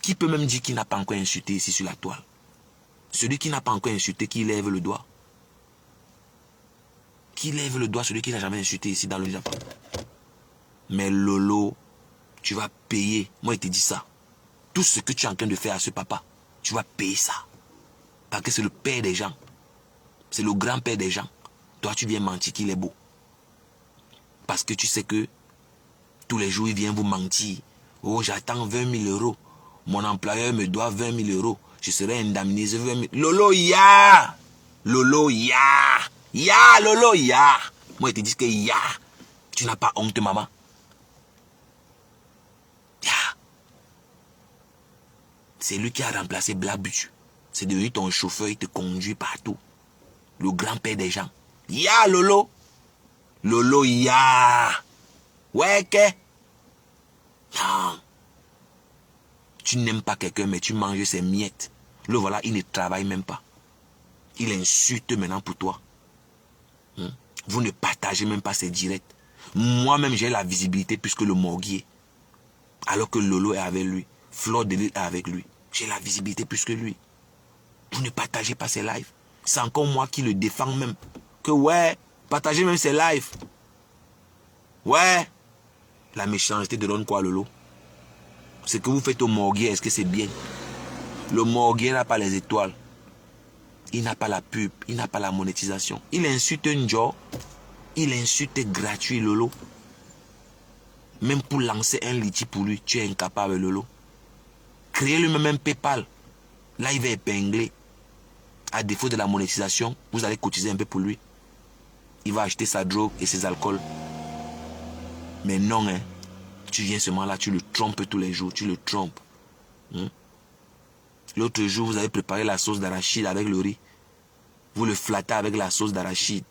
Qui peut même dire qu'il n'a pas encore insulté ici sur la toile? Celui qui n'a pas encore insulté, qui lève le doigt. Qui lève le doigt, celui qui n'a jamais insulté ici dans le Japon. Mais Lolo, tu vas payer. Moi, il te dit ça. Tout ce que tu es en train de faire à ce papa, tu vas payer ça. Parce que c'est le père des gens. C'est le grand-père des gens. Toi, tu viens mentir qu'il est beau. Parce que tu sais que Tous les jours, il vient vous mentir. Oh, j'attends 20 000 euros. Mon employeur me doit 20 000 euros. Je serai indemnisé 20 000. Lolo, ya! Lolo, ya! Ya, Lolo, ya! Moi, je te dis que ya! Tu n'as pas honte, maman? Ya! C'est lui qui a remplacé Blabu. C'est devenu ton chauffeur, il te conduit partout. Le grand-père des gens. Ya, Lolo! Lolo, ya! Ouais, que? Non. Tu n'aimes pas quelqu'un, mais tu manges ses miettes. Le voilà, il ne travaille même pas. Il insulte maintenant pour toi. Vous ne partagez même pas ses directs. Moi-même, j'ai la visibilité plus que le morguier. Alors que Lolo est avec lui. Fleur de Lys est avec lui. J'ai la visibilité plus que lui. Vous ne partagez pas ses lives. C'est encore moi qui le défends même. Que ouais, partagez même ses lives. Ouais. La méchanceté te donne quoi, Lolo? Ce que vous faites au morguier, est-ce que c'est bien? Le morguier n'a pas les étoiles. Il n'a pas la pub. Il n'a pas la monétisation. Il insulte un job. Il insulte gratuit, Lolo. Même pour lancer un litige pour lui, tu es incapable, Lolo. Créez lui-même un PayPal. Là, il va épingler. À défaut de la monétisation, vous allez cotiser un peu pour lui. Il va acheter sa drogue et ses alcools. Mais non, hein. Tu viens seulement là, tu le trompes tous les jours. Tu le trompes. L'autre jour, vous avez préparé la sauce d'arachide avec le riz. Vous le flattez avec la sauce d'arachide.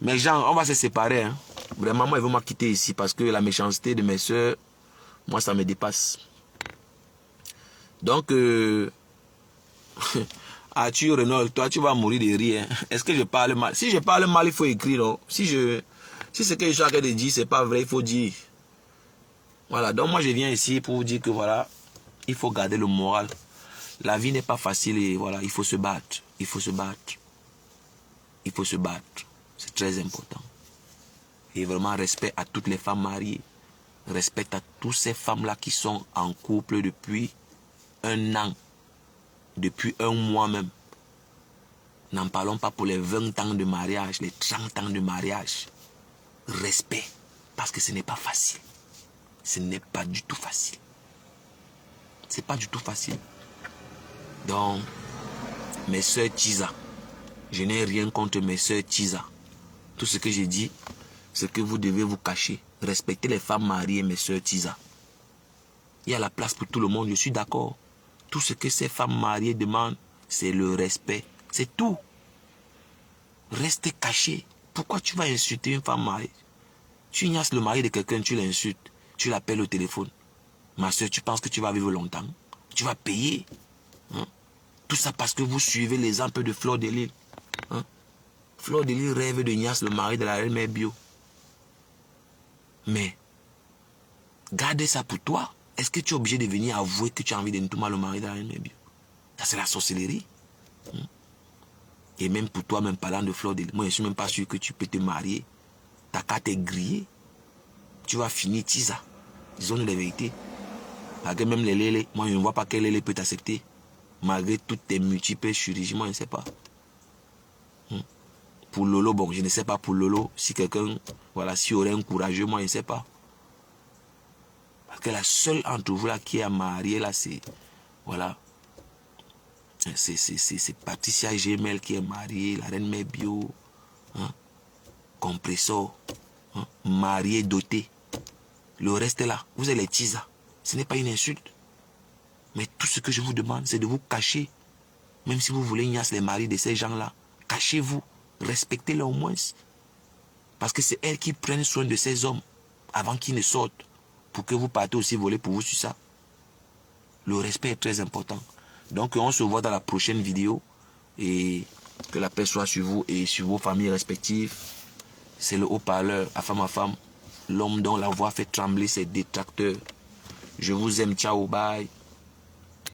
Mais Jean, on va se séparer. Hein. Vraiment, moi, ils vont me quitter ici parce que la méchanceté de mes soeurs, moi, ça me dépasse. Donc, Arthur Renault, toi, tu vas mourir de rire. Hein. Est-ce que je parle mal? Si je parle mal, il faut écrire. Non? Si ce que je suis en train de dire, c'est pas vrai, il faut dire. Voilà, donc moi, je viens ici pour vous dire que voilà, il faut garder le moral. La vie n'est pas facile et voilà, il faut se battre. Il faut se battre. Il faut se battre. C'est très important. Et vraiment, respect à toutes les femmes mariées. Respect à toutes ces femmes-là qui sont en couple depuis 1 an. Depuis 1 mois même. N'en parlons pas pour les 20 ans de mariage, les 30 ans de mariage. Respect. Parce que ce n'est pas facile. Ce n'est pas du tout facile. C'est pas du tout facile. Donc, mes soeurs Tisa, je n'ai rien contre mes soeurs Tisa. Tout ce que j'ai dit, c'est que vous devez vous cacher. Respectez les femmes mariées, mes soeurs Tisa. Il y a la place pour tout le monde, je suis d'accord. Tout ce que ces femmes mariées demandent, c'est le respect. C'est tout. Restez cachés. Pourquoi tu vas insulter une femme mariée? Tu ignaces le mari de quelqu'un, tu l'insultes. Tu l'appelles au téléphone. Ma soeur, tu penses que tu vas vivre longtemps? Tu vas payer. Hein? Tout ça parce que vous suivez l'exemple de Fleur de Lys. Hein? Fleur de Lys rêve de ignace le mari de la reine mère bio. Mais, gardez ça pour toi. Est-ce que tu es obligé de venir avouer que tu as envie de Ntouma le mari de la reine mère bio? Ça, c'est la sorcellerie. Et même pour toi, même parlant de Fleur de Lys, moi, je ne suis même pas sûr que tu peux te marier. Ta carte est grillée. Tu vas finir Tisa. Disons-nous la vérité. Parce que même les lélés, moi, je ne vois pas quel lélé peut t'accepter. Malgré toutes tes multiples chirurgies, moi, je ne sais pas. Pour Lolo, bon, je ne sais pas pour Lolo. Si quelqu'un, voilà, s'il y aurait un courageux, moi, je ne sais pas. Parce que la seule entre vous là qui est mariée, là, c'est, voilà, c'est Patricia Gemel qui est mariée, la reine mère bio, hein, compressor, hein, mariée dotée. Le reste est là, vous êtes les Tisa. Ce n'est pas une insulte. Mais tout ce que je vous demande, c'est de vous cacher. Même si vous voulez ignacer les maris de ces gens-là, cachez-vous. Respectez-les au moins. Parce que c'est elles qui prennent soin de ces hommes avant qu'ils ne sortent. Pour que vous partez aussi voler pour vous sur ça. Le respect est très important. Donc on se voit dans la prochaine vidéo. Et que la paix soit sur vous et sur vos familles respectives. C'est le haut-parleur, à femme, l'homme dont la voix fait trembler ses détracteurs. Je vous aime, ciao, bye.